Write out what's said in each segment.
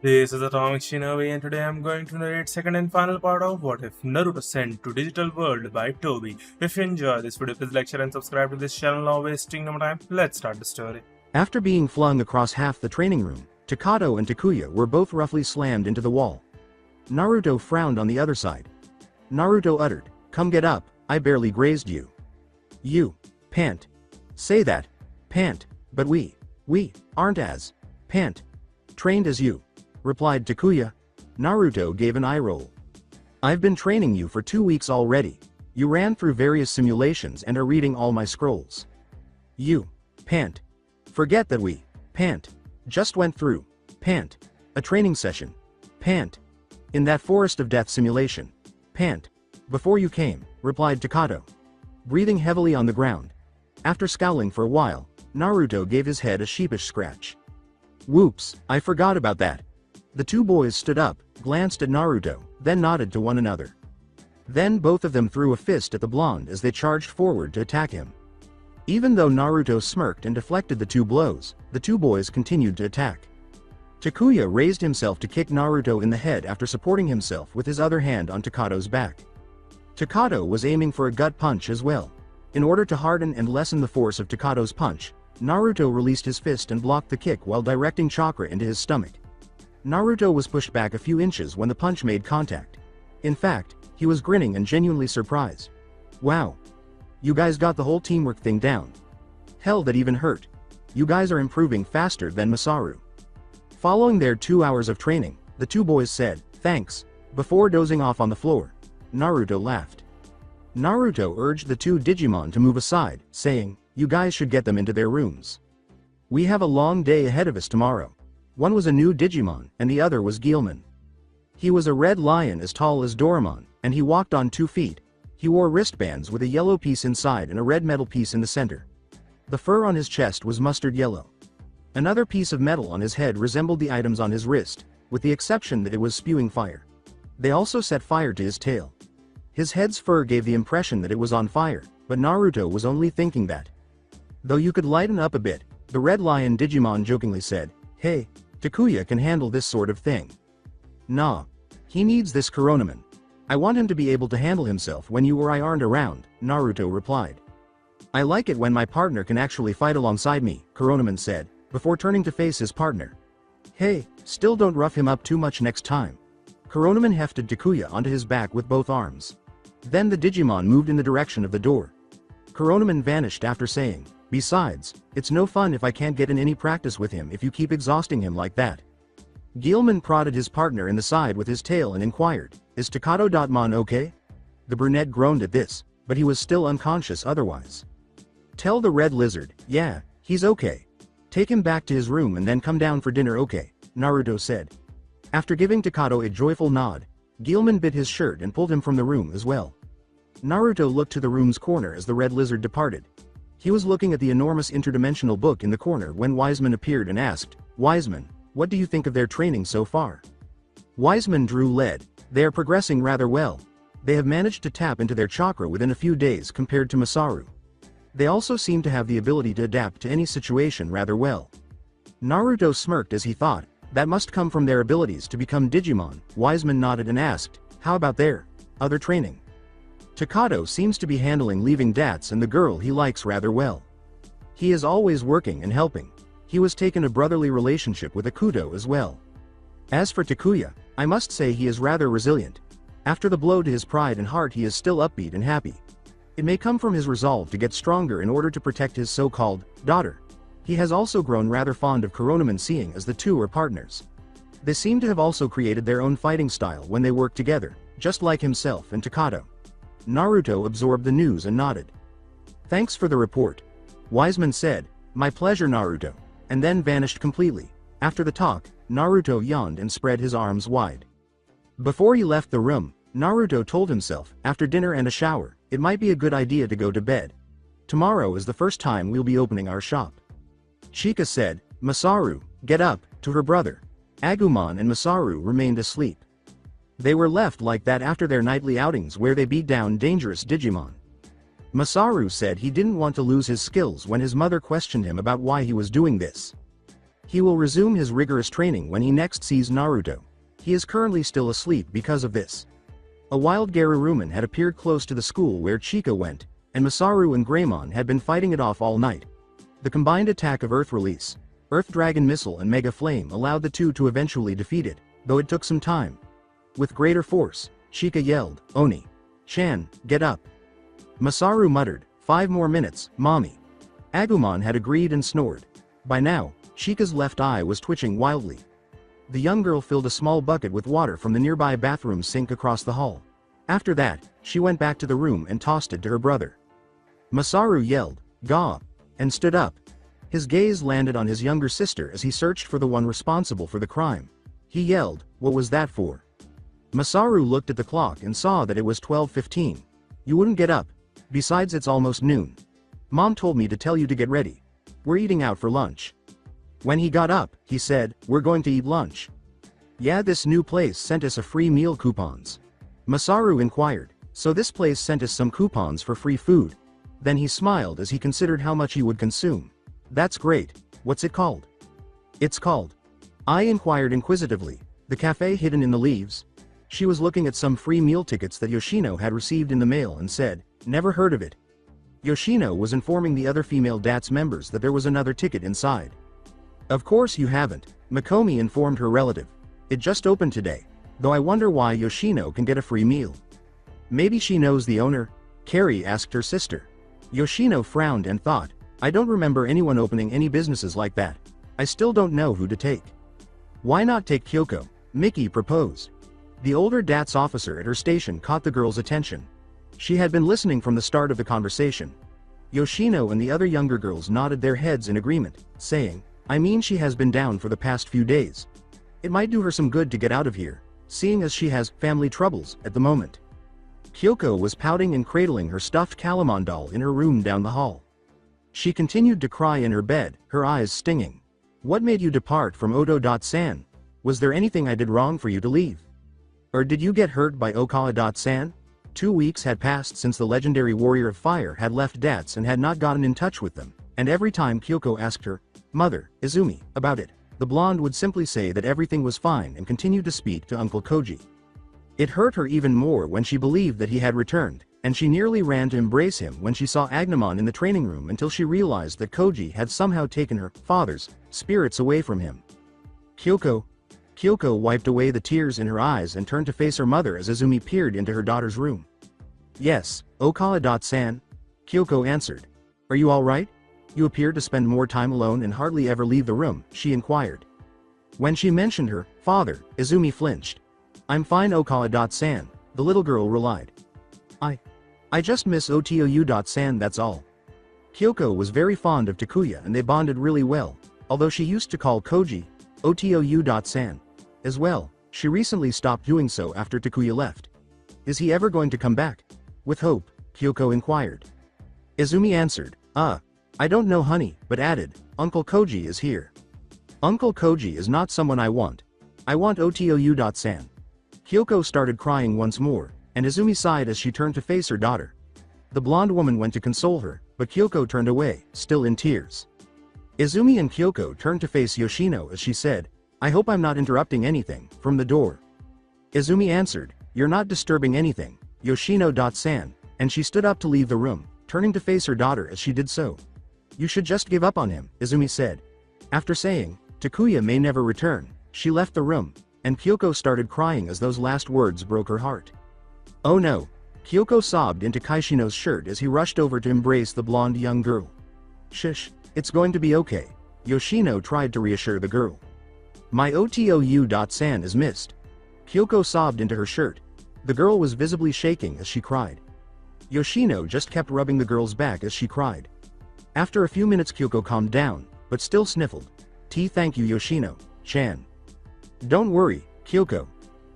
This is Atomic Shinobi and today I'm going to narrate second and final part of What If Naruto Sent to Digital World by Tobi. If you enjoy this video, please like, share and subscribe to this channel. Now wasting no more time, let's start the story. After being flung across half the training room, Takato and Takuya were both roughly slammed into the wall. Naruto frowned on the other side. Naruto uttered, "Come get up, I barely grazed you." "You, pant. Say that, pant, but we aren't as, pant, trained as you," replied Takuya. Naruto gave an eye roll. "I've been training you for 2 weeks already. You ran through various simulations and are reading all my scrolls. You, pant. Forget that we, pant, just went through, pant, a training session, pant, in that Forest of Death simulation, pant, before you came," replied Takato, breathing heavily on the ground. After scowling for a while, Naruto gave his head a sheepish scratch. "Whoops, I forgot about that." The two boys stood up, glanced at Naruto, then nodded to one another. Then both of them threw a fist at the blonde as they charged forward to attack him. Even though Naruto smirked and deflected the two blows, the two boys continued to attack. Takuya raised himself to kick Naruto in the head after supporting himself with his other hand on Takato's back. Takato was aiming for a gut punch as well. In order to harden and lessen the force of Takato's punch, Naruto released his fist and blocked the kick while directing chakra into his stomach. Naruto was pushed back a few inches when the punch made contact. In fact, he was grinning and genuinely surprised. "Wow. You guys got the whole teamwork thing down. Hell, that even hurt. You guys are improving faster than Masaru." Following their 2 hours of training, the two boys said, "Thanks," before dozing off on the floor. Naruto laughed. Naruto urged the two Digimon to move aside, saying, "You guys should get them into their rooms. We have a long day ahead of us tomorrow." One was a new Digimon, and the other was Guilman. He was a red lion as tall as Doraemon, and he walked on 2 feet. He wore wristbands with a yellow piece inside and a red metal piece in the center. The fur on his chest was mustard yellow. Another piece of metal on his head resembled the items on his wrist, with the exception that it was spewing fire. They also set fire to his tail. His head's fur gave the impression that it was on fire, but Naruto was only thinking that. "Though you could lighten up a bit," the red lion Digimon jokingly said. "Hey, Takuya can handle this sort of thing. Nah. He needs this Koronaman. I want him to be able to handle himself when you or I aren't around," Naruto replied. "I like it when my partner can actually fight alongside me," Koronaman said, before turning to face his partner. "Hey, still don't rough him up too much next time." Koronaman hefted Takuya onto his back with both arms. Then the Digimon moved in the direction of the door. Koronaman vanished after saying, "Besides, it's no fun if I can't get in any practice with him if you keep exhausting him like that." Guilman prodded his partner in the side with his tail and inquired, "Is Takato.mon okay?" The brunette groaned at this, but he was still unconscious otherwise. "Tell the red lizard, yeah, he's okay. Take him back to his room and then come down for dinner, okay?" Naruto said. After giving Takato a joyful nod, Guilman bit his shirt and pulled him from the room as well. Naruto looked to the room's corner as the red lizard departed. He was looking at the enormous interdimensional book in the corner when Wiseman appeared and asked, "Wiseman, what do you think of their training so far?" Wiseman drew lead. "They are progressing rather well. They have managed to tap into their chakra within a few days compared to Masaru. They also seem to have the ability to adapt to any situation rather well." Naruto smirked as he thought, that must come from their abilities to become Digimon. Wiseman nodded and asked, "How about their other training?" "Takato seems to be handling leaving Dats and the girl he likes rather well. He is always working and helping. He was taken a brotherly relationship with Akuto as well. As for Takuya, I must say he is rather resilient. After the blow to his pride and heart he is still upbeat and happy. It may come from his resolve to get stronger in order to protect his so-called daughter. He has also grown rather fond of Koronaman, seeing as the two are partners. They seem to have also created their own fighting style when they work together, just like himself and Takato." Naruto absorbed the news and nodded. "Thanks for the report." Wiseman said, "My pleasure, Naruto," and then vanished completely. After the talk, Naruto yawned and spread his arms wide. Before he left the room, Naruto told himself, after dinner and a shower, it might be a good idea to go to bed. Tomorrow is the first time we'll be opening our shop. Chika said, "Masaru, get up," to her brother. Agumon and Masaru remained asleep. They were left like that after their nightly outings where they beat down dangerous Digimon. Masaru said he didn't want to lose his skills when his mother questioned him about why he was doing this. He will resume his rigorous training when he next sees Naruto. He is currently still asleep because of this. A wild Garuruman had appeared close to the school where Chika went, and Masaru and Greymon had been fighting it off all night. The combined attack of Earth Release, Earth Dragon Missile and Mega Flame allowed the two to eventually defeat it, though it took some time. With greater force, Chika yelled, "Oni-chan, get up." Masaru muttered, "5 more minutes, mommy." Agumon had agreed and snored. By now, Chika's left eye was twitching wildly. The young girl filled a small bucket with water from the nearby bathroom sink across the hall. After that, she went back to the room and tossed it to her brother. Masaru yelled, "Gah!" and stood up. His gaze landed on his younger sister as he searched for the one responsible for the crime. He yelled, "What was that for?" Masaru looked at the clock and saw that it was 12:15. "You wouldn't get up. Besides, it's almost noon. Mom told me to tell you to get ready. We're eating out for lunch." When he got up, he said, "We're going to eat lunch." "Yeah, this new place sent us a free meal coupons." Masaru inquired, "So this place sent us some coupons for free food?" Then he smiled as he considered how much he would consume. "That's great. What's it called?" "It's called." I inquired inquisitively, "The cafe hidden in the leaves?" She was looking at some free meal tickets that Yoshino had received in the mail and said, "Never heard of it." Yoshino was informing the other female DATS members that there was another ticket inside. "Of course you haven't," Mikomi informed her relative. "It just opened today, though I wonder why Yoshino can get a free meal." "Maybe she knows the owner?" Carrie asked her sister. Yoshino frowned and thought, "I don't remember anyone opening any businesses like that. I still don't know who to take." "Why not take Kyoko?" Miki proposed. The older DATS officer at her station caught the girl's attention. She had been listening from the start of the conversation. Yoshino and the other younger girls nodded their heads in agreement, saying, "I mean, she has been down for the past few days. It might do her some good to get out of here, seeing as she has family troubles at the moment." Kyoko was pouting and cradling her stuffed Calamon doll in her room down the hall. She continued to cry in her bed, her eyes stinging. "What made you depart from Odo-san? Was there anything I did wrong for you to leave? Or did you get hurt by Okawa-san?" 2 weeks had passed since the legendary warrior of fire had left DATS and had not gotten in touch with them, and every time Kyoko asked her, "Mother, Izumi, about it," the blonde would simply say that everything was fine and continue to speak to Uncle Koji. It hurt her even more when she believed that he had returned, and she nearly ran to embrace him when she saw Agumon in the training room until she realized that Koji had somehow taken her father's spirits away from him. Kyoko wiped away the tears in her eyes and turned to face her mother as Izumi peered into her daughter's room. "Yes, Okawa-san," Kyoko answered. "Are you all right? You appear to spend more time alone and hardly ever leave the room," she inquired. When she mentioned her father, Izumi flinched. "I'm fine, Okawa-san," the little girl relied. I just miss Otou-san, that's all." Kyoko was very fond of Takuya and they bonded really well, although she used to call Koji Otou-san as well. She recently stopped doing so after Takuya left. "Is he ever going to come back?" With hope, Kyoko inquired. Izumi answered, I don't know, honey," but added, "Uncle Koji is here." "Uncle Koji is not someone I want. I want Otou-san." Kyoko started crying once more, and Izumi sighed as she turned to face her daughter. The blonde woman went to console her, but Kyoko turned away, still in tears. Izumi and Kyoko turned to face Yoshino as she said, "I hope I'm not interrupting anything," from the door. Izumi answered, "You're not disturbing anything, Yoshino-san," and she stood up to leave the room, turning to face her daughter as she did so. "You should just give up on him," Izumi said. After saying, "Takuya may never return," she left the room, and Kyoko started crying as those last words broke her heart. "Oh no," Kyoko sobbed into Kaishino's shirt as he rushed over to embrace the blonde young girl. "Shush, it's going to be okay," Yoshino tried to reassure the girl. "My Otou-san is missed." Kyoko sobbed into her shirt. The girl was visibly shaking as she cried. Yoshino just kept rubbing the girl's back as she cried. After a few minutes Kyoko calmed down, but still sniffled. Thank you, Yoshino-chan." "Don't worry, Kyoko.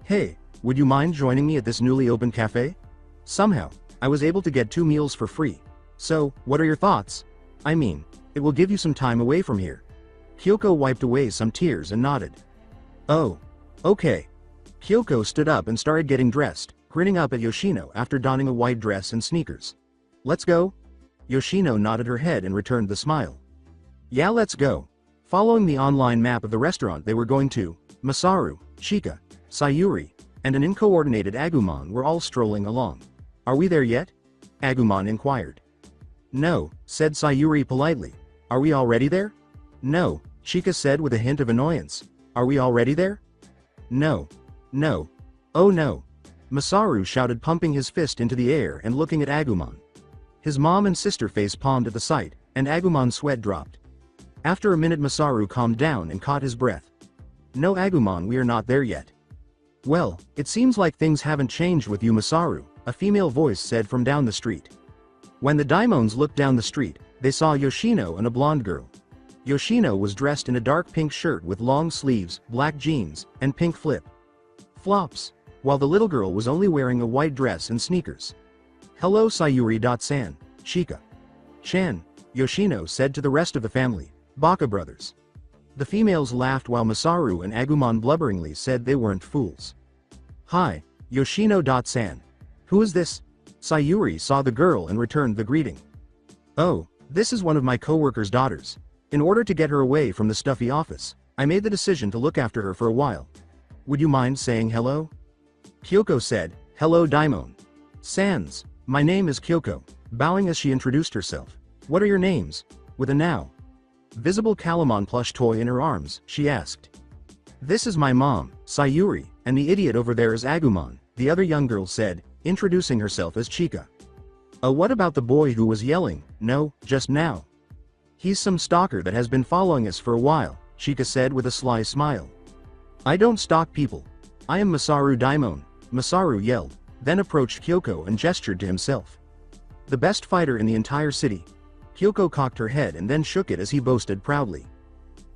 Hey, would you mind joining me at this newly opened cafe? Somehow, I was able to get 2 meals for free. So, what are your thoughts? I mean, it will give you some time away from here." Kyoko wiped away some tears and nodded. "Oh, okay." Kyoko stood up and started getting dressed, grinning up at Yoshino after donning a white dress and sneakers. "Let's go?" Yoshino nodded her head and returned the smile. "Yeah, let's go. Following the online map of the restaurant they were going to, Masaru, Chika, Sayuri, and an uncoordinated Agumon were all strolling along. "Are we there yet?" Agumon inquired. "No," said Sayuri politely. "Are we already there?" "No," Chika said with a hint of annoyance. "Are we already there?" "No. No. Oh no." Masaru shouted, pumping his fist into the air and looking at Agumon. His mom and sister face palmed at the sight, and Agumon's sweat dropped. After a minute Masaru calmed down and caught his breath. "No Agumon, we are not there yet." "Well, it seems like things haven't changed with you Masaru," a female voice said from down the street. When the Daimons looked down the street, they saw Yoshino and a blonde girl. Yoshino was dressed in a dark pink shirt with long sleeves, black jeans, and pink flip-flops, while the little girl was only wearing a white dress and sneakers. "Hello Sayuri-san, Chika-chan," Yoshino said to the rest of the family, Baka brothers. The females laughed while Masaru and Agumon blubberingly said they weren't fools. "Hi, Yoshino-san. Who is this?" Sayuri saw the girl and returned the greeting. "Oh, this is one of my co-worker's daughters. In order to get her away from the stuffy office, I made the decision to look after her for a while. Would you mind saying hello?" Kyoko said, "Hello Daimon. Sans, my name is Kyoko," bowing as she introduced herself. "What are your names?" With a now visible Calamon plush toy in her arms, she asked. "This is my mom, Sayuri, and the idiot over there is Agumon," the other young girl said, introducing herself as Chika. "Oh, what about the boy who was yelling, no, just now?" "He's some stalker that has been following us for a while," Chika said with a sly smile. "I don't stalk people. I am Masaru Daimon," Masaru yelled, then approached Kyoko and gestured to himself. "The best fighter in the entire city." Kyoko cocked her head and then shook it as he boasted proudly.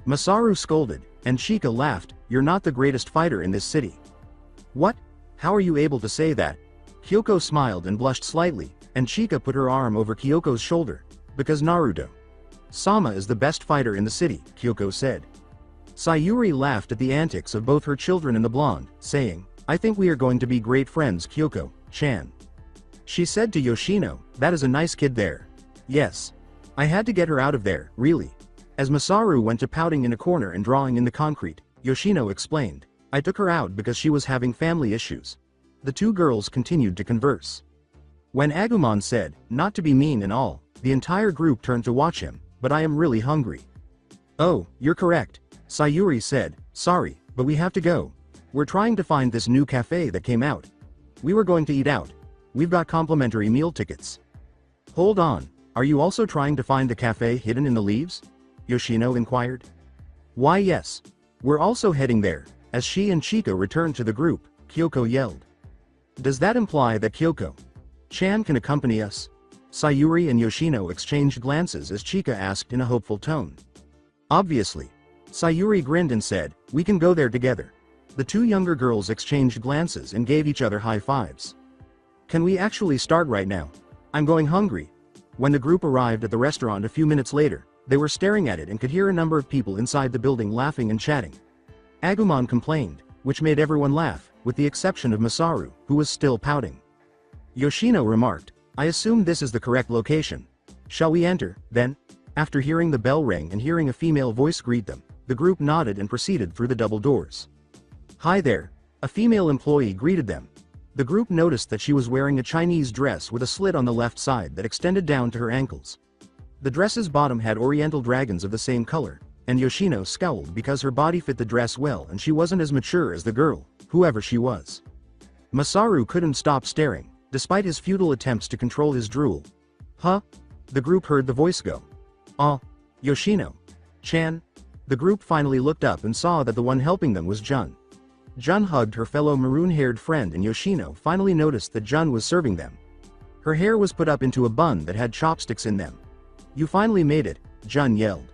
Masaru scolded, and Chika laughed, "You're not the greatest fighter in this city." "What? How are you able to say that?" Kyoko smiled and blushed slightly, and Chika put her arm over Kyoko's shoulder. "Because Naruto-sama is the best fighter in the city," Kyoko said. Sayuri laughed at the antics of both her children and the blonde, saying, "I think we are going to be great friends Kyoko-chan." She said to Yoshino, "That is a nice kid there." "Yes. I had to get her out of there, really." As Masaru went to pouting in a corner and drawing in the concrete, Yoshino explained, "I took her out because she was having family issues." The two girls continued to converse. When Agumon said, "Not to be mean and all," the entire group turned to watch him, "But I am really hungry." "Oh, you're correct," Sayuri said, "Sorry, but we have to go. We're trying to find this new cafe that came out. We were going to eat out. We've got complimentary meal tickets." "Hold on, are you also trying to find the cafe hidden in the leaves?" Yoshino inquired. "Why yes. We're also heading there," as she and Chika returned to the group, Kyoko yelled. "Does that imply that Kyoko-chan can accompany us?" Sayuri and Yoshino exchanged glances as Chika asked in a hopeful tone. "Obviously." Sayuri grinned and said, "We can go there together." The two younger girls exchanged glances and gave each other high fives. "Can we actually start right now? I'm going hungry." When the group arrived at the restaurant a few minutes later, they were staring at it and could hear a number of people inside the building laughing and chatting. Agumon complained, which made everyone laugh, with the exception of Masaru, who was still pouting. Yoshino remarked, "I assume this is the correct location. Shall we enter, then?" After hearing the bell ring and hearing a female voice greet them, the group nodded and proceeded through the double doors. "Hi there," a female employee greeted them. The group noticed that she was wearing a Chinese dress with a slit on the left side that extended down to her ankles. The dress's bottom had oriental dragons of the same color, and Yoshino scowled because her body fit the dress well and she wasn't as mature as the girl, whoever she was. Masaru couldn't stop staring, despite his futile attempts to control his drool. "Huh?" The group heard the voice go. "Ah, Yoshino-chan?" The group finally looked up and saw that the one helping them was Jun. Jun hugged her fellow maroon-haired friend and Yoshino finally noticed that Jun was serving them. Her hair was put up into a bun that had chopsticks in them. "You finally made it," Jun yelled.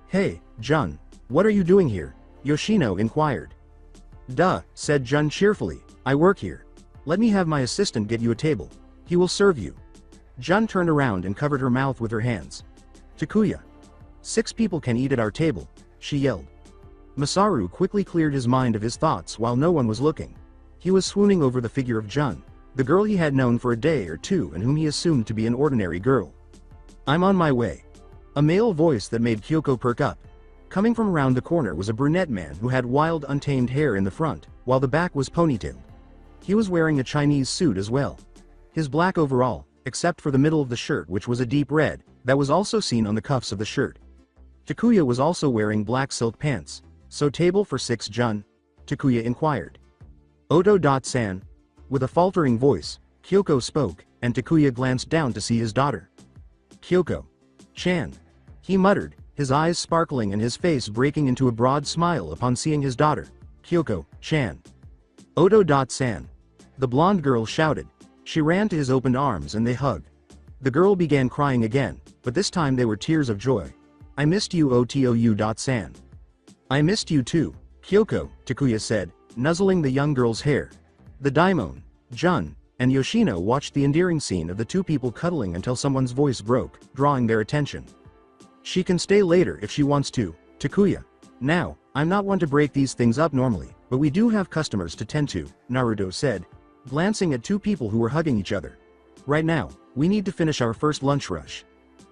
"Hey, Jun, what are you doing here?" Yoshino inquired. "Duh," said Jun cheerfully, "I work here. Let me have my assistant get you a table. He will serve you." Jun turned around and covered her mouth with her hands. "Takuya. 6 people can eat at our table," she yelled. Masaru quickly cleared his mind of his thoughts while no one was looking. He was swooning over the figure of Jun, the girl he had known for a day or two and whom he assumed to be an ordinary girl. "I'm on my way." A male voice that made Kyoko perk up. Coming from around the corner was a brunette man who had wild untamed hair in the front, while the back was ponytailed. He was wearing a Chinese suit as well. His black overall, except for the middle of the shirt which was a deep red, that was also seen on the cuffs of the shirt. Takuya was also wearing black silk pants. "So table for 6 Jun?" Takuya inquired. Oto-san. With a faltering voice, Kyoko spoke, and Takuya glanced down to see his daughter. Kyoko-chan. He muttered, his eyes sparkling and his face breaking into a broad smile upon seeing his daughter. Kyoko-chan. Oto-san. The blonde girl shouted. She ran to his opened arms and they hugged. The girl began crying again, but this time they were tears of joy. "I missed you Otou-san. I missed you too, Kyoko," Takuya said, nuzzling the young girl's hair. The daimon, Jun, and Yoshino watched the endearing scene of the two people cuddling until someone's voice broke, drawing their attention. "She can stay later if she wants to, Takuya. Now, I'm not one to break these things up normally, but we do have customers to tend to," Naruto said, glancing at two people who were hugging each other. "Right now, we need to finish our first lunch rush.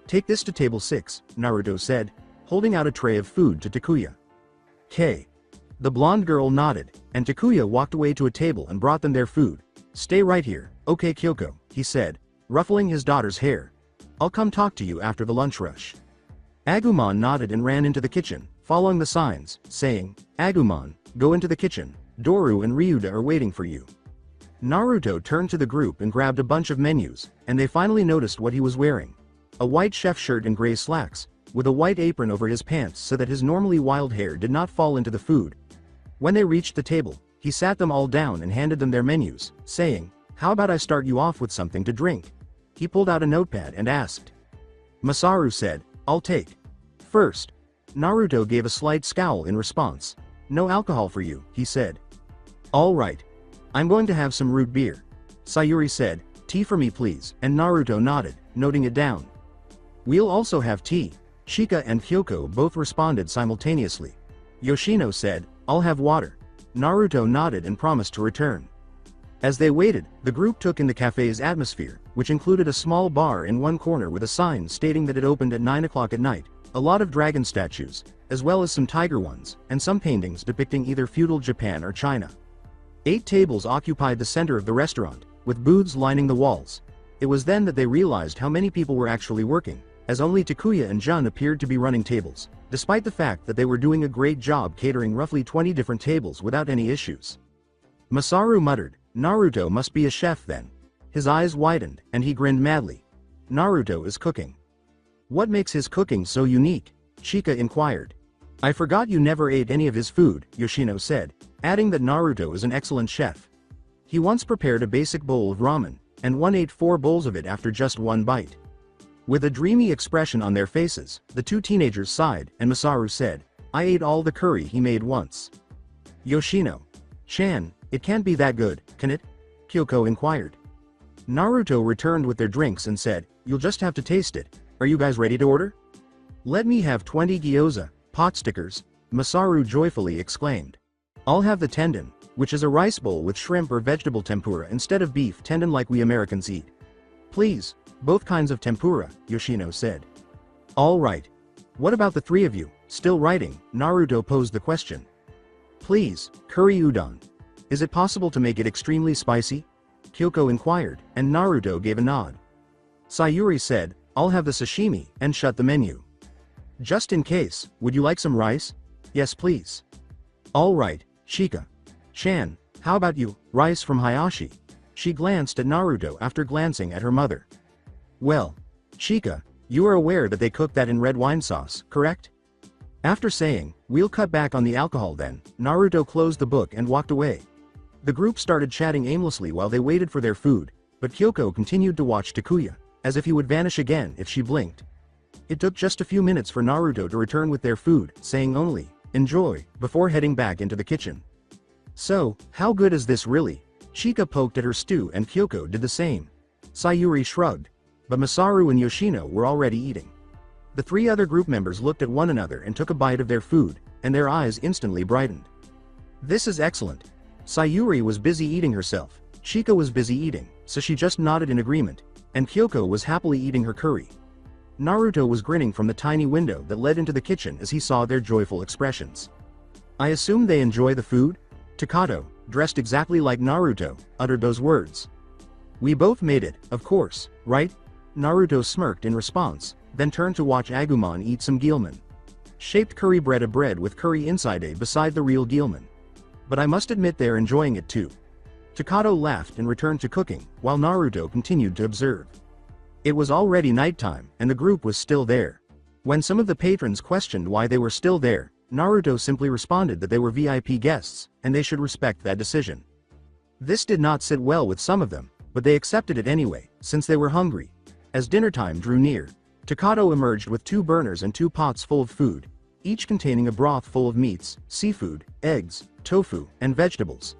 Take this to table 6, Naruto said, holding out a tray of food to Takuya. "K." The blonde girl nodded, and Takuya walked away to a table and brought them their food. "Stay right here, okay Kyoko," he said, ruffling his daughter's hair. "I'll come talk to you after the lunch rush." Agumon nodded and ran into the kitchen, following the signs, saying, "Agumon, go into the kitchen, Doru and Ryuda are waiting for you." Naruto turned to the group and grabbed a bunch of menus, and they finally noticed what he was wearing. A white chef shirt and gray slacks, with a white apron over his pants so that his normally wild hair did not fall into the food. When they reached the table, he sat them all down and handed them their menus, saying, "How about I start you off with something to drink?" He pulled out a notepad and asked. Masaru said, "I'll take." First. Naruto gave a slight scowl in response. "No alcohol for you," he said. "All right. I'm going to have some root beer." Sayuri said, "Tea for me please," and Naruto nodded, noting it down. "We'll also have tea." Chika and Kyoko both responded simultaneously. Yoshino said, "I'll have water." Naruto nodded and promised to return. As they waited, the group took in the cafe's atmosphere, which included a small bar in one corner with a sign stating that it opened at 9 o'clock at night, a lot of dragon statues, as well as some tiger ones, and some paintings depicting either feudal Japan or China. 8 tables occupied the center of the restaurant, with booths lining the walls. It was then that they realized how many people were actually working, as only Takuya and Jun appeared to be running tables, despite the fact that they were doing a great job catering roughly 20 different tables without any issues. Masaru muttered, "Naruto must be a chef then." His eyes widened, and he grinned madly. "Naruto is cooking. What makes his cooking so unique?" Chika inquired. "I forgot you never ate any of his food," Yoshino said, adding that Naruto is an excellent chef. He once prepared a basic bowl of ramen, and one ate 4 bowls of it after just 1 bite. With a dreamy expression on their faces, the 2 teenagers sighed, and Masaru said, "I ate all the curry he made once." Yoshino-chan, it can't be that good, can it? Kyoko inquired. Naruto returned with their drinks and said, "You'll just have to taste it. Are you guys ready to order?" "Let me have 20 gyoza, pot stickers," Masaru joyfully exclaimed. "I'll have the tendon, which is a rice bowl with shrimp or vegetable tempura instead of beef tendon like we Americans eat." "Please, both kinds of tempura," Yoshino said. "All right. What about the 3 of you?" Still writing, Naruto posed the question. "Please, curry udon. Is it possible to make it extremely spicy?" Kyoko inquired, and Naruto gave a nod. Sayuri said, "I'll have the sashimi," and shut the menu. "Just in case, would you like some rice?" "Yes please." "All right, Chika-chan, how about you, rice from Hayashi?" She glanced at Naruto after glancing at her mother. "Well, Chika, you are aware that they cook that in red wine sauce, correct?" After saying, "We'll cut back on the alcohol then," Naruto closed the book and walked away. The group started chatting aimlessly while they waited for their food, but Kyoko continued to watch Takuya, as if he would vanish again if she blinked. It took just a few minutes for Naruto to return with their food, saying only, "Enjoy," before heading back into the kitchen. "So, how good is this really?" Chika poked at her stew and Kyoko did the same. Sayuri shrugged. But Masaru and Yoshino were already eating. The 3 other group members looked at one another and took a bite of their food, and their eyes instantly brightened. "This is excellent." Sayuri was busy eating herself, Chika was busy eating, so she just nodded in agreement, and Kyoko was happily eating her curry. Naruto was grinning from the tiny window that led into the kitchen as he saw their joyful expressions. I assume they enjoy the food? Takato, dressed exactly like Naruto, uttered those words. We both made it, of course, right? Naruto smirked in response, then turned to watch Agumon eat some Guilman. Shaped curry bread, a bread with curry inside a beside the real Guilman. But I must admit they're enjoying it too. Takato laughed and returned to cooking, while Naruto continued to observe. It was already nighttime, and the group was still there. When some of the patrons questioned why they were still there, Naruto simply responded that they were VIP guests, and they should respect that decision. This did not sit well with some of them, but they accepted it anyway, since they were hungry. As dinner time drew near, Takato emerged with 2 burners and 2 pots full of food, each containing a broth full of meats, seafood, eggs, tofu, and vegetables.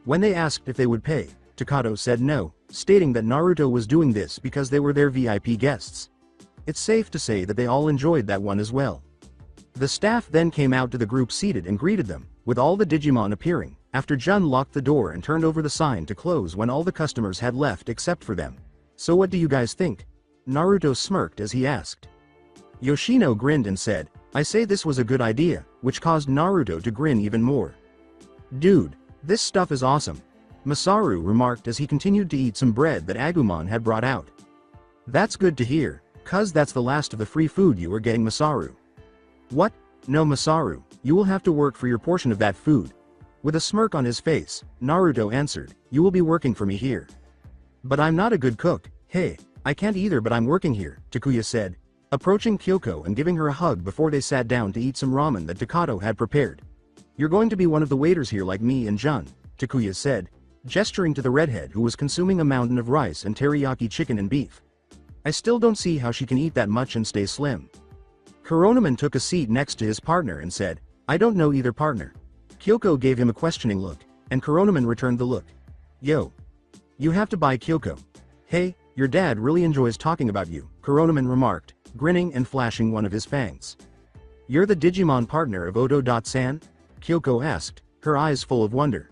When they asked if they would pay, Takato said no, stating that Naruto was doing this because they were their VIP guests. It's safe to say that they all enjoyed that one as well. The staff then came out to the group seated and greeted them, with all the Digimon appearing, after Jun locked the door and turned over the sign to close when all the customers had left except for them. So what do you guys think? Naruto smirked as he asked. Yoshino grinned and said, I say this was a good idea, which caused Naruto to grin even more. Dude, this stuff is awesome, Masaru remarked as he continued to eat some bread that Agumon had brought out. That's good to hear, cuz that's the last of the free food you were getting, Masaru. What? No, Masaru, you will have to work for your portion of that food. With a smirk on his face, Naruto answered, you will be working for me here. But I'm not a good cook. Hey, I can't either, but I'm working here, Takuya said, approaching Kyoko and giving her a hug before they sat down to eat some ramen that Takato had prepared. You're going to be one of the waiters here like me and Jun, Takuya said, gesturing to the redhead who was consuming a mountain of rice and teriyaki chicken and beef. I still don't see how she can eat that much and stay slim. Kuronaman took a seat next to his partner and said, I don't know either, partner. Kyoko gave him a questioning look, and Kuronaman returned the look. Yo. You have to buy Kyoko. Hey, your dad really enjoys talking about you, Kuronaman remarked, grinning and flashing one of his fangs. You're the Digimon partner of Odo-san? Kyoko asked, her eyes full of wonder.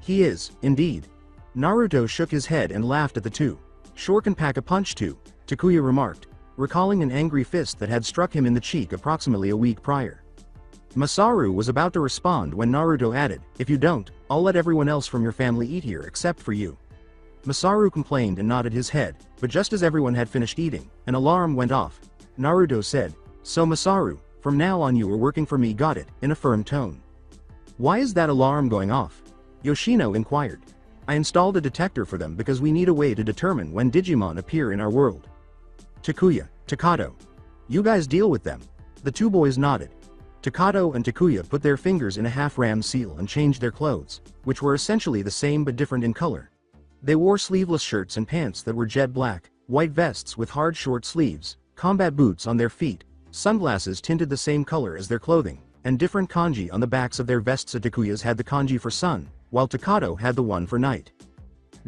He is, indeed. Naruto shook his head and laughed at the two. Sure can pack a punch too, Takuya remarked, recalling an angry fist that had struck him in the cheek approximately a week prior. Masaru was about to respond when Naruto added, if you don't, I'll let everyone else from your family eat here except for you. Masaru complained and nodded his head, but just as everyone had finished eating, an alarm went off. Naruto said, so Masaru, from now on you are working for me, got it, in a firm tone. Why is that alarm going off? Yoshino inquired. I installed a detector for them because we need a way to determine when Digimon appear in our world. Takuya, Takato. You guys deal with them. The two boys nodded. Takato and Takuya put their fingers in a half-ram seal and changed their clothes, which were essentially the same but different in color. They wore sleeveless shirts and pants that were jet black, white vests with hard short sleeves, combat boots on their feet, sunglasses tinted the same color as their clothing, and different kanji on the backs of their vests. Takuya's had the kanji for sun, while Takato had the one for night.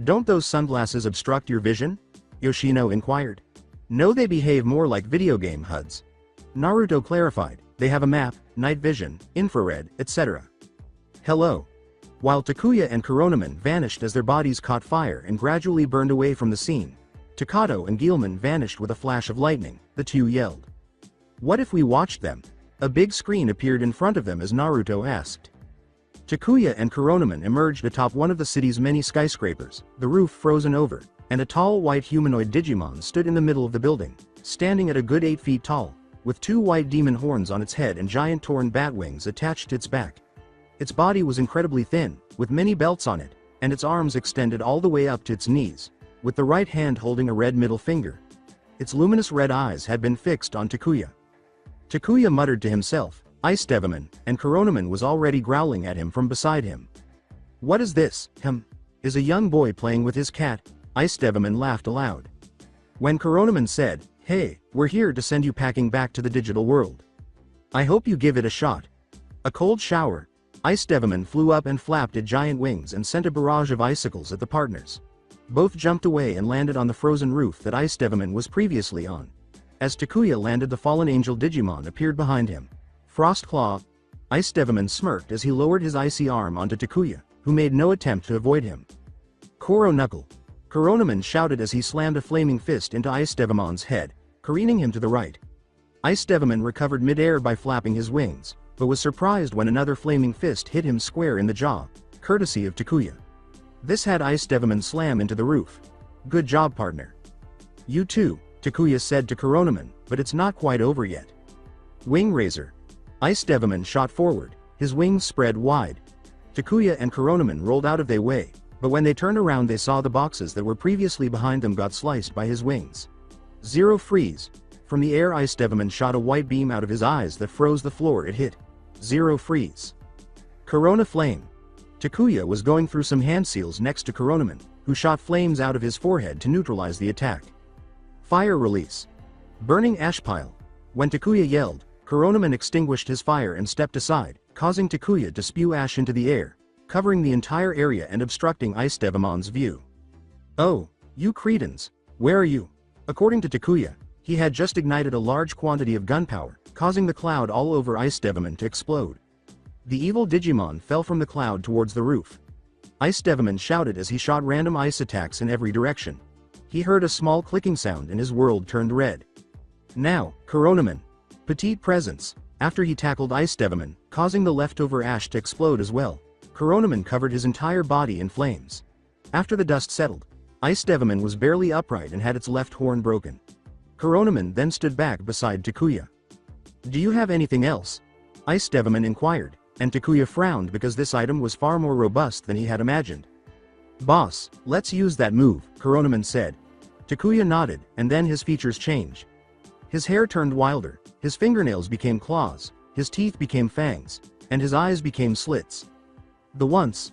Don't those sunglasses obstruct your vision? Yoshino inquired. No, they behave more like video game HUDs. Naruto clarified, they have a map, night vision, infrared, etc. Hello. While Takuya and Kuronaman vanished as their bodies caught fire and gradually burned away from the scene, Takato and Guilman vanished with a flash of lightning, the two yelled. What if we watched them? A big screen appeared in front of them as Naruto asked. Takuya and Kuronaman emerged atop one of the city's many skyscrapers, the roof frozen over, and a tall white humanoid Digimon stood in the middle of the building, standing at a good 8 feet tall, with 2 white demon horns on its head and giant torn bat wings attached to its back. Its body was incredibly thin, with many belts on it, and its arms extended all the way up to its knees, with the right hand holding a red middle finger. Its luminous red eyes had been fixed on Takuya. Takuya muttered to himself, Ice Devilman, and Kuronaman was already growling at him from beside him. What is this? Is a young boy playing with his cat? Ice Devilman laughed aloud. When Kuronaman said, hey, we're here to send you packing back to the digital world. I hope you give it a shot. A cold shower. Ice Devilman flew up and flapped its giant wings and sent a barrage of icicles at the partners. Both jumped away and landed on the frozen roof that Ice Devilman was previously on. As Takuya landed, the fallen angel Digimon appeared behind him. Frost Claw. Ice Devilman smirked as he lowered his icy arm onto Takuya, who made no attempt to avoid him. Koro Knuckle. Kuronaman shouted as he slammed a flaming fist into Ice Devilman's head, careening him to the right. Ice Devilman recovered midair by flapping his wings, but was surprised when another flaming fist hit him square in the jaw, courtesy of Takuya. This had Ice Devilman slam into the roof. Good job, partner. You too, Takuya said to Coronaman, but it's not quite over yet. Wing Razor. Ice Devilman shot forward, his wings spread wide. Takuya and Coronaman rolled out of their way, but when they turned around they saw the boxes that were previously behind them got sliced by his wings. Zero freeze. From the air Ice Devilman shot a white beam out of his eyes that froze the floor it hit. Zero freeze. Corona Flame. Takuya was going through some hand seals next to Coronaman, who shot flames out of his forehead to neutralize the attack. Fire Release. Burning Ash Pile. When Takuya yelled, Coronaman extinguished his fire and stepped aside, causing Takuya to spew ash into the air, covering the entire area and obstructing Ice Devilman's view. Oh, you cretins, where are you? According to Takuya, he had just ignited a large quantity of gunpowder, causing the cloud all over Ice Devilman to explode. The evil Digimon fell from the cloud towards the roof. Ice Devilman shouted as he shot random ice attacks in every direction. He heard a small clicking sound and his world turned red. Now, Coronaman. Petite Presence. After he tackled Ice Devilman, causing the leftover ash to explode as well, Coronaman covered his entire body in flames. After the dust settled, Ice Devilman was barely upright and had its left horn broken. Coronaman then stood back beside Takuya. Do you have anything else? Ice Devilman inquired, and Takuya frowned because this item was far more robust than he had imagined. Boss, let's use that move, Coronaman said. Takuya nodded, and then his features changed. His hair turned wilder, his fingernails became claws, his teeth became fangs, and his eyes became slits. The once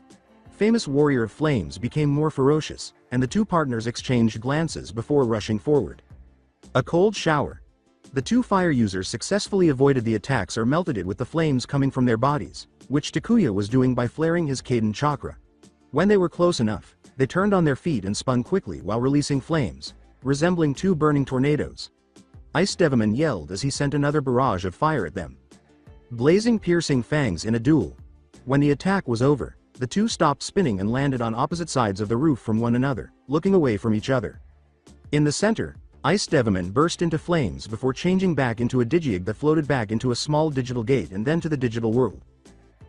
famous warrior of flames became more ferocious, and the two partners exchanged glances before rushing forward. A cold shower. The two fire users successfully avoided the attacks or melted it with the flames coming from their bodies, which Takuya was doing by flaring his Kaden chakra. When they were close enough, they turned on their feet and spun quickly while releasing flames, resembling two burning tornadoes. Ice Devilman yelled as he sent another barrage of fire at them. Blazing piercing fangs in a duel. When the attack was over, the two stopped spinning and landed on opposite sides of the roof from one another, looking away from each other. In the center, Ice Devilman burst into flames before changing back into a Digiegg that floated back into a small digital gate and then to the digital world.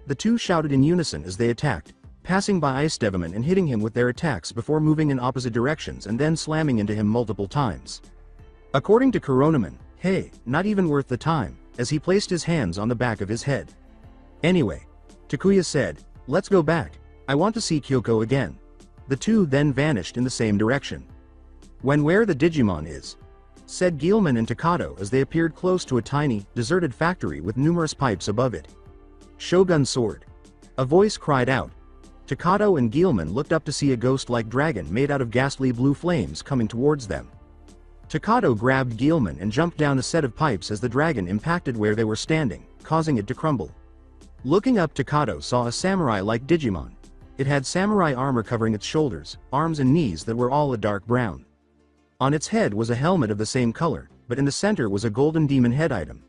The two shouted in unison as they attacked, passing by Ice Devilman and hitting him with their attacks before moving in opposite directions and then slamming into him multiple times. According to Coronaman, hey, not even worth the time, as he placed his hands on the back of his head. Anyway, Takuya said, let's go back, I want to see Kyoko again. The two then vanished in the same direction. When where the Digimon is, said Guilman and Takato as they appeared close to a tiny, deserted factory with numerous pipes above it. Shogun Sword. A voice cried out. Takato and Guilman looked up to see a ghost-like dragon made out of ghastly blue flames coming towards them. Takato grabbed Guilman and jumped down a set of pipes as the dragon impacted where they were standing, causing it to crumble. Looking up, Takato saw a samurai-like Digimon. It had samurai armor covering its shoulders, arms and knees that were all a dark brown. On its head was a helmet of the same color, but in the center was a golden demon head item.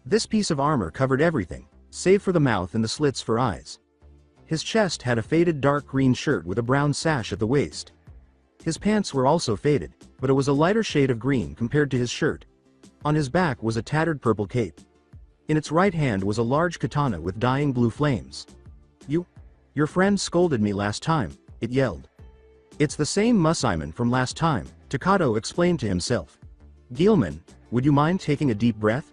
This piece of armor covered everything, save for the mouth and the slits for eyes. His chest had a faded dark green shirt with a brown sash at the waist. His pants were also faded, but it was a lighter shade of green compared to his shirt. On his back was a tattered purple cape. In its right hand was a large katana with dying blue flames. Your friend scolded me last time, it yelled. It's the same Musaiman from last time, Takato explained to himself. Guilman, would you mind taking a deep breath?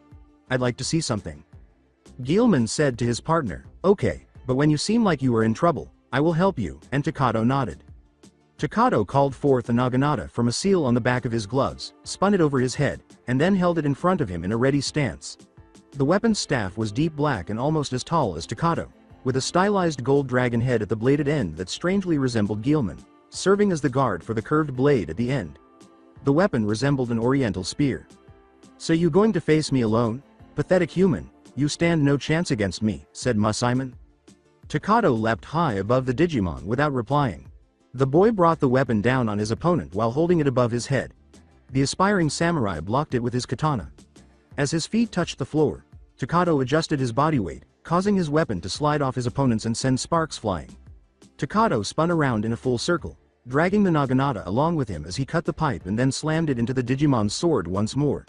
I'd like to see something. Guilman said to his partner, okay, but when you seem like you are in trouble, I will help you, and Takato nodded. Takato called forth a naginata from a seal on the back of his gloves, spun it over his head, and then held it in front of him in a ready stance. The weapon's staff was deep black and almost as tall as Takato, with a stylized gold dragon head at the bladed end that strangely resembled Guilman, serving as the guard for the curved blade at the end. The weapon resembled an oriental spear. So you going to face me alone? Pathetic human, you stand no chance against me, said Musaiman. Takato leapt high above the Digimon without replying. The boy brought the weapon down on his opponent while holding it above his head. The aspiring samurai blocked it with his katana. As his feet touched the floor, Takato adjusted his body weight, causing his weapon to slide off his opponents and send sparks flying. Takato spun around in a full circle, dragging the Naginata along with him as he cut the pipe and then slammed it into the Digimon's sword once more.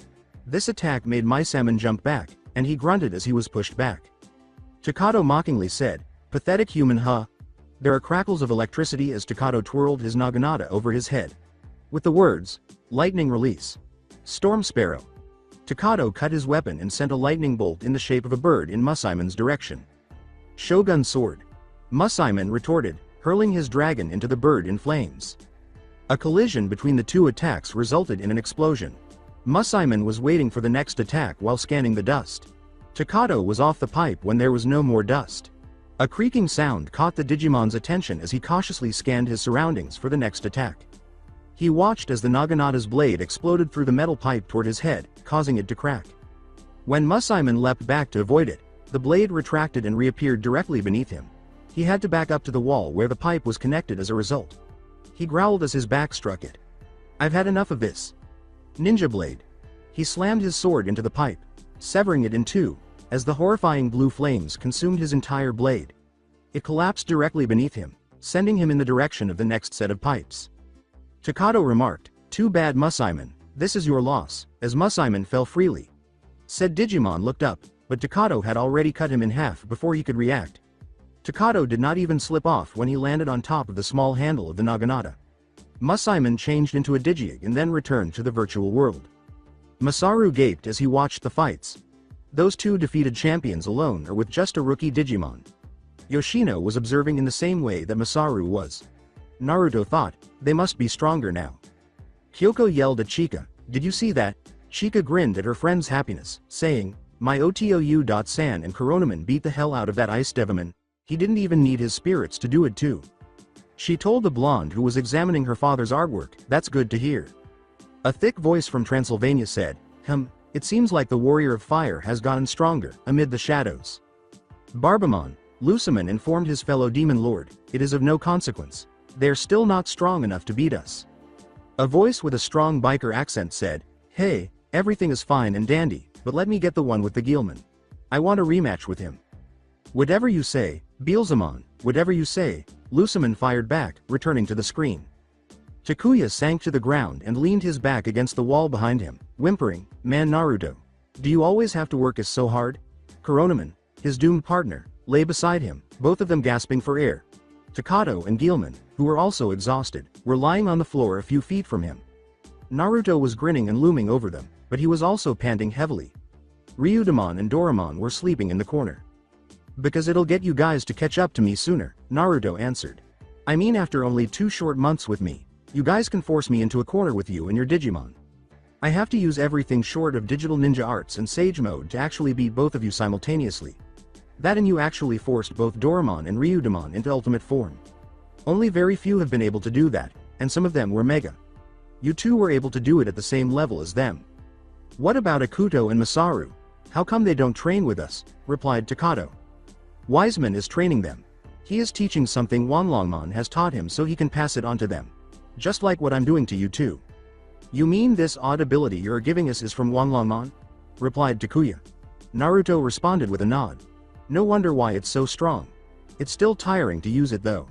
This attack made Misaman jump back, and he grunted as he was pushed back. Takato mockingly said, "Pathetic human, huh?" There are crackles of electricity as Takato twirled his Naginata over his head. With the words, "Lightning release. Storm Sparrow." Takato cut his weapon and sent a lightning bolt in the shape of a bird in Musaiman's direction. Shogun Sword. Musaiman retorted, hurling his dragon into the bird in flames. A collision between the two attacks resulted in an explosion. Musaiman was waiting for the next attack while scanning the dust. Takato was off the pipe when there was no more dust. A creaking sound caught the Digimon's attention as he cautiously scanned his surroundings for the next attack. He watched as the Naginata's blade exploded through the metal pipe toward his head, causing it to crack. When Musaiman leapt back to avoid it, the blade retracted and reappeared directly beneath him. He had to back up to the wall where the pipe was connected as a result. He growled as his back struck it. "I've had enough of this. Ninja blade." He slammed his sword into the pipe, severing it in two, as the horrifying blue flames consumed his entire blade. It collapsed directly beneath him, sending him in the direction of the next set of pipes. Takato remarked, "Too bad, Musaiman, this is your loss," as Musaiman fell freely. Said Digimon looked up, but Takato had already cut him in half before he could react. Takato did not even slip off when he landed on top of the small handle of the Naginata. Musaiman changed into a Digiegg and then returned to the virtual world. Masaru gaped as he watched the fights. Those two defeated champions alone or with just a rookie Digimon. Yoshino was observing in the same way that Masaru was. Naruto thought, they must be stronger now. Kyoko yelled at Chika, "Did you see that?" Chika grinned at her friend's happiness, saying, "My Otou.san and Koronaman beat the hell out of that ice devilman. He didn't even need his spirits to do it too." She told the blonde who was examining her father's artwork, "That's good to hear." A thick voice from Transylvania said, It seems like the warrior of fire has gotten stronger, amid the shadows." Barbamon, Luciman informed his fellow demon lord, "It is of no consequence. They're still not strong enough to beat us." A voice with a strong biker accent said, "Hey, everything is fine and dandy, but let me get the one with the Guilman. I want a rematch with him." "Whatever you say, Beelzemon, whatever you say," Luciman fired back, returning to the screen. Takuya sank to the ground and leaned his back against the wall behind him, whimpering, "Man Naruto. Do you always have to work so hard?" Koronaman, his doomed partner, lay beside him, both of them gasping for air. Takato and Guilman, who were also exhausted, were lying on the floor a few feet from him. Naruto was grinning and looming over them, but he was also panting heavily. Ryudamon and Doraemon were sleeping in the corner. "Because it'll get you guys to catch up to me sooner," Naruto answered. "I mean after only 2 short months with me, you guys can force me into a corner with you and your Digimon. I have to use everything short of digital ninja arts and sage mode to actually beat both of you simultaneously. That and you actually forced both Doraemon and Ryudamon into ultimate form. Only very few have been able to do that, and some of them were mega. You two were able to do it at the same level as them. What about Akuto and Masaru? How come they don't train with us?" replied Takato. "Wiseman is training them. He is teaching something Wanlongmon has taught him so he can pass it on to them. Just like what I'm doing to you too." "You mean this odd ability you're giving us is from Wanlongmon?" replied Takuya. Naruto responded with a nod. "No wonder why it's so strong. It's still tiring to use it though."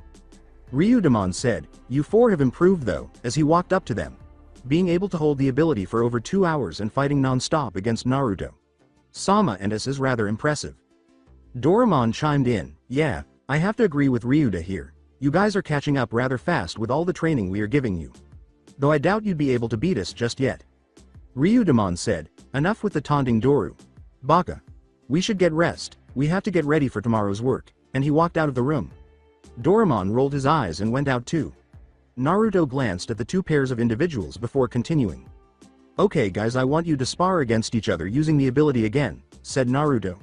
Ryudamon said, "You four have improved though," as he walked up to them. Being able to hold the ability for over 2 hours and fighting non-stop against Naruto. Sama and us is rather impressive. Doraemon chimed in, "Yeah, I have to agree with Ryuda here. You guys are catching up rather fast with all the training we are giving you. Though I doubt you'd be able to beat us just yet." Ryudamon said, "Enough with the taunting Doru. Baka. We should get rest, we have to get ready for tomorrow's work," and he walked out of the room. Doraemon rolled his eyes and went out too. Naruto glanced at the 2 pairs of individuals before continuing. "Okay guys, I want you to spar against each other using the ability again," said Naruto.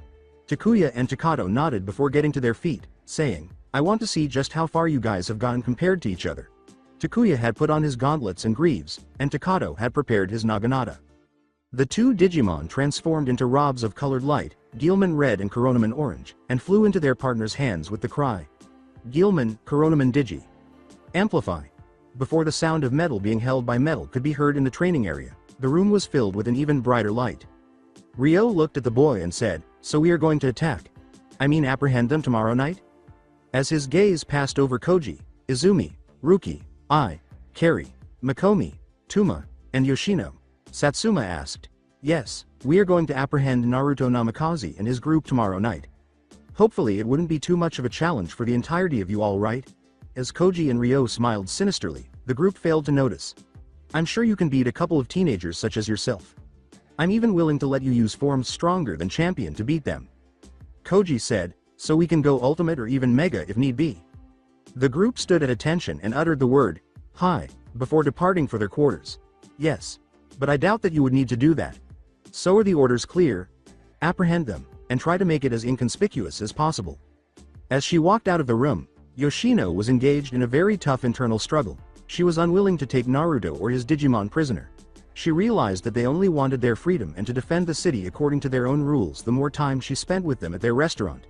Takuya and Takato nodded before getting to their feet, saying, "I want to see just how far you guys have gotten compared to each other." Takuya had put on his gauntlets and greaves, and Takato had prepared his Naginata. The 2 Digimon transformed into robes of colored light, Guilman red and Koronaman orange, and flew into their partner's hands with the cry, "Guilman, Koronaman Digi. Amplify." Before the sound of metal being held by metal could be heard in the training area, the room was filled with an even brighter light. Ryo looked at the boy and said, "So we are going to attack? I mean apprehend them tomorrow night?" As his gaze passed over Koji, Izumi, Ruki, Kari, Mikomi, Tuma, and Yoshino. Satsuma asked. Yes, we are going to apprehend Naruto Namikaze and his group tomorrow night. Hopefully it wouldn't be too much of a challenge for the entirety of you all, right? As Koji and Ryo smiled sinisterly, the group failed to notice. I'm sure you can beat a couple of teenagers such as yourself. I'm even willing to let you use forms stronger than champion to beat them. Koji said, so we can go ultimate or even mega if need be. The group stood at attention and uttered the word, hi, before departing for their quarters. Yes. But I doubt that you would need to do that. So are the orders clear? Apprehend them, and try to make it as inconspicuous as possible. As she walked out of the room, Yoshino was engaged in a very tough internal struggle. She was unwilling to take Naruto or his Digimon prisoner. She realized that they only wanted their freedom and to defend the city according to their own rules the more time she spent with them at their restaurant.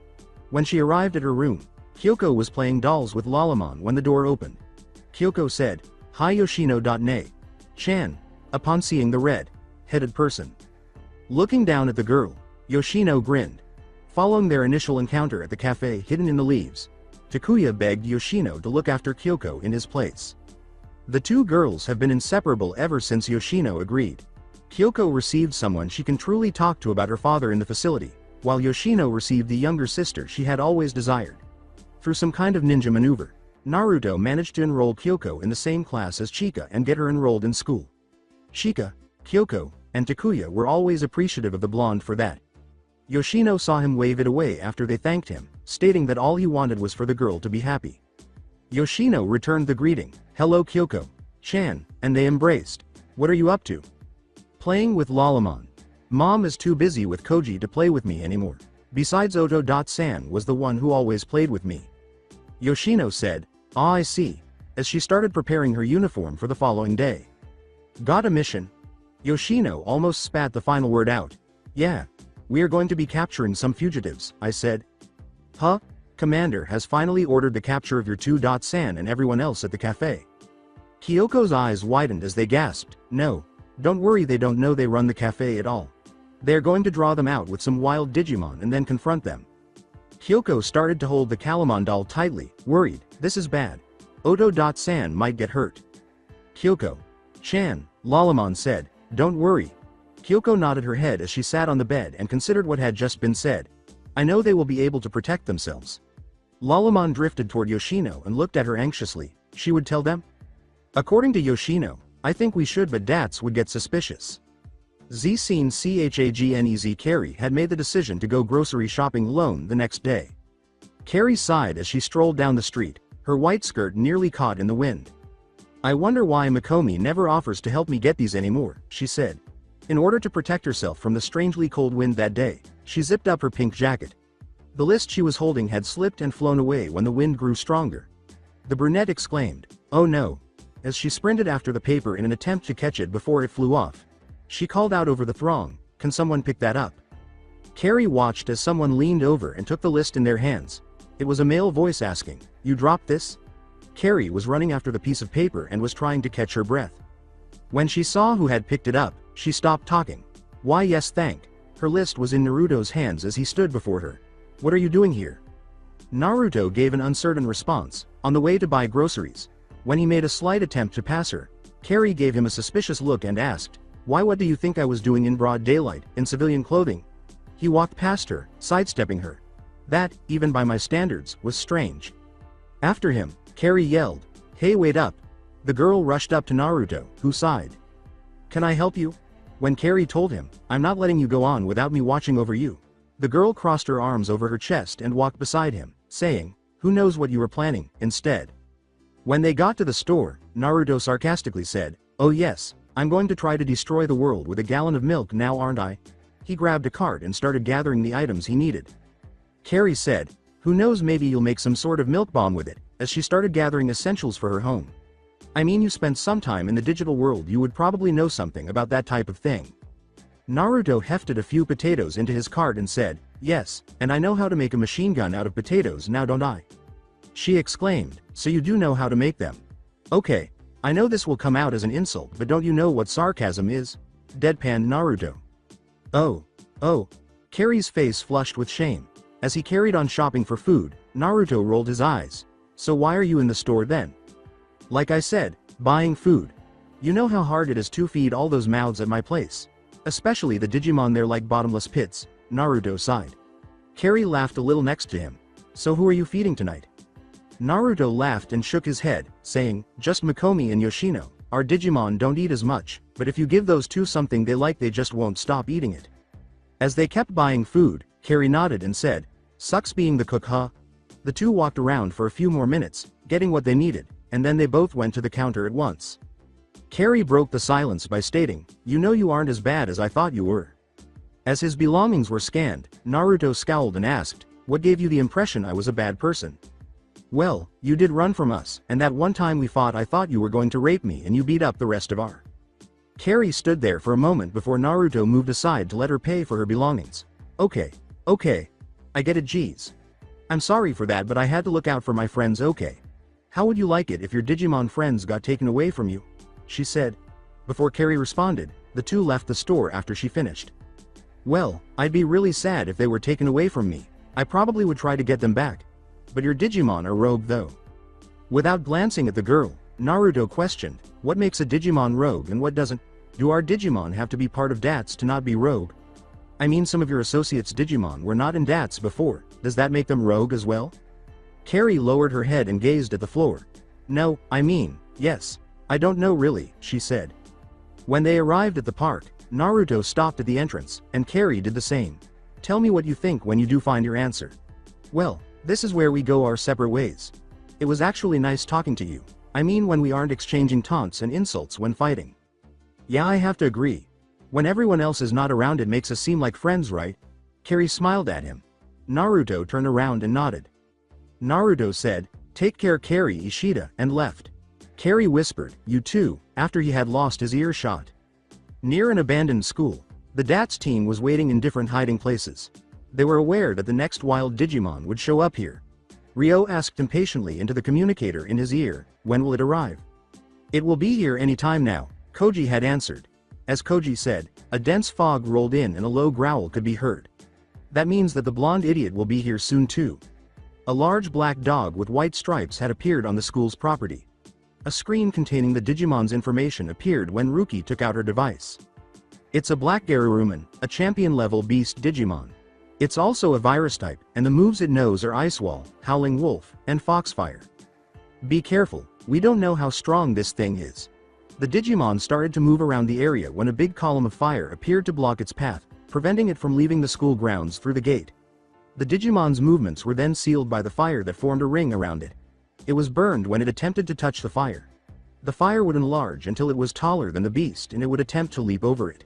When she arrived at her room, Kyoko was playing dolls with Lalamon when the door opened. Kyoko said, "Hi Yoshino.ne. Upon seeing the red-headed person. Looking down at the girl, Yoshino grinned. Following their initial encounter at the cafe hidden in the leaves, Takuya begged Yoshino to look after Kyoko in his place. The two girls have been inseparable ever since Yoshino agreed. Kyoko received someone she can truly talk to about her father in the facility, while Yoshino received the younger sister she had always desired. Through some kind of ninja maneuver, Naruto managed to enroll Kyoko in the same class as Chika and get her enrolled in school. Chika, Kyoko, and Takuya were always appreciative of the blonde for that. Yoshino saw him wave it away after they thanked him, stating that all he wanted was for the girl to be happy. Yoshino returned the greeting, "Hello Kyoko-chan," and they embraced. "What are you up to?" "Playing with Lalamon. Mom is too busy with Koji to play with me anymore. Besides Oto-san was the one who always played with me." Yoshino said, "Ah, I see," as she started preparing her uniform for the following day. "Got a mission?" Yoshino almost spat the final word out. "Yeah. We are going to be capturing some fugitives," I said. "Huh? Commander has finally ordered the capture of your two-san and everyone else at the cafe." Kyoko's eyes widened as they gasped, "No. Don't worry, they don't know they run the cafe at all. They're going to draw them out with some wild Digimon and then confront them." Kyoko started to hold the Calamon doll tightly, worried, "This is bad. Oto-san might get hurt." "Kyoko-chan," Lalamon said, "Don't worry." Kyoko nodded her head as she sat on the bed and considered what had just been said. "I know they will be able to protect themselves." Lalamon drifted toward Yoshino and looked at her anxiously. She would tell them? According to Yoshino, "I think we should, but Dats would get suspicious." Chagnez Kari had made the decision to go grocery shopping alone the next day. Kari sighed as she strolled down the street, her white skirt nearly caught in the wind. "I wonder why Mikomi never offers to help me get these anymore," she said. In order to protect herself from the strangely cold wind that day, she zipped up her pink jacket. The list she was holding had slipped and flown away when the wind grew stronger. The brunette exclaimed, "Oh no," as she sprinted after the paper in an attempt to catch it before it flew off. She called out over the throng, "Can someone pick that up?" Kari watched as someone leaned over and took the list in their hands. It was a male voice asking, "You dropped this?" Kari was running after the piece of paper and was trying to catch her breath. When she saw who had picked it up, she stopped talking. "Why yes thank." Her list was in Naruto's hands as he stood before her. "What are you doing here?" Naruto gave an uncertain response, "On the way to buy groceries." When he made a slight attempt to pass her, Kari gave him a suspicious look and asked, "Why, what do you think I was doing in broad daylight, in civilian clothing?" He walked past her, sidestepping her. That, even by my standards, was strange. After him, Kari yelled, "Hey, wait up." The girl rushed up to Naruto, who sighed. "Can I help you?" When Kari told him, "I'm not letting you go on without me watching over you," the girl crossed her arms over her chest and walked beside him, saying, "Who knows what you were planning, instead." When they got to the store, Naruto sarcastically said, "Oh yes, I'm going to try to destroy the world with a gallon of milk now, aren't I?" He grabbed a cart and started gathering the items he needed. Kari said, "Who knows, maybe you'll make some sort of milk bomb with it," as she started gathering essentials for her home. "I mean, you spent some time in the digital world, you would probably know something about that type of thing." Naruto hefted a few potatoes into his cart and said, "Yes, and I know how to make a machine gun out of potatoes now, don't I?" She exclaimed, "So you do know how to make them?" "Okay, I know this will come out as an insult, but don't you know what sarcasm is?" Deadpanned Naruto. Oh. Kari's face flushed with shame. As he carried on shopping for food, Naruto rolled his eyes. "So why are you in the store then?" Like I said, buying food. You know how hard it is to feed all those mouths at my place. Especially the Digimon, they're like bottomless pits, Naruto sighed. Carrie laughed a little next to him. So who are you feeding tonight? Naruto laughed and shook his head, saying, just Mikomi and Yoshino. Our Digimon don't eat as much, but if you give those two something they like they just won't stop eating it. As they kept buying food, Carrie nodded and said, sucks being the cook, huh? The two walked around for a few more minutes, getting what they needed, and then they both went to the counter at once. Carrie broke the silence by stating, you know you aren't as bad as I thought you were. As his belongings were scanned, Naruto scowled and asked, what gave you the impression I was a bad person? Well, you did run from us, and that one time we fought I thought you were going to rape me and you beat up the rest of our. Carrie stood there for a moment before Naruto moved aside to let her pay for her belongings. Okay. I get it, geez. I'm sorry for that, but I had to look out for my friends, okay. How would you like it if your Digimon friends got taken away from you? She said. Before Carrie responded, the two left the store after she finished. Well, I'd be really sad if they were taken away from me. I probably would try to get them back. But your Digimon are rogue though. Without glancing at the girl, Naruto questioned, what makes a Digimon rogue and what doesn't? Do our Digimon have to be part of DATS to not be rogue? I mean, some of your associates' Digimon were not in DATS before, does that make them rogue as well? Carrie lowered her head and gazed at the floor. No, I mean, yes. I don't know really, she said. When they arrived at the park, Naruto stopped at the entrance, and Carrie did the same. Tell me what you think when you do find your answer. Well, this is where we go our separate ways. It was actually nice talking to you. I mean, when we aren't exchanging taunts and insults when fighting. Yeah, I have to agree. When everyone else is not around it makes us seem like friends, right? Carrie smiled at him. Naruto turned around and nodded. Naruto said, take care Carrie Ishida, and left. Carrie whispered, you too, after he had lost his earshot. Near an abandoned school, the DATS team was waiting in different hiding places. They were aware that the next wild Digimon would show up here. Ryo asked impatiently into the communicator in his ear, when will it arrive? It will be here any time now, Koji had answered. As Koji said, a dense fog rolled in and a low growl could be heard. That means that the blonde idiot will be here soon too. A large black dog with white stripes had appeared on the school's property. A screen containing the Digimon's information appeared when Ruki took out her device. It's a black Garurumon, a champion-level beast Digimon. It's also a virus type, and the moves it knows are Ice Wall, Howling Wolf, and Foxfire. Be careful, we don't know how strong this thing is. The Digimon started to move around the area when a big column of fire appeared to block its path, preventing it from leaving the school grounds through the gate. The Digimon's movements were then sealed by the fire that formed a ring around it. It was burned when it attempted to touch the fire. The fire would enlarge until it was taller than the beast and it would attempt to leap over it.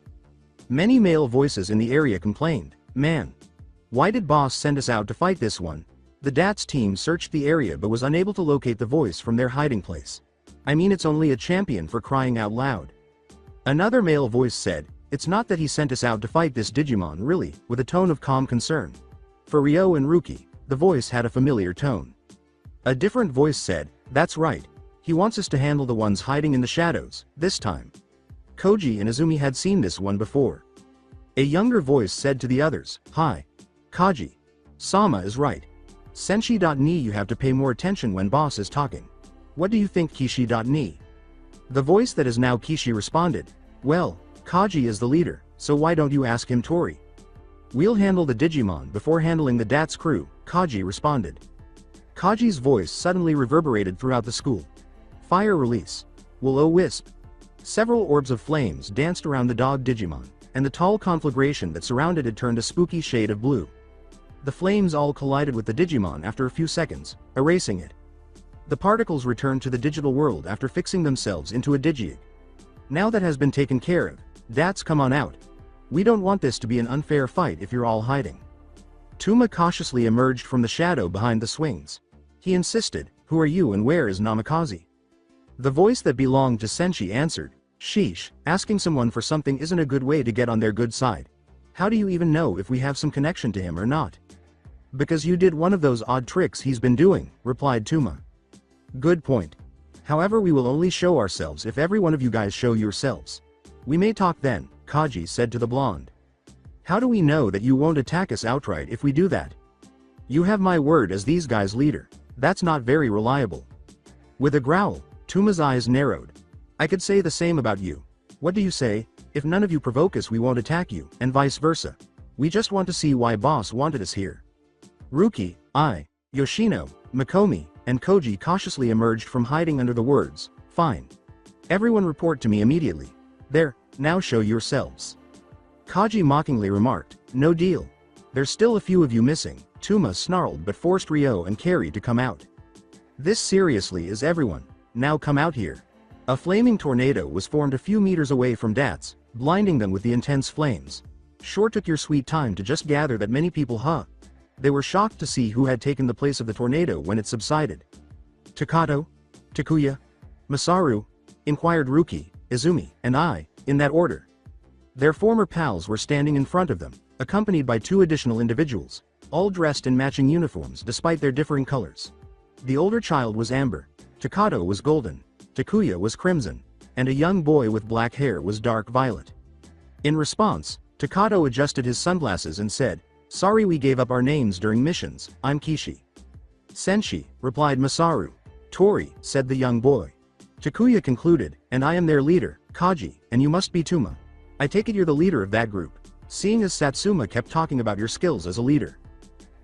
Many male voices in the area complained, man. Why did boss send us out to fight this one? The DATS team searched the area but was unable to locate the voice from their hiding place. I mean, it's only a champion for crying out loud. Another male voice said, it's not that he sent us out to fight this Digimon really, with a tone of calm concern. For Ryo and Ruki, the voice had a familiar tone. A different voice said, that's right. He wants us to handle the ones hiding in the shadows, this time. Koji and Izumi had seen this one before. A younger voice said to the others, hi. Kaji. Sama is right. Senshi.ni, you have to pay more attention when boss is talking. What do you think, Kishi.ni? The voice that is now Kishi responded, well, Kaji is the leader, so why don't you ask him Tori? We'll handle the Digimon before handling the DATS crew, Kaji responded. Kaji's voice suddenly reverberated throughout the school. Fire release. Will-o-wisp. Several orbs of flames danced around the dog Digimon, and the tall conflagration that surrounded it turned a spooky shade of blue. The flames all collided with the Digimon after a few seconds, erasing it. The particles returned to the digital world after fixing themselves into a Digiegg. Now that has been taken care of, DATS, come on out. We don't want this to be an unfair fight if you're all hiding. Tuma cautiously emerged from the shadow behind the swings. He insisted, who are you and where is Namikaze? The voice that belonged to Senshi answered, sheesh, asking someone for something isn't a good way to get on their good side. How do you even know if we have some connection to him or not? Because you did one of those odd tricks he's been doing, replied Tuma. Good point. However, we will only show ourselves if every one of you guys show yourselves. We may talk then, Kaji said to the blonde. How do we know that you won't attack us outright if we do that? You have my word as these guys' leader. That's not very reliable. With a growl, Tuma's eyes narrowed. I could say the same about you. What do you say? If none of you provoke us we won't attack you, and vice versa. We just want to see why boss wanted us here. Ruki, I, Yoshino, Mikomi, and Koji cautiously emerged from hiding under the words, fine. Everyone report to me immediately. There, now show yourselves. Kaji mockingly remarked, no deal. There's still a few of you missing. Tuma snarled but forced Ryo and Carrie to come out. This seriously is everyone. Now come out here. A flaming tornado was formed a few meters away from Dats, blinding them with the intense flames. Sure took your sweet time to just gather that many people, huh? They were shocked to see who had taken the place of the tornado when it subsided. Takato? Takuya? Masaru? Inquired Ruki, Izumi, and I, in that order. Their former pals were standing in front of them, accompanied by 2 additional individuals, all dressed in matching uniforms despite their differing colors. The older child was amber, Takato was golden, Takuya was crimson, and a young boy with black hair was dark violet. In response, Takato adjusted his sunglasses and said, sorry we gave up our names during missions, I'm Kishi. Senshi, replied Masaru. Tori, said the young boy. Takuya concluded, and I am their leader, Kaji, and you must be Tuma. I take it you're the leader of that group, seeing as Satsuma kept talking about your skills as a leader.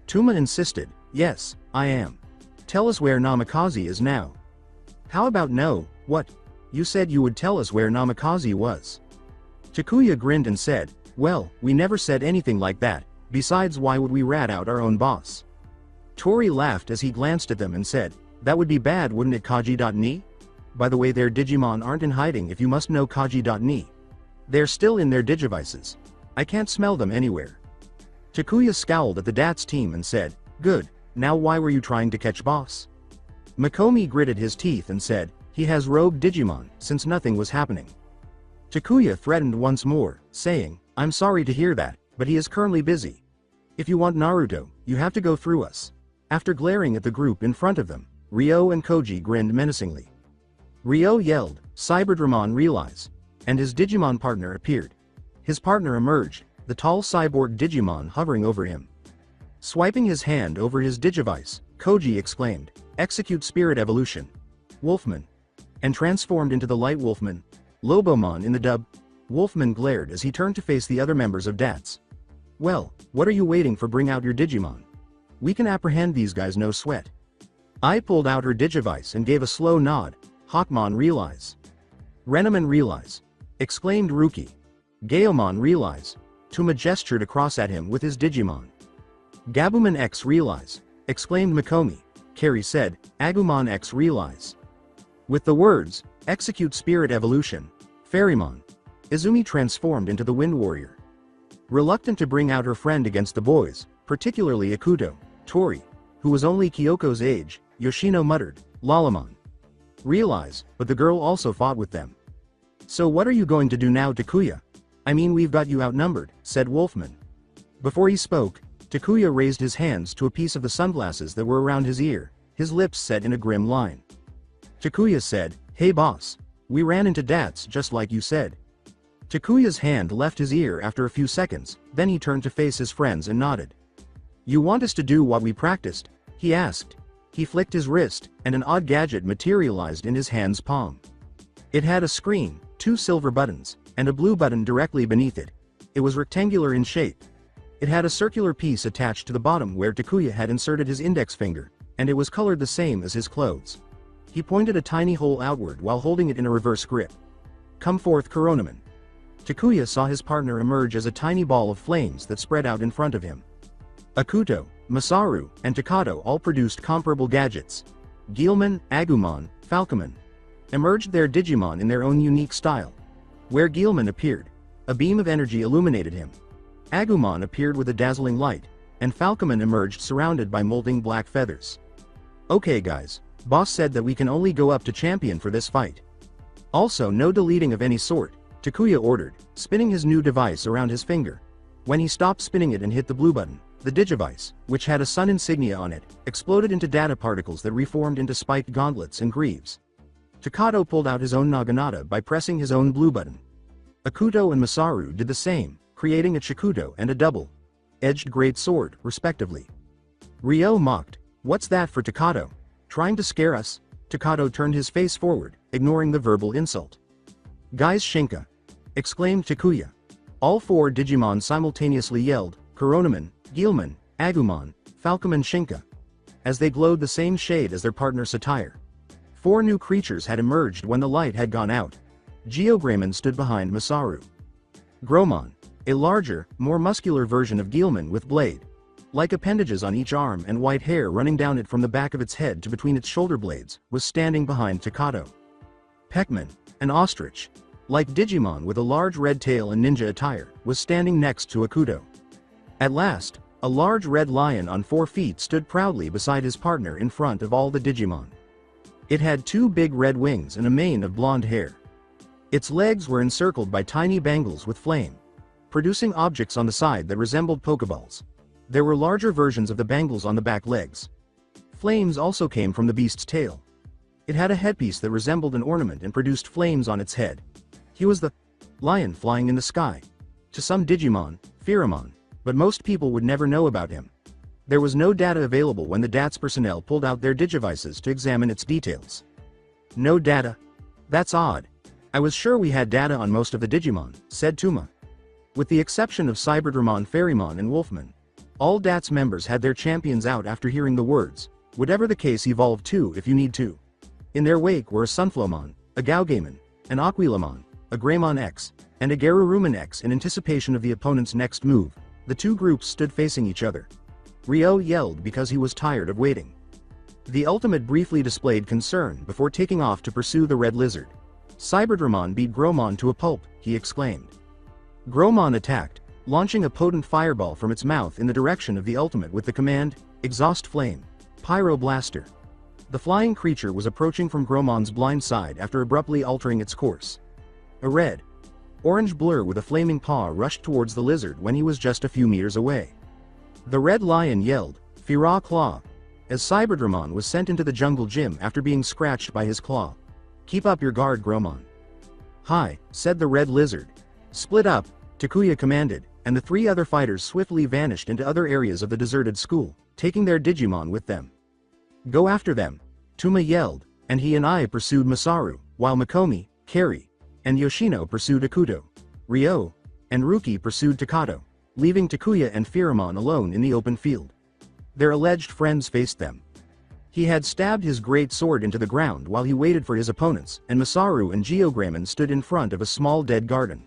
Tuma insisted, yes, I am. Tell us where Namikaze is now. How about no, what? You said you would tell us where Namikaze was. Takuya grinned and said, well, we never said anything like that, besides why would we rat out our own boss? Tori laughed as he glanced at them and said, that would be bad wouldn't it Kaji.ni? By the way their Digimon aren't in hiding if you must know Kaji.ni. They're still in their Digivices. I can't smell them anywhere. Takuya scowled at the Dats team and said, good, now why were you trying to catch boss? Mikomi gritted his teeth and said, he has rogue Digimon, since nothing was happening. Takuya threatened once more, saying, I'm sorry to hear that, but he is currently busy. If you want Naruto, you have to go through us. After glaring at the group in front of them, Ryo and Koji grinned menacingly. Ryo yelled, Cyberdramon realize, and his Digimon partner appeared. His partner emerged, the tall cyborg Digimon hovering over him. Swiping his hand over his Digivice, Koji exclaimed, execute Spirit Evolution. Wolfman. And transformed into the Light Wolfman. Lobomon in the dub. Wolfman glared as he turned to face the other members of Dats. Well, what are you waiting for? Bring out your Digimon. We can apprehend these guys no sweat. I pulled out her Digivice and gave a slow nod. Hawkmon realize. Renamon realize. Exclaimed Ruki. Gaomon realize. Tuma gestured across at him with his Digimon. Gabumon X realize. Exclaimed Mikomi. Carrie said, Agumon X realize. With the words, execute Spirit Evolution, Fairymon. Izumi transformed into the Wind Warrior. Reluctant to bring out her friend against the boys, particularly Akuto, Tori, who was only Kyoko's age, Yoshino muttered, Lalamon. Realize, but the girl also fought with them. So what are you going to do now, Takuya? I mean we've got you outnumbered, said Wolfman. Before he spoke, Takuya raised his hands to a piece of the sunglasses that were around his ear, his lips set in a grim line. Takuya said, hey boss. We ran into Dats just like you said. Takuya's hand left his ear after a few seconds, then he turned to face his friends and nodded. You want us to do what we practiced? He asked. He flicked his wrist, and an odd gadget materialized in his hand's palm. It had a screen, 2 silver buttons, and a blue button directly beneath it. It was rectangular in shape. It had a circular piece attached to the bottom where Takuya had inserted his index finger, and it was colored the same as his clothes. He pointed a tiny hole outward while holding it in a reverse grip. Come forth, Coronaman. Takuya saw his partner emerge as a tiny ball of flames that spread out in front of him. Akuto, Masaru, and Takato all produced comparable gadgets. Guilmon, Agumon, Falcomon emerged their Digimon in their own unique style. Where Guilmon appeared, a beam of energy illuminated him. Agumon appeared with a dazzling light, and Falcomon emerged surrounded by molting black feathers. Okay guys, boss said that we can only go up to champion for this fight. Also no deleting of any sort, Takuya ordered, spinning his new device around his finger. When he stopped spinning it and hit the blue button, the Digivice, which had a sun insignia on it, exploded into data particles that reformed into spiked gauntlets and greaves. Takato pulled out his own Naginata by pressing his own blue button. Akuto and Masaru did the same, creating a Chikuto and a double-edged great sword, respectively. Ryo mocked, what's that for Takato? Trying to scare us? Takato turned his face forward, ignoring the verbal insult. Guys Shinka! Exclaimed Takuya. All 4 Digimon simultaneously yelled, Koronaman, Guilmon, Agumon, Falcomon Shinka, as they glowed the same shade as their partner's attire. 4 new creatures had emerged when the light had gone out. Geogramon stood behind Masaru. Gromon, a larger, more muscular version of Guilmon with blade-like appendages on each arm and white hair running down it from the back of its head to between its shoulder blades, was standing behind Takato. Peckman, an ostrich-like Digimon with a large red tail and ninja attire, was standing next to Akuto. At last, a large red lion on 4 feet stood proudly beside his partner in front of all the Digimon. It had 2 big red wings and a mane of blonde hair. Its legs were encircled by tiny bangles with flame, producing objects on the side that resembled Pokeballs. There were larger versions of the bangles on the back legs. Flames also came from the beast's tail. It had a headpiece that resembled an ornament and produced flames on its head. He was the lion flying in the sky. To some Digimon, Pheramon, but most people would never know about him. There was no data available when the DATS personnel pulled out their Digivices to examine its details. No data? That's odd. I was sure we had data on most of the Digimon, said Tuma. With the exception of Cyberdramon, Fairymon and Wolfman, all DATS members had their champions out after hearing the words, whatever the case, evolve too if you need to. In their wake were a Sunflowmon, a Gaugamon, an Aquilamon, a Greymon X, and a Garurumon X. In anticipation of the opponent's next move, the 2 groups stood facing each other. Ryo yelled because he was tired of waiting. The ultimate briefly displayed concern before taking off to pursue the red lizard. Cyberdramon beat Gromon to a pulp, he exclaimed. Gromon attacked, launching a potent fireball from its mouth in the direction of the ultimate with the command, Exhaust Flame, Pyro Blaster. The flying creature was approaching from Gromon's blind side after abruptly altering its course. A red-orange blur with a flaming paw rushed towards the lizard when he was just a few meters away. The red lion yelled, Fira Claw, as Cyberdramon was sent into the jungle gym after being scratched by his claw. Keep up your guard, Gromon. Hi, said the red lizard. Split up, Takuya commanded, and the 3 other fighters swiftly vanished into other areas of the deserted school, taking their Digimon with them. Go after them, Tuma yelled, and he and I pursued Masaru, while Mikomi, Kari, and Yoshino pursued Akuto. Ryo and Ruki pursued Takato, leaving Takuya and Pheramon alone in the open field. Their alleged friends faced them. He had stabbed his great sword into the ground while he waited for his opponents, and Masaru and Geogramon stood in front of a small dead garden.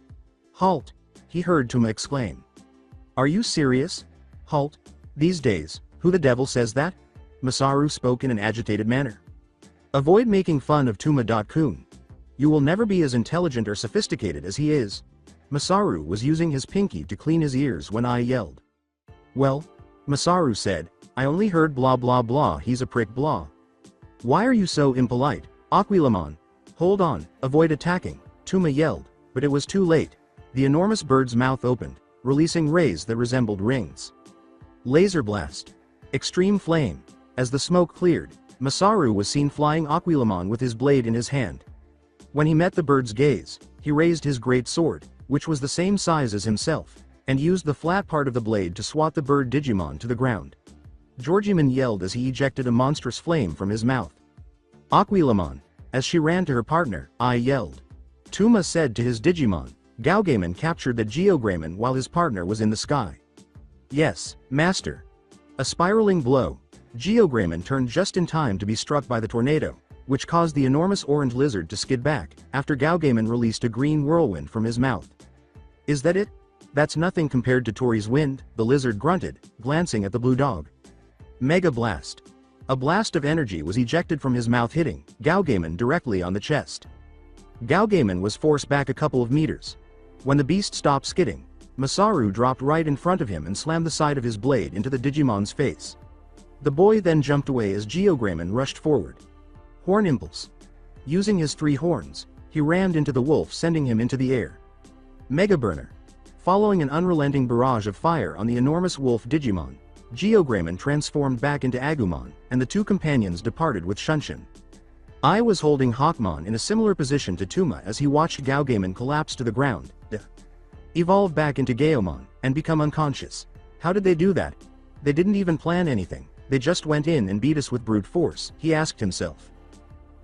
Halt! He heard Tuma exclaim. Are you serious? Halt! These days, who the devil says that? Masaru spoke in an agitated manner. Avoid making fun of Tuma-kun. You will never be as intelligent or sophisticated as he is. Masaru was using his pinky to clean his ears when I yelled. Well, Masaru said, I only heard blah blah blah, he's a prick blah. Why are you so impolite, Aquilamon? Hold on, avoid attacking, Tuma yelled, but it was too late. The enormous bird's mouth opened, releasing rays that resembled rings. Laser blast. Extreme flame. As the smoke cleared, Masaru was seen flying Aquilamon with his blade in his hand. When he met the bird's gaze, he raised his great sword, which was the same size as himself, and used the flat part of the blade to swat the bird Digimon to the ground. Georgiemon yelled as he ejected a monstrous flame from his mouth. Aquilamon, as she ran to her partner, I yelled. Tuma said to his Digimon, Gaugamon captured the Geogramon while his partner was in the sky. Yes, master. A spiraling blow. Geogramon turned just in time to be struck by the tornado, which caused the enormous orange lizard to skid back, after Gaugamon released a green whirlwind from his mouth. Is that it? That's nothing compared to Tori's wind, the lizard grunted, glancing at the blue dog. Mega Blast. A blast of energy was ejected from his mouth, hitting Gaugamon directly on the chest. Gaugamon was forced back a couple of meters. When the beast stopped skidding, Masaru dropped right in front of him and slammed the side of his blade into the Digimon's face. The boy then jumped away as Geogramon rushed forward. Horn Impulse. Using his 3 horns, he rammed into the wolf, sending him into the air. Mega Burner. Following an unrelenting barrage of fire on the enormous wolf Digimon, Geogramon transformed back into Agumon, and the 2 companions departed with Shunshin. I was holding Hawkmon in a similar position to Tuma as he watched Gaugamon collapse to the ground, evolve back into Gaomon, and become unconscious. How did they do that? They didn't even plan anything, they just went in and beat us with brute force, he asked himself.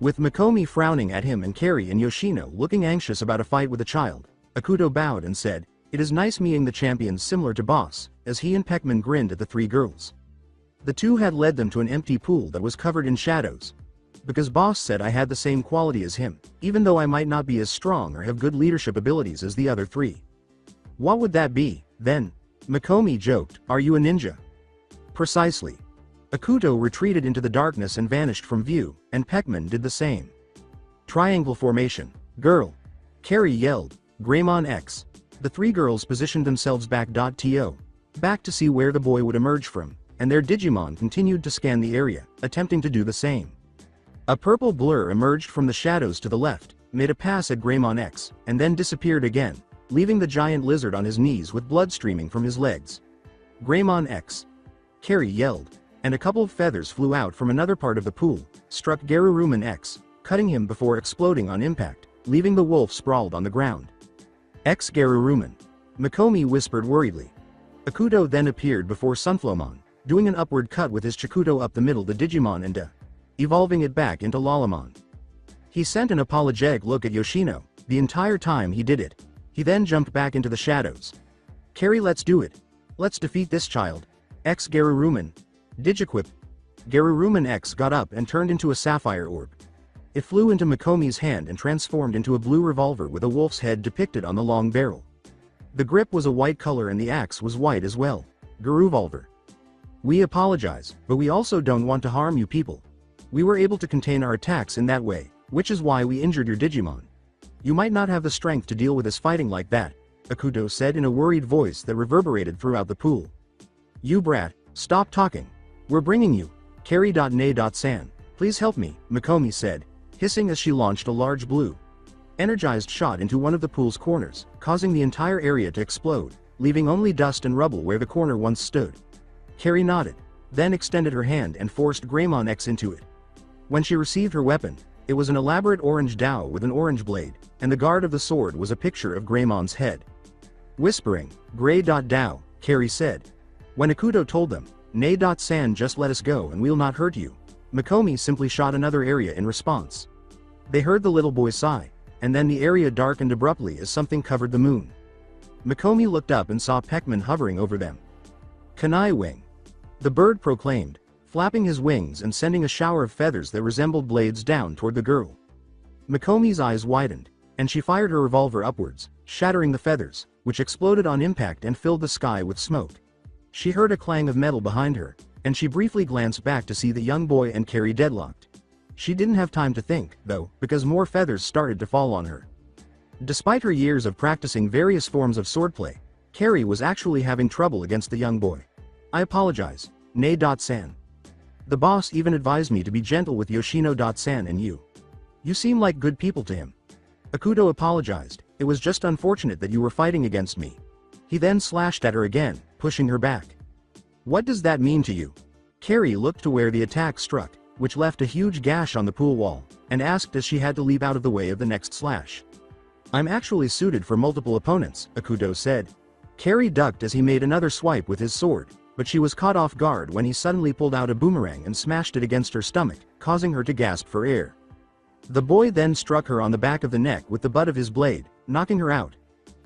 With Mikomi frowning at him and Carrie and Yoshino looking anxious about a fight with a child, Akuto bowed and said, "It is nice meeting the champions similar to Boss," as he and Peckman grinned at the three girls. The two had led them to an empty pool that was covered in shadows. Because Boss said I had the same quality as him, even though I might not be as strong or have good leadership abilities as the other three. What would that be, then? Mikomi joked, "Are you a ninja?" Precisely. Akuto retreated into the darkness and vanished from view, and Peckman did the same. Triangle formation. Girl. Carrie yelled, "Greymon X." The three girls positioned themselves back to see where the boy would emerge from, and their Digimon continued to scan the area, attempting to do the same. A purple blur emerged from the shadows to the left, made a pass at Greymon X, and then disappeared again, leaving the giant lizard on his knees with blood streaming from his legs. Greymon X. Carrie yelled, and a couple of feathers flew out from another part of the pool, struck Geruruman X, cutting him before exploding on impact, leaving the wolf sprawled on the ground. X Geruruman. Mikomi whispered worriedly. Akuto then appeared before Sunflowmon, doing an upward cut with his Chikuto up the middle the Digimon and evolving it back into Lalamon. He sent an apologetic look at Yoshino, the entire time he did it. He then jumped back into the shadows. "Carrie, let's do it. Let's defeat this child. X Geruruman. Digiquip." Geruruman X got up and turned into a sapphire orb. It flew into Mikomi's hand and transformed into a blue revolver with a wolf's head depicted on the long barrel. The grip was a white color and the axe was white as well. Geruvolver. "We apologize, but we also don't want to harm you people. We were able to contain our attacks in that way, which is why we injured your Digimon. You might not have the strength to deal with us fighting like that," Akuto said in a worried voice that reverberated throughout the pool. "You brat, stop talking. We're bringing you. Carrie.na.san. Please help me," Mikomi said, hissing as she launched a large blue, energized shot into one of the pool's corners, causing the entire area to explode, leaving only dust and rubble where the corner once stood. Carrie nodded, then extended her hand and forced Greymon X into it. When she received her weapon, it was an elaborate orange dao with an orange blade, and the guard of the sword was a picture of Greymon's head. Whispering, "Grey.Dao, Carrie said. When Akuto told them, "Nay.San, just let us go and we'll not hurt you," Mikomi simply shot another area in response. They heard the little boy sigh, and then the area darkened abruptly as something covered the moon. Mikomi looked up and saw Peckman hovering over them. "Kanai wing." The bird proclaimed, flapping his wings and sending a shower of feathers that resembled blades down toward the girl. Mikomi's eyes widened, and she fired her revolver upwards, shattering the feathers, which exploded on impact and filled the sky with smoke. She heard a clang of metal behind her, and she briefly glanced back to see the young boy and Carrie deadlocked. She didn't have time to think, though, because more feathers started to fall on her. Despite her years of practicing various forms of swordplay, Carrie was actually having trouble against the young boy. "I apologize, Nay.San. The boss even advised me to be gentle with Yoshino.San and you. You seem like good people to him." Akuto apologized, "It was just unfortunate that you were fighting against me." He then slashed at her again, pushing her back. "What does that mean to you?" Carrie looked to where the attack struck, which left a huge gash on the pool wall, and asked as she had to leap out of the way of the next slash. "I'm actually suited for multiple opponents," Akuto said. Carrie ducked as he made another swipe with his sword, but she was caught off guard when he suddenly pulled out a boomerang and smashed it against her stomach, causing her to gasp for air. The boy then struck her on the back of the neck with the butt of his blade, knocking her out.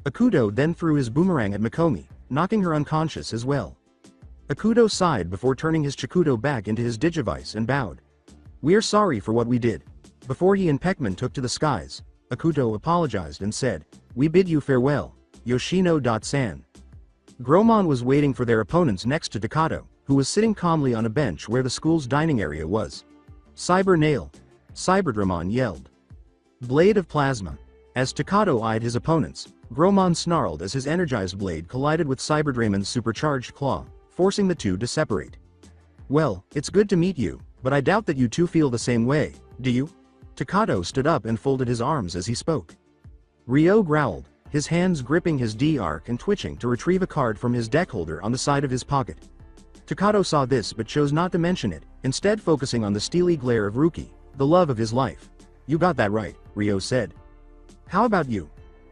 Akuto then threw his boomerang at Mikomi, knocking her unconscious as well. Akuto sighed before turning his Chikuto back into his Digivice and bowed. "We're sorry for what we did." Before he and Peckman took to the skies, Akuto apologized and said, "We bid you farewell, Yoshino.San." Gromon was waiting for their opponents next to Takato, who was sitting calmly on a bench where the school's dining area was. "Cyber Nail!" Cyberdramon yelled. "Blade of Plasma." As Takato eyed his opponents, Gromon snarled as his energized blade collided with Cyberdramon's supercharged claw, forcing the two to separate. "Well, it's good to meet you, but I doubt that you two feel the same way, do you?" Takato stood up and folded his arms as he spoke. Ryo growled, his hands gripping his D-arc and twitching to retrieve a card from his deck holder on the side of his pocket. Takato saw this but chose not to mention it, instead focusing on the steely glare of Ruki, the love of his life. "You got that right," Ryo said. "How about you?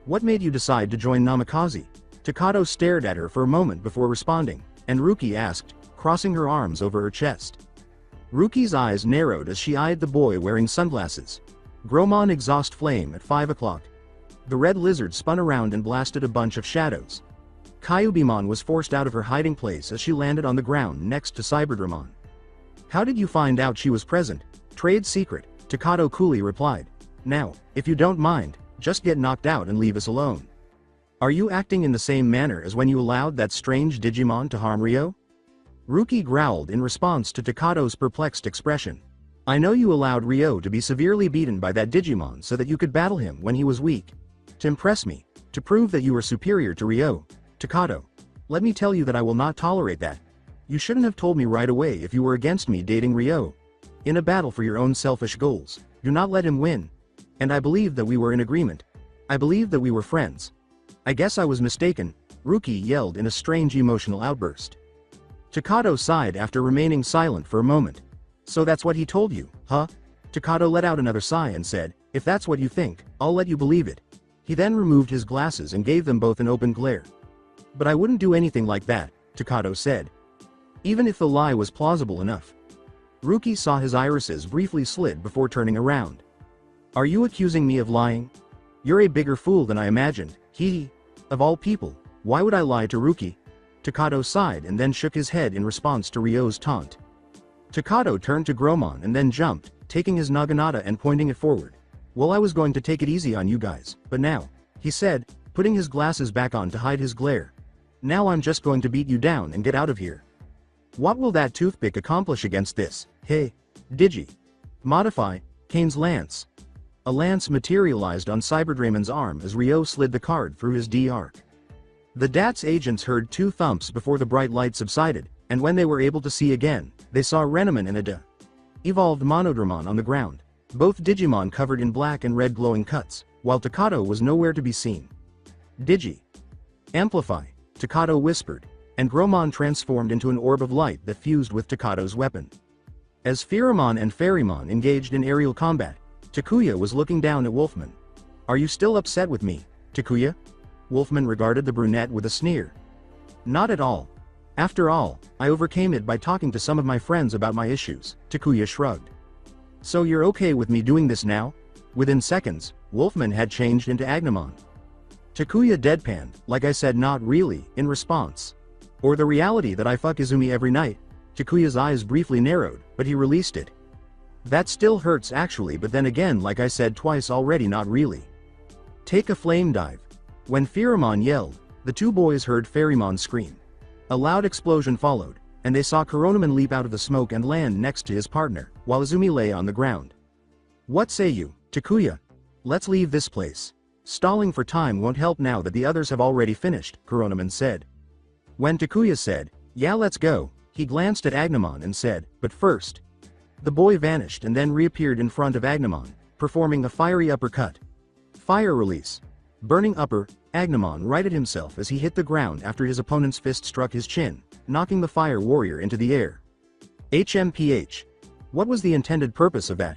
What made you decide to join Namikaze?" Takato stared at her for a moment before responding, and Ruki asked, crossing her arms over her chest. Ruki's eyes narrowed as she eyed the boy wearing sunglasses. Gromon exhaust flame at 5 o'clock. The red lizard spun around and blasted a bunch of shadows. Kyubimon was forced out of her hiding place as she landed on the ground next to Cyberdramon. How did you find out she was present? Trade secret, Takato coolly replied. Now, if you don't mind, just get knocked out and leave us alone. Are you acting in the same manner as when you allowed that strange Digimon to harm Ryo? Ruki growled in response to Takato's perplexed expression. I know you allowed Ryo to be severely beaten by that Digimon so that you could battle him when he was weak. To impress me, to prove that you were superior to Ryo. Takato, let me tell you that I will not tolerate that. You shouldn't have told me right away if you were against me dating Ryo. In a battle for your own selfish goals, do not let him win. And I believed that we were in agreement. I believed that we were friends. I guess I was mistaken, Ruki yelled in a strange emotional outburst. Takato sighed after remaining silent for a moment. So that's what he told you, huh? Takato let out another sigh and said, if that's what you think, I'll let you believe it. He then removed his glasses and gave them both an open glare. But I wouldn't do anything like that, Takato said. Even if the lie was plausible enough. Ruki saw his irises briefly slit before turning around. Are you accusing me of lying? You're a bigger fool than I imagined, he. Of all people, why would I lie to Ruki? Takato sighed and then shook his head in response to Ryo's taunt. Takato turned to Gromon and then jumped, taking his naginata and pointing it forward. Well, I was going to take it easy on you guys, but now, he said, putting his glasses back on to hide his glare. Now I'm just going to beat you down and get out of here. What will that toothpick accomplish against this? Hey, Digi. Modify, Kane's lance. A lance materialized on Cyberdramon's arm as Ryo slid the card through his D-arc. The DATS agents heard 2 thumps before the bright light subsided, and when they were able to see again, they saw Renamon and a evolved Monodramon on the ground, both Digimon covered in black and red glowing cuts, while Takato was nowhere to be seen. Digi. Amplify, Takato whispered, and Gromon transformed into an orb of light that fused with Takato's weapon. As Pheramon and Fairymon engaged in aerial combat, Takuya was looking down at Wolfman. Are you still upset with me, Takuya? Wolfman regarded the brunette with a sneer. Not at all. After all, I overcame it by talking to some of my friends about my issues, Takuya shrugged. So you're okay with me doing this now? Within seconds, Wolfman had changed into Agnemon. Takuya deadpanned, like I said not really, in response. Or the reality that I fuck Izumi every night. Takuya's eyes briefly narrowed, but he released it. That still hurts actually, but then again like I said twice already, not really. Take a flame dive. When Pheramon yelled, the 2 boys heard Fairymon scream. A loud explosion followed, and they saw Coronaman leap out of the smoke and land next to his partner, while Izumi lay on the ground. What say you, Takuya? Let's leave this place. Stalling for time won't help now that the others have already finished, Coronaman said. When Takuya said, yeah, let's go, he glanced at Agnemon and said, but first. The boy vanished and then reappeared in front of Agnemon, performing a fiery uppercut. Fire release. Burning upper, Agnemon righted himself as he hit the ground after his opponent's fist struck his chin, knocking the fire warrior into the air. HMPH. What was the intended purpose of that?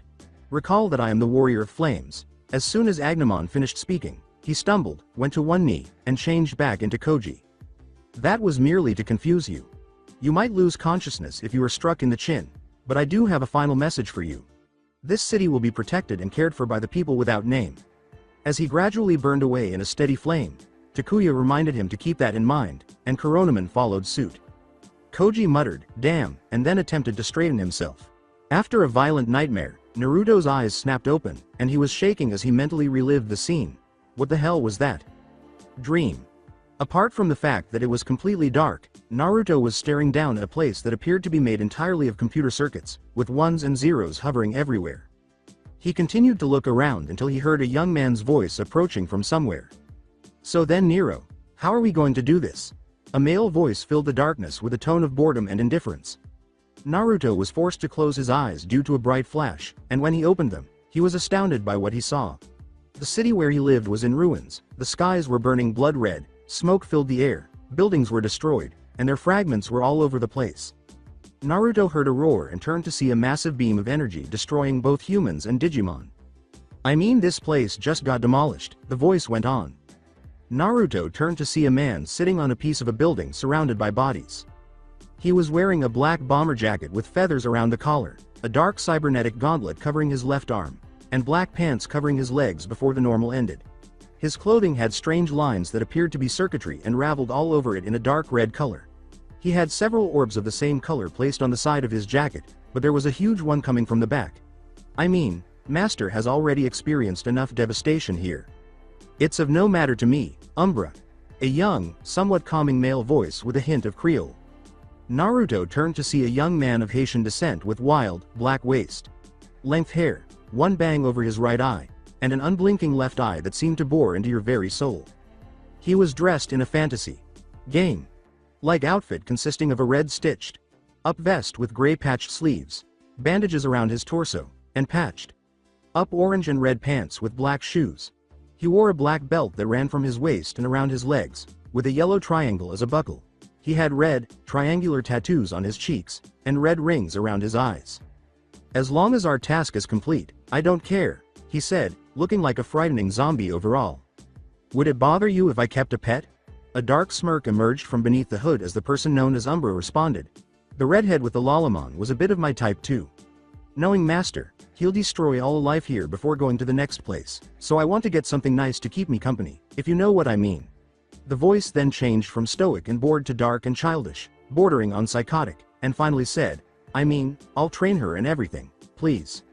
Recall that I am the warrior of flames. As soon as Agnemon finished speaking, he stumbled, went to one knee, and changed back into Koji. That was merely to confuse you. You might lose consciousness if you were struck in the chin, but I do have a final message for you. This city will be protected and cared for by the people without name. As he gradually burned away in a steady flame, Takuya reminded him to keep that in mind, and Coronaman followed suit. Koji muttered, damn, and then attempted to straighten himself. After a violent nightmare, Naruto's eyes snapped open, and he was shaking as he mentally relived the scene. What the hell was that? Dream. Apart from the fact that it was completely dark, Naruto was staring down at a place that appeared to be made entirely of computer circuits, with 1s and 0s hovering everywhere. He continued to look around until he heard a young man's voice approaching from somewhere. So then Nero, how are we going to do this? A male voice filled the darkness with a tone of boredom and indifference. Naruto was forced to close his eyes due to a bright flash, and when he opened them, he was astounded by what he saw. The city where he lived was in ruins, the skies were burning blood red, smoke filled the air, buildings were destroyed, and their fragments were all over the place. Naruto heard a roar and turned to see a massive beam of energy destroying both humans and Digimon. I mean, this place just got demolished, the voice went on. Naruto turned to see a man sitting on a piece of a building surrounded by bodies. He was wearing a black bomber jacket with feathers around the collar, a dark cybernetic gauntlet covering his left arm, and black pants covering his legs before the normal ended. His clothing had strange lines that appeared to be circuitry and raveled all over it in a dark red color. He had several orbs of the same color placed on the side of his jacket, but there was a huge one coming from the back. I mean, Master has already experienced enough devastation here. It's of no matter to me, Umbra. A young, somewhat calming male voice with a hint of Creole. Naruto turned to see a young man of Haitian descent with wild, black waist, length hair, one bang over his right eye, and an unblinking left eye that seemed to bore into your very soul. He was dressed in a fantasy game-like outfit consisting of a red stitched up vest with gray patched sleeves, bandages around his torso, and patched up orange and red pants with black shoes. He wore a black belt that ran from his waist and around his legs, with a yellow triangle as a buckle. He had red, triangular tattoos on his cheeks, and red rings around his eyes. As long as our task is complete, I don't care, he said, looking like a frightening zombie overall. Would it bother you if I kept a pet? A dark smirk emerged from beneath the hood as the person known as Umbra responded. The redhead with the lollomon was a bit of my type too. Knowing Master, he'll destroy all life here before going to the next place, so I want to get something nice to keep me company, if you know what I mean. The voice then changed from stoic and bored to dark and childish, bordering on psychotic, and finally said, I mean, I'll train her and everything, please.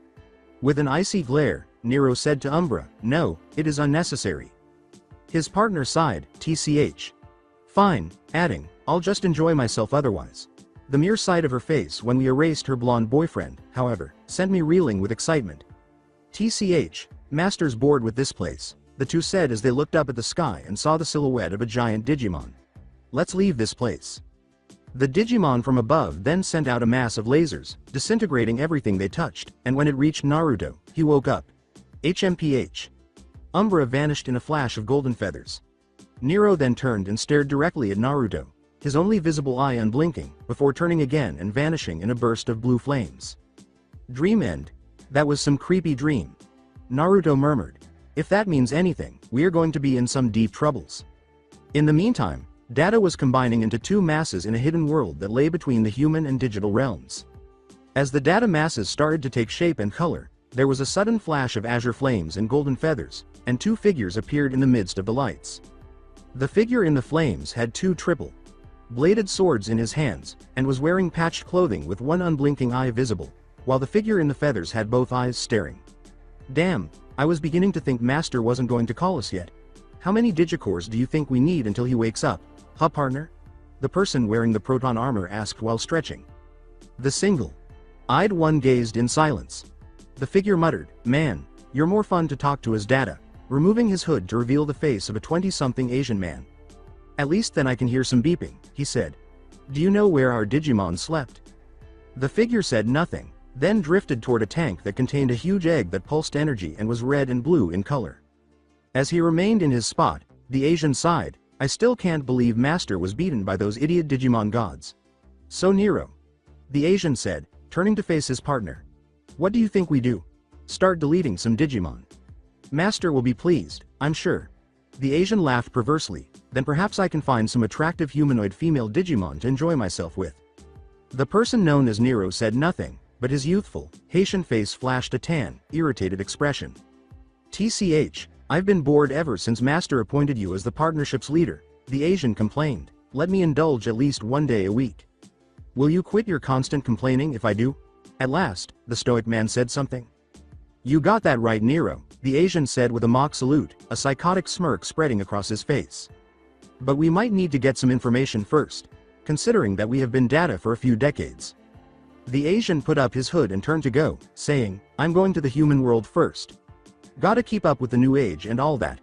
With an icy glare, Nero said to Umbra, no, it is unnecessary. His partner sighed, tch. Fine, adding, I'll just enjoy myself otherwise. The mere sight of her face when we erased her blonde boyfriend, however, sent me reeling with excitement. Tch, Master's bored with this place, the two said as they looked up at the sky and saw the silhouette of a giant Digimon. Let's leave this place. The Digimon from above then sent out a mass of lasers, disintegrating everything they touched, and when it reached Naruto, he woke up. HMPH. Umbra vanished in a flash of golden feathers. Nero then turned and stared directly at Naruto, his only visible eye unblinking, before turning again and vanishing in a burst of blue flames. Dream end? That was some creepy dream. Naruto murmured. If that means anything, we're going to be in some deep troubles. In the meantime, data was combining into two masses in a hidden world that lay between the human and digital realms. As the data masses started to take shape and color, there was a sudden flash of azure flames and golden feathers, and two figures appeared in the midst of the lights. The figure in the flames had two triple-bladed swords in his hands, and was wearing patched clothing with one unblinking eye visible, while the figure in the feathers had both eyes staring. Damn, I was beginning to think Master wasn't going to call us yet. How many digicores do you think we need until he wakes up, huh partner? The person wearing the proton armor asked while stretching. The single-eyed one gazed in silence. The figure muttered, man, you're more fun to talk to as Data, removing his hood to reveal the face of a 20-something Asian man. At least then I can hear some beeping, he said. Do you know where our Digimon slept? The figure said nothing, then drifted toward a tank that contained a huge egg that pulsed energy and was red and blue in color. As he remained in his spot, the Asian sighed, I still can't believe Master was beaten by those idiot Digimon gods. So Nero. The Asian said, turning to face his partner. What do you think we do? Start deleting some Digimon. Master will be pleased, I'm sure. The Asian laughed perversely, then perhaps I can find some attractive humanoid female Digimon to enjoy myself with. The person known as Nero said nothing, but his youthful, Haitian face flashed a tan, irritated expression. Tch, I've been bored ever since Master appointed you as the partnership's leader, the Asian complained. Let me indulge at least one day a week. Will you quit your constant complaining if I do? At last, the stoic man said something. You got that right, Nero, the Asian said with a mock salute, a psychotic smirk spreading across his face. But we might need to get some information first, considering that we have been Data for a few decades. The Asian put up his hood and turned to go, saying, I'm going to the human world first. Gotta keep up with the new age and all that.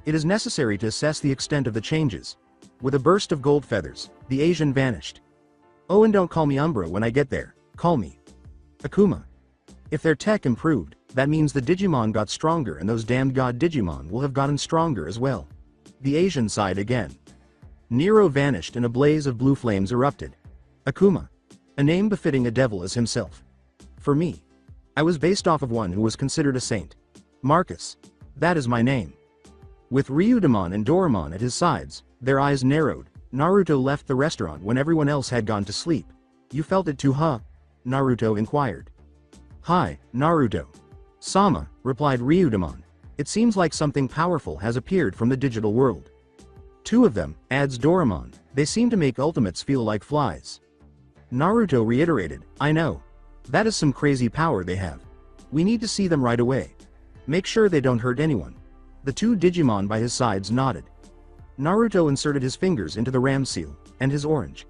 It is necessary to assess the extent of the changes. With a burst of gold feathers, the Asian vanished. Oh, and don't call me Umbra when I get there, call me Akuma. If their tech improved, that means the Digimon got stronger and those damned god Digimon will have gotten stronger as well. The Asian sighed again. Nero vanished and a blaze of blue flames erupted. Akuma. A name befitting a devil as himself. For me. I was based off of one who was considered a saint. Marcus. That is my name. With Ryudamon and Doraemon at his sides, their eyes narrowed, Naruto left the restaurant when everyone else had gone to sleep. You felt it too, huh? Naruto inquired. Hi, Naruto. Sama, replied Ryudamon. It seems like something powerful has appeared from the digital world. Two of them, adds Doraemon, they seem to make ultimates feel like flies. Naruto reiterated, I know. That is some crazy power they have. We need to see them right away. Make sure they don't hurt anyone. The two Digimon by his sides nodded. Naruto inserted his fingers into the ram seal, and his orange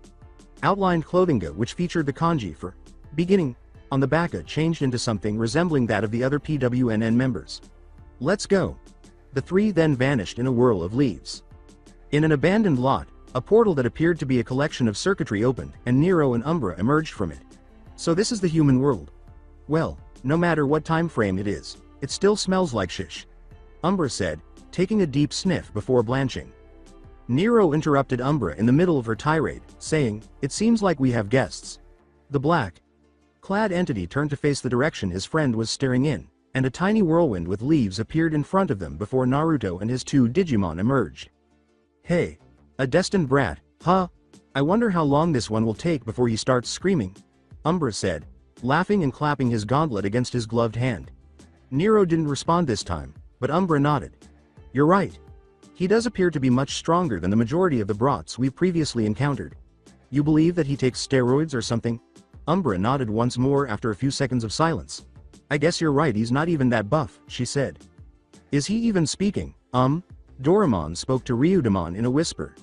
outlined clothing which featured the kanji for beginning on the baka changed into something resembling that of the other PWNN members. Let's go. The three then vanished in a whirl of leaves. In an abandoned lot, a portal that appeared to be a collection of circuitry opened, and Nero and Umbra emerged from it. So this is the human world. Well, no matter what time frame it is, it still smells like shish. Umbra said, taking a deep sniff before blanching. Nero interrupted Umbra in the middle of her tirade, saying, it seems like we have guests. The black-clad entity turned to face the direction his friend was staring in, and a tiny whirlwind with leaves appeared in front of them before Naruto and his two Digimon emerged. Hey, a destined brat, huh? I wonder how long this one will take before he starts screaming, Umbra said, laughing and clapping his gauntlet against his gloved hand. Nero didn't respond this time, but Umbra nodded. You're right. He does appear to be much stronger than the majority of the brats we've previously encountered. You believe that he takes steroids or something? Umbra nodded once more after a few seconds of silence. I guess you're right, he's not even that buff, she said. Is he even speaking? Doraemon spoke to Ryudamon in a whisper.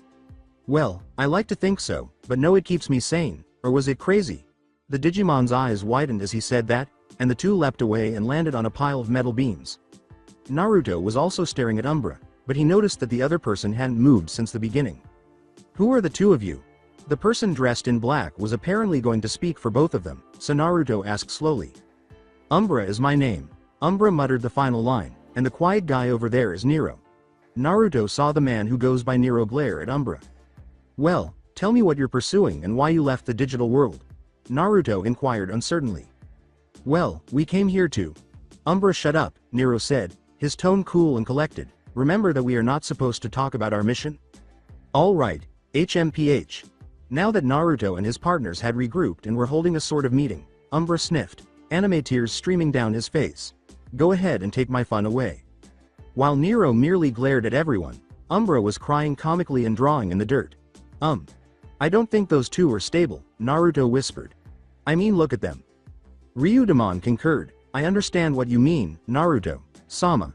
Well, I like to think so, but no, it keeps me sane, or was it crazy? The Digimon's eyes widened as he said that, and the two leapt away and landed on a pile of metal beams. Naruto was also staring at Umbra, but he noticed that the other person hadn't moved since the beginning. Who are the two of you? The person dressed in black was apparently going to speak for both of them, so Naruto asked slowly. Umbra is my name. Umbra muttered the final line, and the quiet guy over there is Nero. Naruto saw the man who goes by Nero glare at Umbra. Well, tell me what you're pursuing and why you left the digital world. Naruto inquired uncertainly. Well, we came here to. Umbra shut up, Nero said, his tone cool and collected. Remember that we are not supposed to talk about our mission? All right, HMPH. Now that Naruto and his partners had regrouped and were holding a sort of meeting, Umbra sniffed, anime tears streaming down his face. Go ahead and take my fun away. While Nero merely glared at everyone, Umbra was crying comically and drawing in the dirt. I don't think those two are stable, Naruto whispered. I mean, look at them. Ryudamon concurred. I understand what you mean, Naruto. Sama.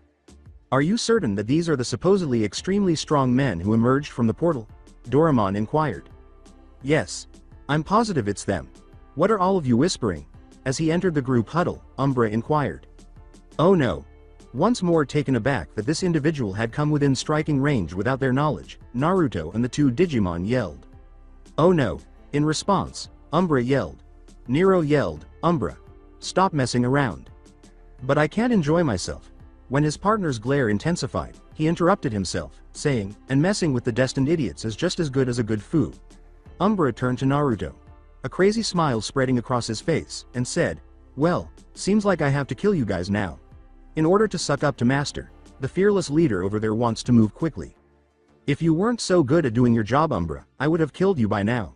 Are you certain that these are the supposedly extremely strong men who emerged from the portal? Doraemon inquired. Yes. I'm positive it's them. What are all of you whispering? As he entered the group huddle, Umbra inquired. Oh no. Once more taken aback that this individual had come within striking range without their knowledge, Naruto and the two Digimon yelled. Oh no. In response, Umbra yelled. Nero yelled, Umbra. Stop messing around. But I can't enjoy myself. When his partner's glare intensified, he interrupted himself, saying, and messing with the destined idiots is just as good as a good foo. Umbra turned to Naruto, a crazy smile spreading across his face, and said, well, seems like I have to kill you guys now. In order to suck up to Master, the fearless leader over there wants to move quickly. If you weren't so good at doing your job, Umbra, I would have killed you by now.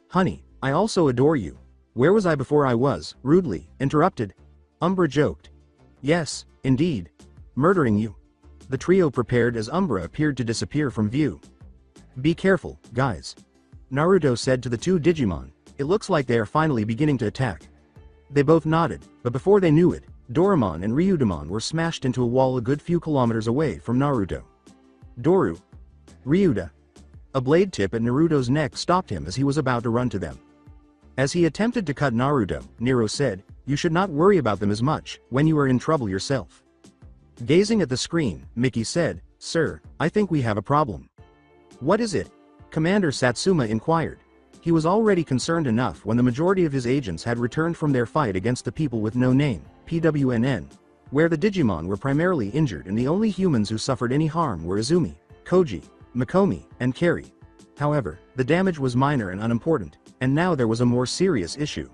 Honey, I also adore you. Where was I before I was, rudely, interrupted? Umbra joked. Yes, indeed. Murdering you. The trio prepared as Umbra appeared to disappear from view. Be careful, guys. Naruto said to the two Digimon, it looks like they are finally beginning to attack. They both nodded, but before they knew it, Doraemon and Ryudamon were smashed into a wall a good few kilometers away from Naruto. Doru. Ryuda. A blade tip at Naruto's neck stopped him as he was about to run to them. As he attempted to cut Naruto, Nero said, you should not worry about them as much, when you are in trouble yourself. Gazing at the screen, Mickey said, sir, I think we have a problem. What is it? Commander Satsuma inquired. He was already concerned enough when the majority of his agents had returned from their fight against the people with no name, PWNN, where the Digimon were primarily injured and the only humans who suffered any harm were Izumi, Koji, Mikomi, and Kari. However, the damage was minor and unimportant, and now there was a more serious issue.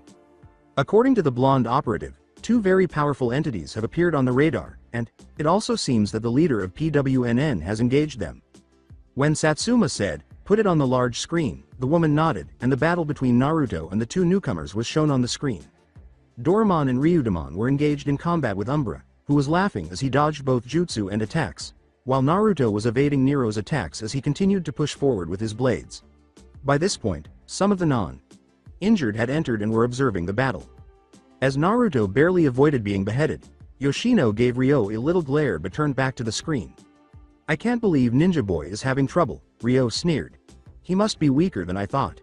According to the blonde operative, two very powerful entities have appeared on the radar, and it also seems that the leader of PWNN has engaged them. When Satsuma said, put it on the large screen, the woman nodded, and the battle between Naruto and the two newcomers was shown on the screen. Doraemon and Ryudamon were engaged in combat with Umbra, who was laughing as he dodged both jutsu and attacks, while Naruto was evading Nero's attacks as he continued to push forward with his blades. By this point, some of the non-injured had entered and were observing the battle. As Naruto barely avoided being beheaded, Yoshino gave Ryo a little glare but turned back to the screen. "I can't believe Ninja Boy is having trouble," Ryo sneered. "He must be weaker than I thought."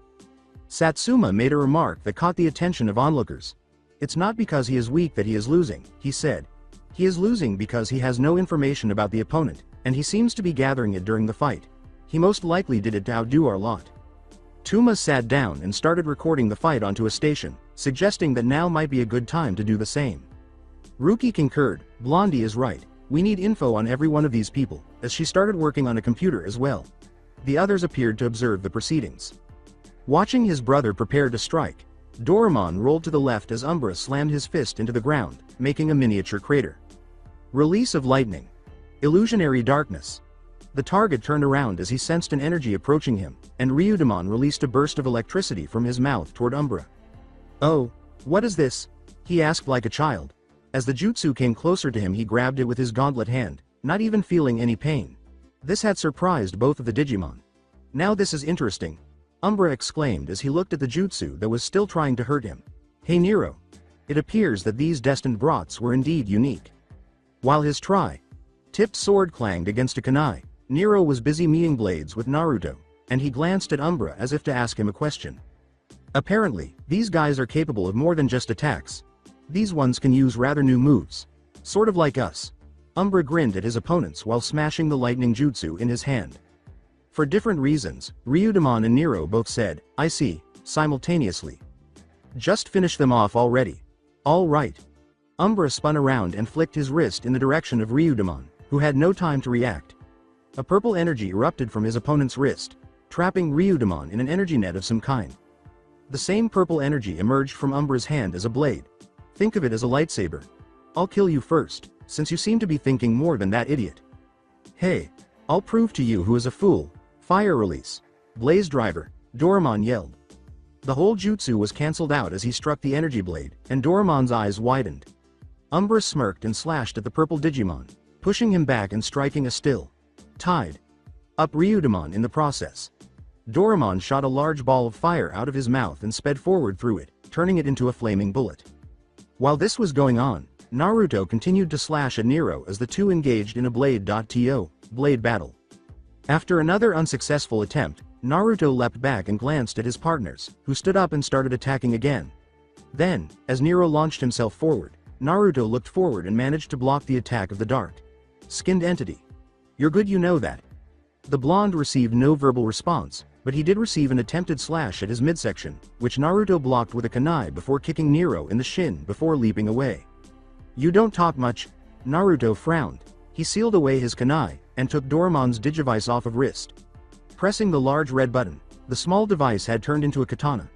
Satsuma made a remark that caught the attention of onlookers. "It's not because he is weak that he is losing," he said. "He is losing because he has no information about the opponent, and he seems to be gathering it during the fight. He most likely did it to outdo our lot." Tuma sat down and started recording the fight onto a station, suggesting that now might be a good time to do the same. Ruki concurred. "Blondie is right. We need info on every one of these people," as she started working on a computer as well. The others appeared to observe the proceedings. Watching his brother prepare to strike, Doraemon rolled to the left as Umbra slammed his fist into the ground, making a miniature crater. Release of lightning. Illusionary darkness. The target turned around as he sensed an energy approaching him, and Ryudamon released a burst of electricity from his mouth toward Umbra. "Oh, what is this?" he asked like a child. As the jutsu came closer to him, he grabbed it with his gauntlet hand, not even feeling any pain. This had surprised both of the Digimon. "Now this is interesting," Umbra exclaimed as he looked at the jutsu that was still trying to hurt him. "Hey Nero. It appears that these destined brats were indeed unique." While his tipped sword clanged against a kunai, Nero was busy meeting blades with Naruto, and he glanced at Umbra as if to ask him a question. "Apparently, these guys are capable of more than just attacks. These ones can use rather new moves. Sort of like us." Umbra grinned at his opponents while smashing the lightning jutsu in his hand. For different reasons, Ryudamon and Nero both said, "I see," simultaneously. "Just finish them off already." "All right." Umbra spun around and flicked his wrist in the direction of Ryudamon, who had no time to react. A purple energy erupted from his opponent's wrist, trapping Ryudamon in an energy net of some kind. The same purple energy emerged from Umbra's hand as a blade. "Think of it as a lightsaber. I'll kill you first, since you seem to be thinking more than that idiot." "Hey, I'll prove to you who is a fool." "Fire release. Blaze driver," Doraemon yelled. The whole jutsu was cancelled out as he struck the energy blade, and Doraemon's eyes widened. Umbra smirked and slashed at the purple Digimon, pushing him back and striking a tied up Ryudamon in the process. Doraemon shot a large ball of fire out of his mouth and sped forward through it, turning it into a flaming bullet. While this was going on, Naruto continued to slash at Nero as the two engaged in a blade battle. After another unsuccessful attempt, Naruto leapt back and glanced at his partners, who stood up and started attacking again. Then, as Nero launched himself forward, Naruto looked forward and managed to block the attack of the dark-skinned entity. "You're good, you know that." The blonde received no verbal response, but he did receive an attempted slash at his midsection, which Naruto blocked with a kunai before kicking Nero in the shin before leaping away. "You don't talk much." Naruto frowned. He sealed away his kunai, and took Doraemon's digivice off of wrist. Pressing the large red button, the small device had turned into a katana.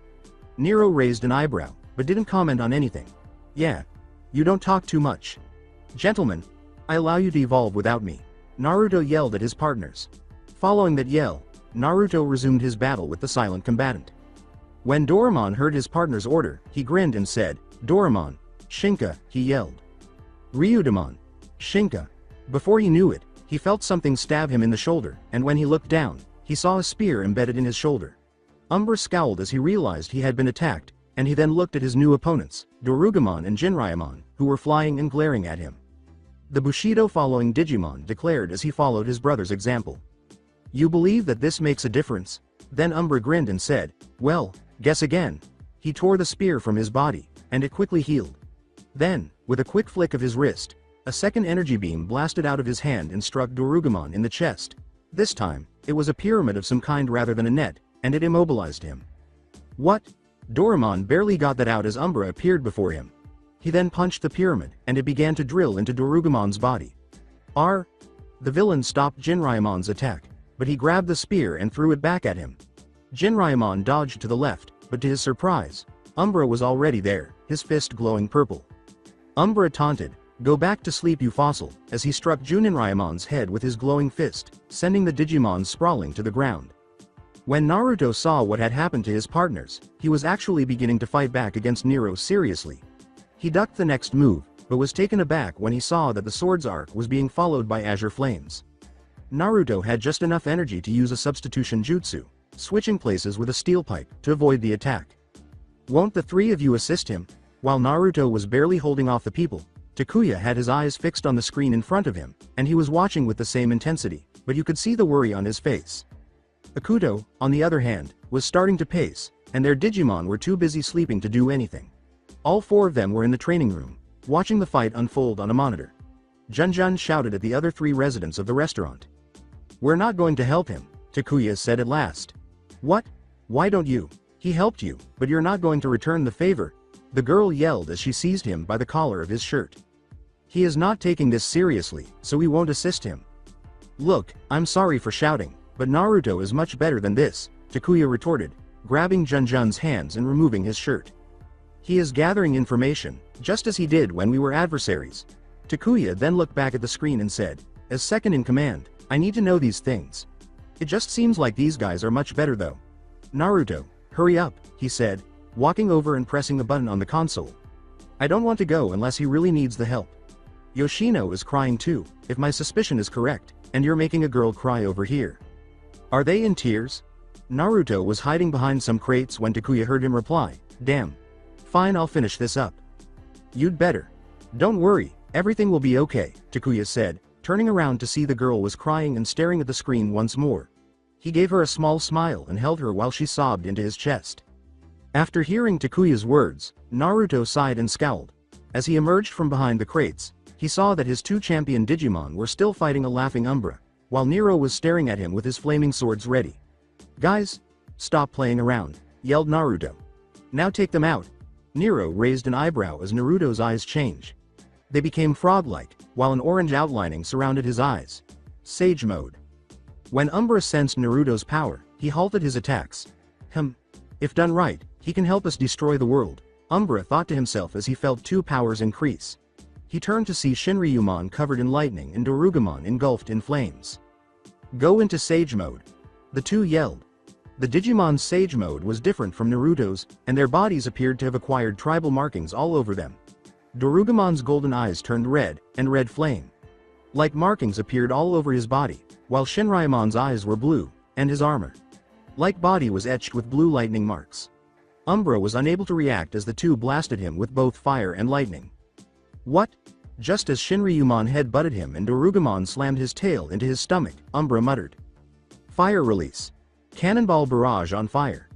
Nero raised an eyebrow, but didn't comment on anything. "Yeah. You don't talk too much. Gentlemen, I allow you to evolve without me," Naruto yelled at his partners. Following that yell, Naruto resumed his battle with the silent combatant. When Doraemon heard his partner's order, he grinned and said, "Doraemon, Shinka," he yelled. "Ryudamon, Shinka." Before he knew it, he felt something stab him in the shoulder, and when he looked down, he saw a spear embedded in his shoulder. Umbra scowled as he realized he had been attacked, and he then looked at his new opponents, Dorugamon and Jinryamon, who were flying and glaring at him. The Bushido-following Digimon declared as he followed his brother's example. "You believe that this makes a difference?" Then Umbra grinned and said, "Well, guess again." He tore the spear from his body, and it quickly healed. Then, with a quick flick of his wrist, a second energy beam blasted out of his hand and struck Dorugamon in the chest. This time, it was a pyramid of some kind rather than a net, and it immobilized him. "What?" Doraemon barely got that out as Umbra appeared before him. He then punched the pyramid, and it began to drill into Dorugamon's body. The villain stopped Jinryamon's attack, but he grabbed the spear and threw it back at him. Jinryamon dodged to the left, but to his surprise, Umbra was already there, his fist glowing purple. Umbra taunted, "Go back to sleep, you fossil," as he struck Jinryamon's head with his glowing fist, sending the Digimon sprawling to the ground. When Naruto saw what had happened to his partners, he was actually beginning to fight back against Nero seriously. He ducked the next move, but was taken aback when he saw that the sword's arc was being followed by azure flames. Naruto had just enough energy to use a substitution jutsu, switching places with a steel pipe to avoid the attack. "Won't the three of you assist him?" While Naruto was barely holding off the people, Takuya had his eyes fixed on the screen in front of him, and he was watching with the same intensity, but you could see the worry on his face. Akuto, on the other hand, was starting to pace, and their Digimon were too busy sleeping to do anything. All four of them were in the training room, watching the fight unfold on a monitor. Junjun shouted at the other three residents of the restaurant. "We're not going to help him," Takuya said at last. "What? Why don't you? He helped you, but you're not going to return the favor," the girl yelled as she seized him by the collar of his shirt. "He is not taking this seriously, so we won't assist him." "Look, I'm sorry for shouting, but Naruto is much better than this," Takuya retorted, grabbing Junjun's hands and removing his shirt. "He is gathering information, just as he did when we were adversaries." Takuya then looked back at the screen and said, "As second in command, I need to know these things. It just seems like these guys are much better though." "Naruto, hurry up," he said, walking over and pressing a button on the console. "I don't want to go unless he really needs the help. Yoshino is crying too, if my suspicion is correct, and you're making a girl cry over here. Are they in tears?" Naruto was hiding behind some crates when Takuya heard him reply, "Damn. Fine, I'll finish this up." "You'd better. Don't worry, everything will be okay," Takuya said, turning around to see the girl was crying and staring at the screen once more. He gave her a small smile and held her while she sobbed into his chest. After hearing Takuya's words, Naruto sighed and scowled. As he emerged from behind the crates, he saw that his two champion Digimon were still fighting a laughing Umbra, while Nero was staring at him with his flaming swords ready. "Guys, stop playing around," yelled Naruto. "Now take them out." Nero raised an eyebrow as Naruto's eyes changed. They became frog-like, while an orange outlining surrounded his eyes. Sage mode. When Umbra sensed Naruto's power, he halted his attacks. If done right, he can help us destroy the world," Umbra thought to himself as he felt two powers increase. He turned to see Shinryumon covered in lightning and Dorugamon engulfed in flames. "Go into Sage mode," the two yelled. The Digimon's Sage mode was different from Naruto's, and their bodies appeared to have acquired tribal markings all over them. Dorugamon's golden eyes turned red, and red flame. Like markings appeared all over his body, while Shinryumon's eyes were blue, and his armor. Like body was etched with blue lightning marks. Umbra was unable to react as the two blasted him with both fire and lightning. "What?" Just as Shinryumon head-butted him and Dorugamon slammed his tail into his stomach, Umbra muttered. "Fire release. Cannonball barrage on fire."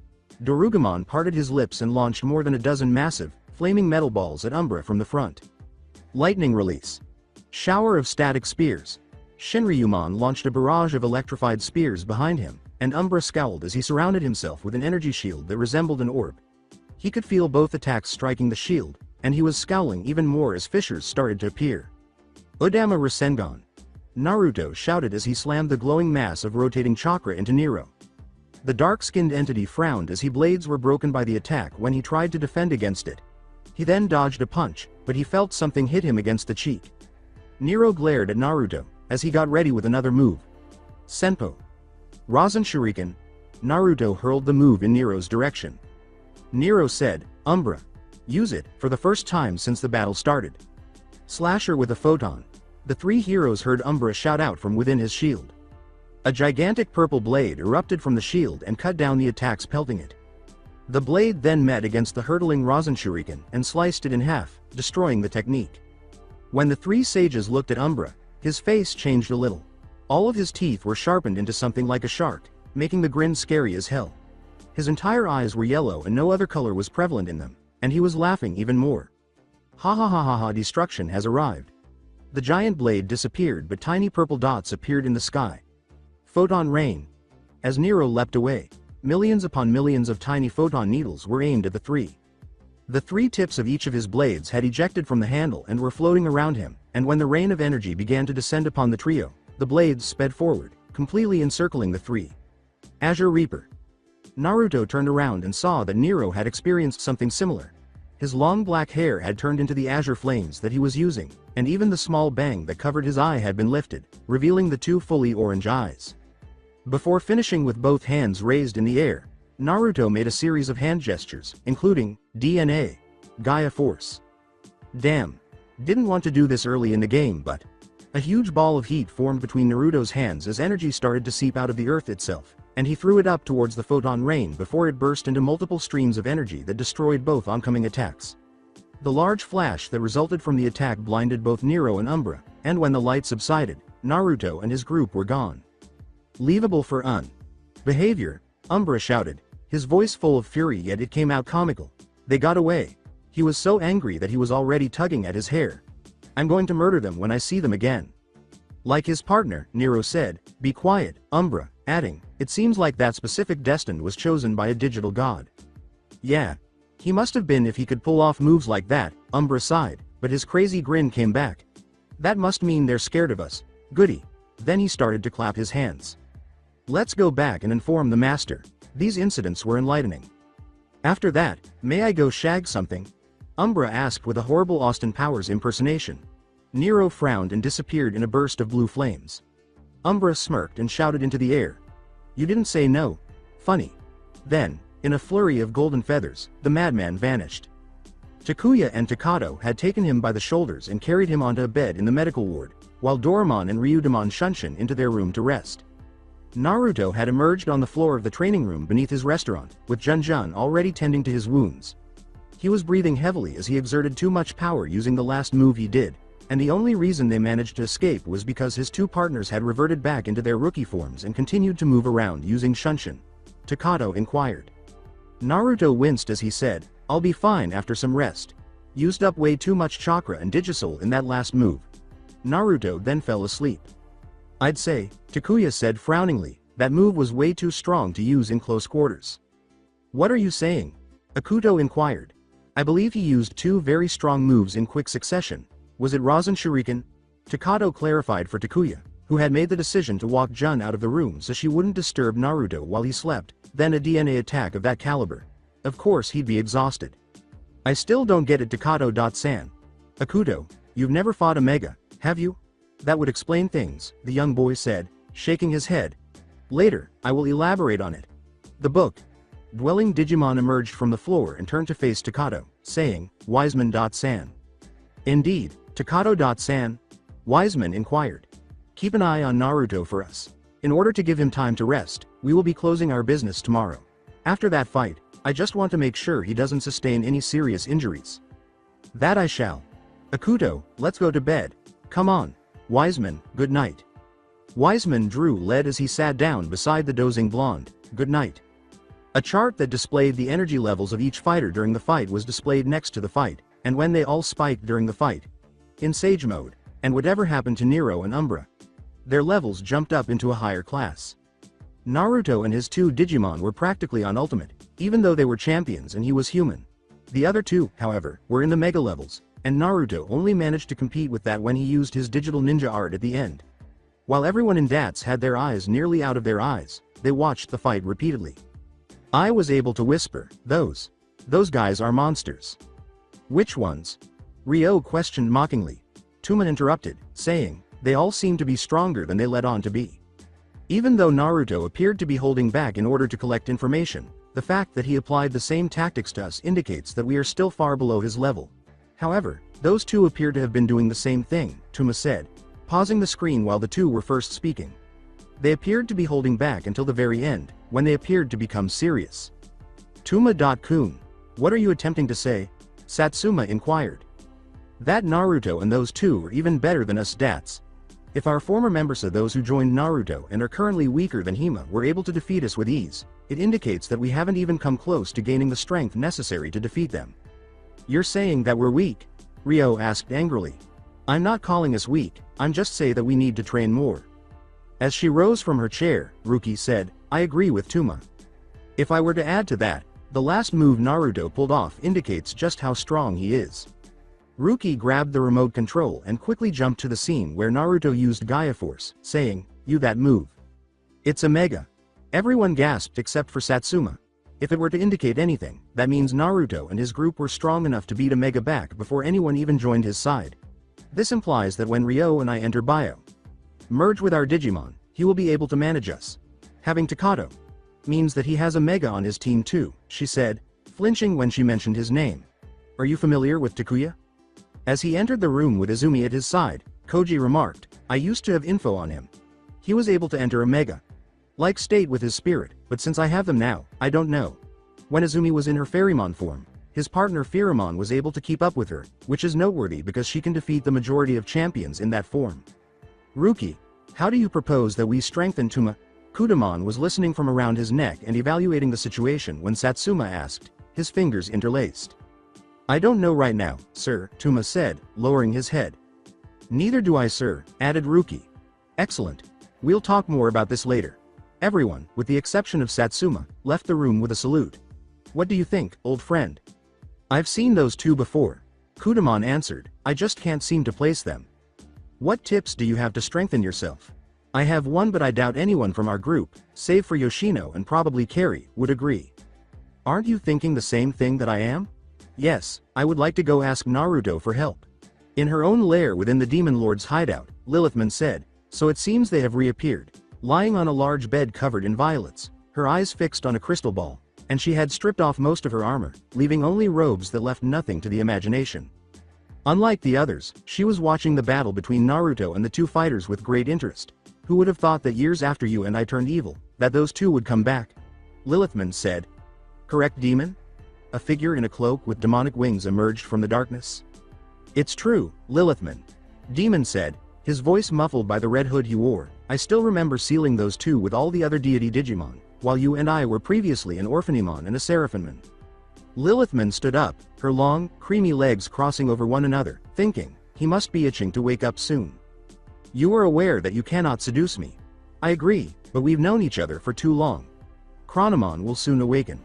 Dorugamon parted his lips and launched more than a dozen massive, flaming metal balls at Umbra from the front. "Lightning release. Shower of static spears." Shinryumon launched a barrage of electrified spears behind him, and Umbra scowled as he surrounded himself with an energy shield that resembled an orb. He could feel both attacks striking the shield, and he was scowling even more as fissures started to appear. "Udama Rasengan." Naruto shouted as he slammed the glowing mass of rotating chakra into Nero. The dark-skinned entity frowned as his blades were broken by the attack when he tried to defend against it. He then dodged a punch, but he felt something hit him against the cheek. Nero glared at Naruto, as he got ready with another move. Senpo. Rasen Shuriken. Naruto hurled the move in Nero's direction. Nero said, "Umbra. Use it," for the first time since the battle started. Slasher with a photon. The three heroes heard Umbra shout out from within his shield. A gigantic purple blade erupted from the shield and cut down the attacks pelting it. The blade then met against the hurtling Rasen Shuriken and sliced it in half, destroying the technique. When the three sages looked at Umbra, his face changed a little. All of his teeth were sharpened into something like a shark, making the grin scary as hell. His entire eyes were yellow and no other color was prevalent in them, and he was laughing even more. "Ha ha ha ha ha, destruction has arrived." The giant blade disappeared but tiny purple dots appeared in the sky. Photon rain. As Nero leapt away, millions upon millions of tiny photon needles were aimed at the three. The three tips of each of his blades had ejected from the handle and were floating around him, and when the rain of energy began to descend upon the trio, the blades sped forward, completely encircling the three. Azure Reaper. Naruto turned around and saw that Nero had experienced something similar. His long black hair had turned into the azure flames that he was using, and even the small bang that covered his eye had been lifted, revealing the two fully orange eyes. Before finishing with both hands raised in the air, Naruto made a series of hand gestures, including DNA, Gaia Force. Damn. Didn't want to do this early in the game, but... A huge ball of heat formed between Naruto's hands as energy started to seep out of the earth itself, and he threw it up towards the photon rain before it burst into multiple streams of energy that destroyed both oncoming attacks. The large flash that resulted from the attack blinded both Nero and Umbra, and when the light subsided, Naruto and his group were gone. Leavable for behavior, Umbra shouted, his voice full of fury, yet it came out comical. They got away. He was so angry that he was already tugging at his hair. I'm going to murder them when I see them again. Like his partner, Nero said, be quiet, Umbra, adding, it seems like that specific destined was chosen by a digital god. Yeah. He must have been if he could pull off moves like that, Umbra sighed, but his crazy grin came back. That must mean they're scared of us. Goody. Then he started to clap his hands. Let's go back and inform the master. These incidents were enlightening. After that, may I go shag something? Umbra asked with a horrible Austin Powers impersonation. Nero frowned and disappeared in a burst of blue flames. Umbra smirked and shouted into the air. You didn't say no. Funny. Then, in a flurry of golden feathers, the madman vanished. Takuya and Takato had taken him by the shoulders and carried him onto a bed in the medical ward, while Doraemon and Ryudamon Shunshin into their room to rest. Naruto had emerged on the floor of the training room beneath his restaurant, with Junjun already tending to his wounds. He was breathing heavily as he exerted too much power using the last move he did, and the only reason they managed to escape was because his two partners had reverted back into their rookie forms and continued to move around using Shunshin. Takato inquired. Naruto winced as he said, I'll be fine after some rest. Used up way too much chakra and Digisoul in that last move. Naruto then fell asleep. I'd say, Takuya said frowningly, that move was way too strong to use in close quarters. What are you saying? Akuto inquired. I believe he used two very strong moves in quick succession. Was it Rasen Shuriken? Takato clarified for Takuya, who had made the decision to walk Jun out of the room so she wouldn't disturb Naruto while he slept, then a DNA attack of that caliber. Of course he'd be exhausted. I still don't get it, Takato-san. Akuto, you've never fought a Mega, have you? That would explain things, the young boy said, shaking his head. Later, I will elaborate on it. The book. Dwelling Digimon emerged from the floor and turned to face Takato, saying, Wiseman-san. Indeed, Takato-san. Wiseman inquired. Keep an eye on Naruto for us. In order to give him time to rest, we will be closing our business tomorrow. After that fight, I just want to make sure he doesn't sustain any serious injuries. That I shall. Akuto, let's go to bed. Come on. Wiseman, good night. Wiseman drew lead as he sat down beside the dozing blonde. Good night. A chart that displayed the energy levels of each fighter during the fight was displayed next to the fight, and when they all spiked during the fight. In Sage mode, and whatever happened to Nero and Umbra. Their levels jumped up into a higher class. Naruto and his two Digimon were practically on Ultimate, even though they were champions and he was human. The other two, however, were in the Mega levels, and Naruto only managed to compete with that when he used his digital ninja art at the end. While everyone in DATS had their eyes nearly out of their eyes, they watched the fight repeatedly. I was able to whisper, those guys are monsters. Which ones? Ryo questioned mockingly. Tuma interrupted, saying, they all seem to be stronger than they let on to be. Even though Naruto appeared to be holding back in order to collect information, the fact that he applied the same tactics to us indicates that we are still far below his level. However, those two appear to have been doing the same thing, Tuma said, pausing the screen while the two were first speaking. They appeared to be holding back until the very end, when they appeared to become serious. Tuma.kun. What are you attempting to say? Satsuma inquired. That Naruto and those two are even better than us DATS. If our former members of those who joined Naruto and are currently weaker than Hima were able to defeat us with ease, it indicates that we haven't even come close to gaining the strength necessary to defeat them. You're saying that we're weak? Ryo asked angrily. I'm not calling us weak, I'm just saying that we need to train more. As she rose from her chair, Ruki said, I agree with Tuma. If I were to add to that, the last move Naruto pulled off indicates just how strong he is. Ruki grabbed the remote control and quickly jumped to the scene where Naruto used Gaia Force, saying, you that move. It's a Mega. Everyone gasped except for Satsuma. If it were to indicate anything, that means Naruto and his group were strong enough to beat a Mega back before anyone even joined his side. This implies that when Ryo and I enter Bio, merge with our Digimon, he will be able to manage us. Having Takato means that he has a Mega on his team too, she said, flinching when she mentioned his name. Are you familiar with Takuya? As he entered the room with Izumi at his side, Koji remarked, I used to have info on him. He was able to enter a mega-like state with his spirit, but since I have them now, I don't know. When Izumi was in her Fairymon form, his partner Pheromon was able to keep up with her, which is noteworthy because she can defeat the majority of champions in that form. Ruki, how do you propose that we strengthen Tuma? Kudamon was listening from around his neck and evaluating the situation when Satsuma asked, his fingers interlaced. I don't know right now, sir, Tuma said, lowering his head. Neither do I, sir, added Ruki. Excellent. We'll talk more about this later. Everyone, with the exception of Satsuma, left the room with a salute. What do you think, old friend? I've seen those two before. Kudamon answered, I just can't seem to place them. What tips do you have to strengthen yourself? I have one, but I doubt anyone from our group, save for Yoshino and probably Carrie, would agree. Aren't you thinking the same thing that I am? Yes, I would like to go ask Naruto for help. In her own lair within the Demon Lord's hideout, Lilithman said, so it seems they have reappeared. Lying on a large bed covered in violets, her eyes fixed on a crystal ball, and she had stripped off most of her armor, leaving only robes that left nothing to the imagination. Unlike the others, she was watching the battle between Naruto and the two fighters with great interest. Who would have thought that years after you and I turned evil, that those two would come back? Lilithman said. Correct, demon? A figure in a cloak with demonic wings emerged from the darkness. It's true, Lilithman. Demon said, his voice muffled by the red hood he wore. I still remember sealing those two with all the other deity Digimon, while you and I were previously an Orphanimon and a Seraphimon. Lilithman stood up, her long, creamy legs crossing over one another, thinking, he must be itching to wake up soon. You are aware that you cannot seduce me. I agree, but we've known each other for too long. Chronomon will soon awaken.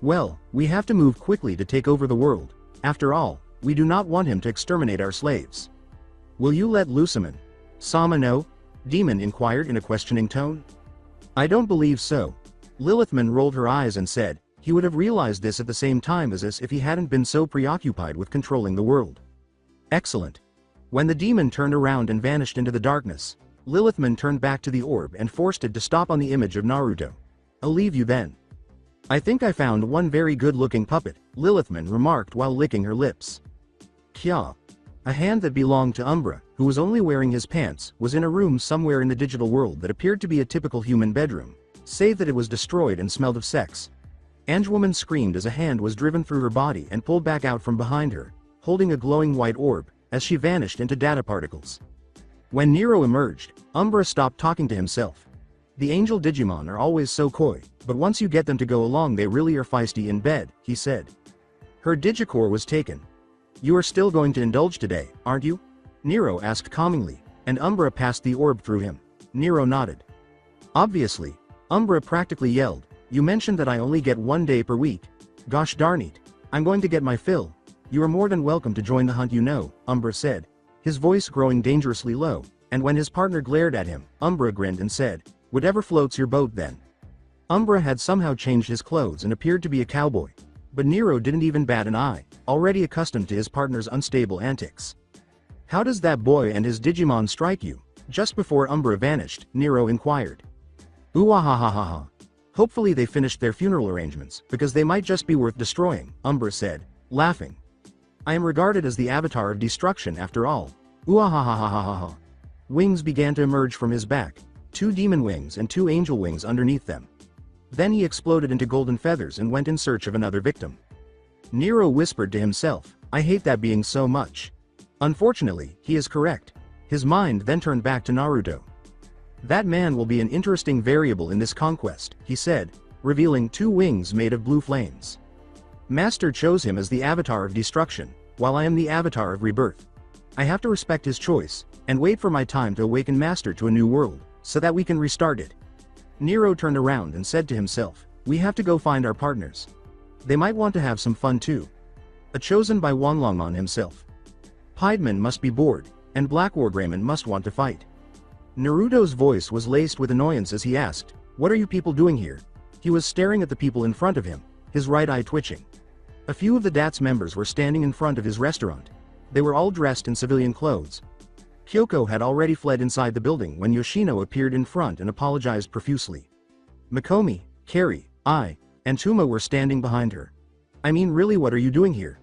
Well, we have to move quickly to take over the world. After all, we do not want him to exterminate our slaves. Will you let Luciman? Sama know? Demon inquired in a questioning tone. I don't believe so. Lilithman rolled her eyes and said, he would have realized this at the same time as us if he hadn't been so preoccupied with controlling the world. Excellent. When the demon turned around and vanished into the darkness, Lilithman turned back to the orb and forced it to stop on the image of Naruto. I'll leave you then. I think I found one very good-looking puppet, Lilithman remarked while licking her lips. Kya. A hand that belonged to Umbra, who was only wearing his pants, was in a room somewhere in the digital world that appeared to be a typical human bedroom, save that it was destroyed and smelled of sex. Angewoman screamed as a hand was driven through her body and pulled back out from behind her, holding a glowing white orb, as she vanished into data particles. When Nero emerged, Umbra stopped talking to himself. The angel Digimon are always so coy, but once you get them to go along they really are feisty in bed, he said. Her Digicore was taken. You are still going to indulge today, aren't you? Nero asked calmingly, and Umbra passed the orb through him. Nero nodded. Obviously. Umbra practically yelled, you mentioned that I only get 1 day per week. Gosh darn it. I'm going to get my fill. You are more than welcome to join the hunt, you know, Umbra said, his voice growing dangerously low, and when his partner glared at him, Umbra grinned and said, whatever floats your boat then. Umbra had somehow changed his clothes and appeared to be a cowboy. But Nero didn't even bat an eye, already accustomed to his partner's unstable antics. How does that boy and his Digimon strike you? Just before Umbra vanished, Nero inquired. Ooh-ah-ha-ha-ha-ha. Hopefully they finished their funeral arrangements, because they might just be worth destroying, Umbra said, laughing. I am regarded as the avatar of destruction after all. Ooh-ah-ha-ha-ha-ha-ha. Wings began to emerge from his back, 2 demon wings and 2 angel wings underneath them. Then he exploded into golden feathers and went in search of another victim. Nero whispered to himself, I hate that being so much. Unfortunately, he is correct. His mind then turned back to Naruto. That man will be an interesting variable in this conquest, he said, revealing 2 wings made of blue flames. Master chose him as the avatar of destruction, while I am the avatar of rebirth. I have to respect his choice, and wait for my time to awaken Master to a new world, so that we can restart it. Nero turned around and said to himself, we have to go find our partners. They might want to have some fun too. A chosen by Wanlongmon himself. Piedmon must be bored, and Black Wargreymon must want to fight. Naruto's voice was laced with annoyance as he asked, what are you people doing here? He was staring at the people in front of him, his right eye twitching. A few of the DATS members were standing in front of his restaurant. They were all dressed in civilian clothes. Kyoko had already fled inside the building when Yoshino appeared in front and apologized profusely. Mikomi, Carrie, I, and Tuma were standing behind her. I mean, really, what are you doing here?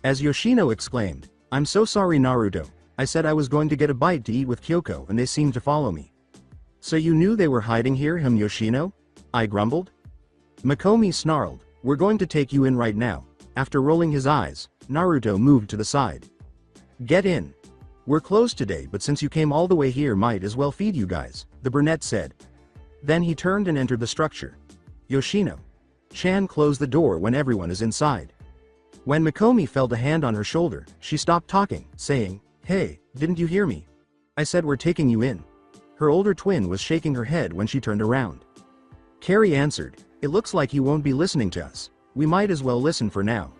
As Yoshino exclaimed, I'm so sorry Naruto. I said I was going to get a bite to eat with Kyoko and they seemed to follow me. So you knew they were hiding here, Yoshino? I grumbled. Makomi snarled, we're going to take you in right now. After rolling his eyes, Naruto moved to the side. Get in. We're closed today, but since you came all the way here, might as well feed you guys, the brunette said. Then he turned and entered the structure. Yoshino. Chan closed the door when everyone is inside. When Makomi felt a hand on her shoulder, she stopped talking, saying, Hey, didn't you hear me? I said we're taking you in. Her older twin was shaking her head when she turned around. Carrie answered, It looks like he won't be listening to us. We might as well listen for now.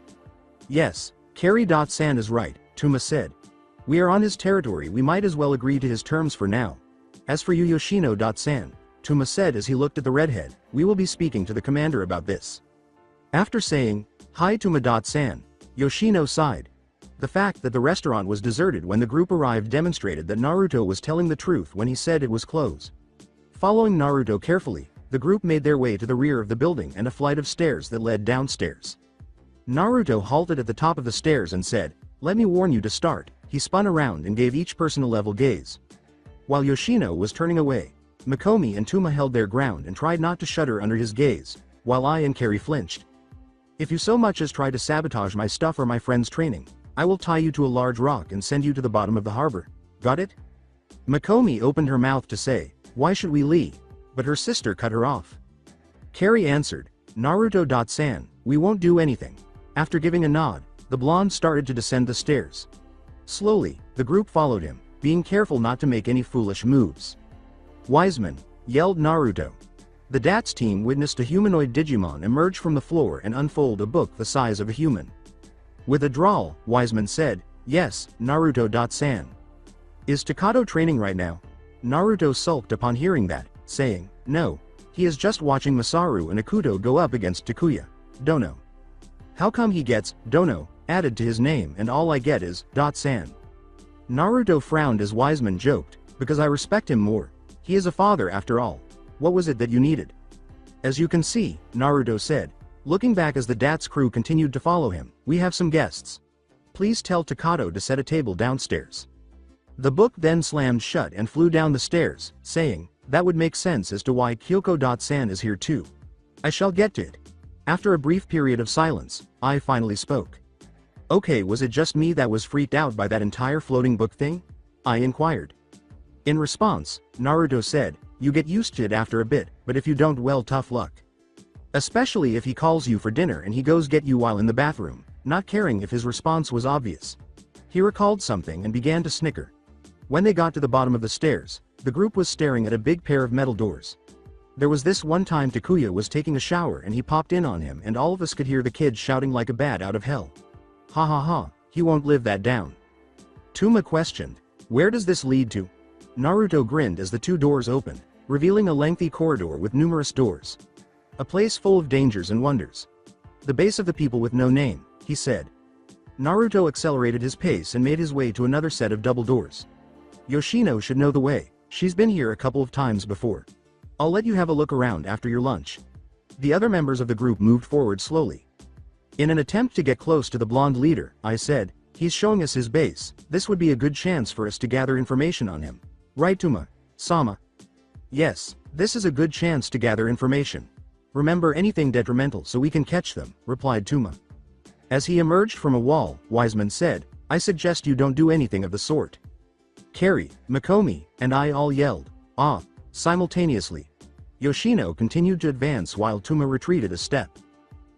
Yes, Carrie.san is right, Tuma said. We are on his territory, we might as well agree to his terms for now. As for you Yoshino.san, Tuma said as he looked at the redhead, we will be speaking to the commander about this. After saying, Hi Tuma.san, Yoshino sighed. The fact that the restaurant was deserted when the group arrived demonstrated that Naruto was telling the truth when he said it was closed. Following Naruto carefully, the group made their way to the rear of the building and a flight of stairs that led downstairs. Naruto halted at the top of the stairs and said, Let me warn you to start. He spun around and gave each person a level gaze. While Yoshino was turning away, Makomi and Tuma held their ground and tried not to shudder under his gaze, while I and Carrie flinched. If you so much as try to sabotage my stuff or my friend's training, I will tie you to a large rock and send you to the bottom of the harbor. Got it? Makomi opened her mouth to say, Why should we leave? But her sister cut her off. Carrie answered, Naruto.san, we won't do anything. After giving a nod, the blonde started to descend the stairs. Slowly, the group followed him, being careful not to make any foolish moves. Wiseman, yelled Naruto. The DATS team witnessed a humanoid Digimon emerge from the floor and unfold a book the size of a human. With a drawl, Wiseman said, Yes, Naruto.san. Is Takato training right now? Naruto sulked upon hearing that, saying, No, he is just watching Masaru and Akuto go up against Takuya. Dono. How come he gets Dono added to his name and all I get is .san? Naruto frowned as Wiseman joked, because I respect him more. He is a father after all. What was it that you needed? As you can see, Naruto said, looking back as the DATS crew continued to follow him, we have some guests. Please tell Takato to set a table downstairs. The book then slammed shut and flew down the stairs, saying, That would make sense as to why Kyoko.san is here too. I shall get to it. After a brief period of silence, I finally spoke. Okay, was it just me that was freaked out by that entire floating book thing? I inquired. In response, Naruto said, You get used to it after a bit, but if you don't, well, tough luck. Especially if he calls you for dinner and he goes get you while in the bathroom, not caring if his response was obvious. He recalled something and began to snicker. When they got to the bottom of the stairs, the group was staring at a big pair of metal doors. There was this one time Takuya was taking a shower and he popped in on him and all of us could hear the kid shouting like a bat out of hell. Ha ha ha, he won't live that down. Tuma questioned, Where does this lead to? Naruto grinned as the two doors opened, revealing a lengthy corridor with numerous doors. A place full of dangers and wonders. The base of the people with no name, he said. Naruto accelerated his pace and made his way to another set of double doors. Yoshino should know the way, she's been here a couple of times before. I'll let you have a look around after your lunch. The other members of the group moved forward slowly. In an attempt to get close to the blonde leader, I said, He's showing us his base, this would be a good chance for us to gather information on him. Right Tuma? Sama? Yes, this is a good chance to gather information. Remember anything detrimental so we can catch them, replied Tuma. As he emerged from a wall, Wiseman said, I suggest you don't do anything of the sort. Carrie, Makomi, and I all yelled, Ah, simultaneously. Yoshino continued to advance while Tuma retreated a step.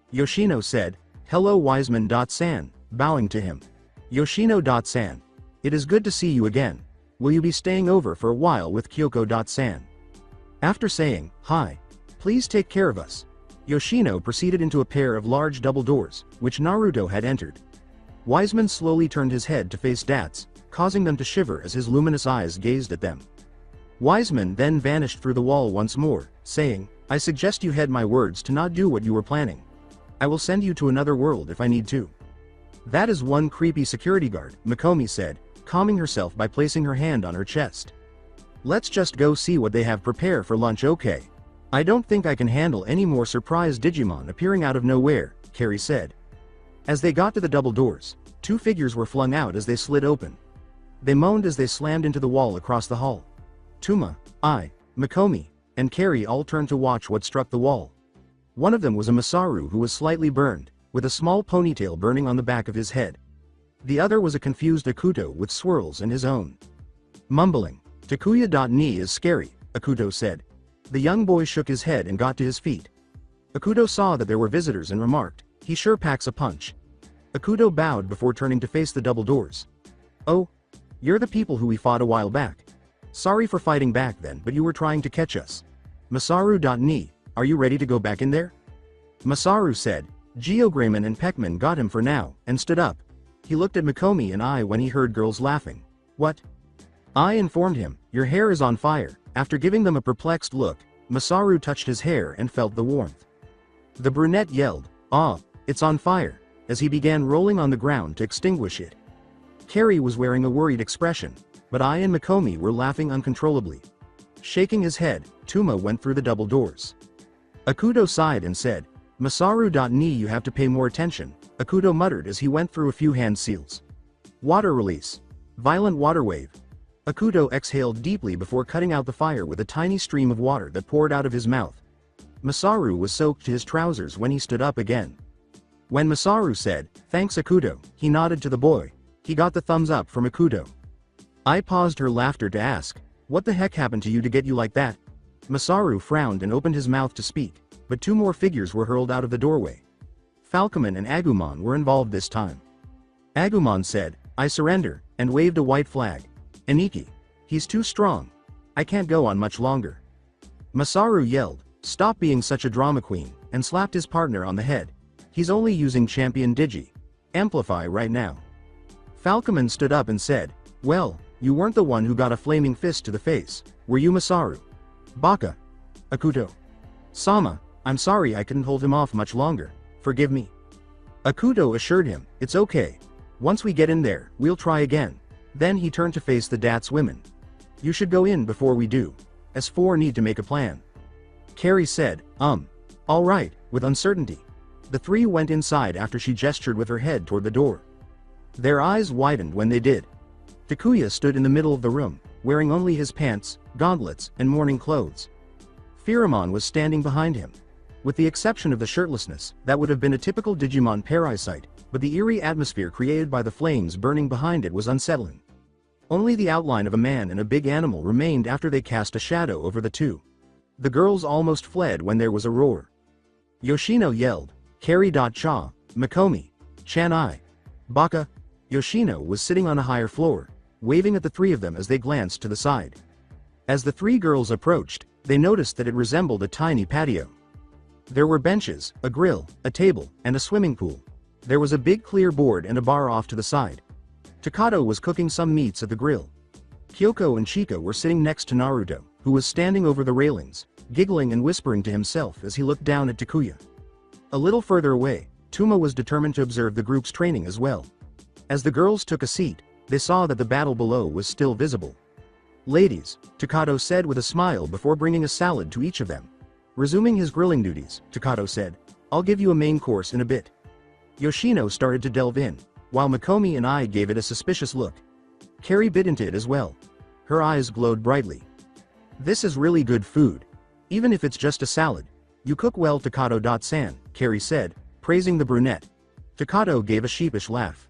Yoshino said, Hello Wiseman.san, bowing to him. Yoshino.san. It is good to see you again. Will you be staying over for a while with Kyoko.san? After saying, Hi. Please take care of us. Yoshino proceeded into a pair of large double doors, which Naruto had entered. Wiseman slowly turned his head to face DATS, causing them to shiver as his luminous eyes gazed at them. Wiseman then vanished through the wall once more, saying, I suggest you heed my words to not do what you were planning. I will send you to another world if I need to. That is one creepy security guard, Makomi said, calming herself by placing her hand on her chest. Let's just go see what they have prepared for lunch, okay? I don't think I can handle any more surprise Digimon appearing out of nowhere, Carrie said. As they got to the double doors, Two figures were flung out as they slid open. They moaned as they slammed into the wall across the hall. Tuma, I, Mikomi, and Carrie all turned to watch what struck the wall. One of them was a Masaru who was slightly burned, with a small ponytail burning on the back of his head. The other was a confused Akuto with swirls in his own. Mumbling, Takuya.ni is scary, Akuto said. The young boy shook his head and got to his feet. Akuto saw that there were visitors and remarked, he sure packs a punch. Akuto bowed before turning to face the double doors. Oh, you're the people who we fought a while back. Sorry for fighting back then, but you were trying to catch us. Masaru.ni, are you ready to go back in there? Masaru said. Geogramon and Peckman got him for now, and stood up. He looked at Mikomi and I when he heard girls laughing. What? I informed him, your hair is on fire. After giving them a perplexed look, Masaru touched his hair and felt the warmth. The brunette yelled, ah, it's on fire, as he began rolling on the ground to extinguish it. Carrie was wearing a worried expression, but I and Mikomi were laughing uncontrollably. Shaking his head, Tuma went through the double doors. Akuto sighed and said, Masaru.ni, you have to pay more attention, Akuto muttered as he went through a few hand seals. Water release. Violent water wave. Akuto exhaled deeply before cutting out the fire with a tiny stream of water that poured out of his mouth. Masaru was soaked to his trousers when he stood up again. When Masaru said, thanks Akuto, he nodded to the boy. He got the thumbs up from Akuto. I paused her laughter to ask, what the heck happened to you to get you like that? Masaru frowned and opened his mouth to speak, but two more figures were hurled out of the doorway. Falcomon and Agumon were involved this time. Agumon said, I surrender, and waved a white flag. Aniki. He's too strong. I can't go on much longer. Masaru yelled, stop being such a drama queen, and slapped his partner on the head. He's only using Champion Digi. Amplify right now. Falcomon stood up and said, well, you weren't the one who got a flaming fist to the face, were you Masaru? Baka. Akuto. Sama, I'm sorry I couldn't hold him off much longer, forgive me. Akuto assured him, it's okay. Once we get in there, we'll try again. Then he turned to face the DATS women. You should go in before we do. S4 need to make a plan. Carrie said, alright, with uncertainty. The three went inside after she gestured with her head toward the door. Their eyes widened when they did. Takuya stood in the middle of the room, wearing only his pants, gauntlets, and morning clothes. Pheramon was standing behind him. With the exception of the shirtlessness, that would have been a typical Digimon parasite, but the eerie atmosphere created by the flames burning behind it was unsettling. Only the outline of a man and a big animal remained after they cast a shadow over the two. The girls almost fled when there was a roar. Yoshino yelled, Carrie.cha, Mikomi, Chanai, Baka. Yoshino was sitting on a higher floor, waving at the three of them as they glanced to the side. As the three girls approached, they noticed that it resembled a tiny patio. There were benches, a grill, a table, and a swimming pool. There was a big clear board and a bar off to the side. Takato was cooking some meats at the grill. Kyoko and Chika were sitting next to Naruto, who was standing over the railings, giggling and whispering to himself as he looked down at Takuya. A little further away, Tuma was determined to observe the group's training as well. As the girls took a seat, they saw that the battle below was still visible. Ladies, Takato said with a smile before bringing a salad to each of them. Resuming his grilling duties, Takato said, I'll give you a main course in a bit. Yoshino started to delve in, while Mikomi and I gave it a suspicious look. Carrie bit into it as well. Her eyes glowed brightly. This is really good food. Even if it's just a salad. You cook well, Takato.san, Carrie said, praising the brunette. Takato gave a sheepish laugh.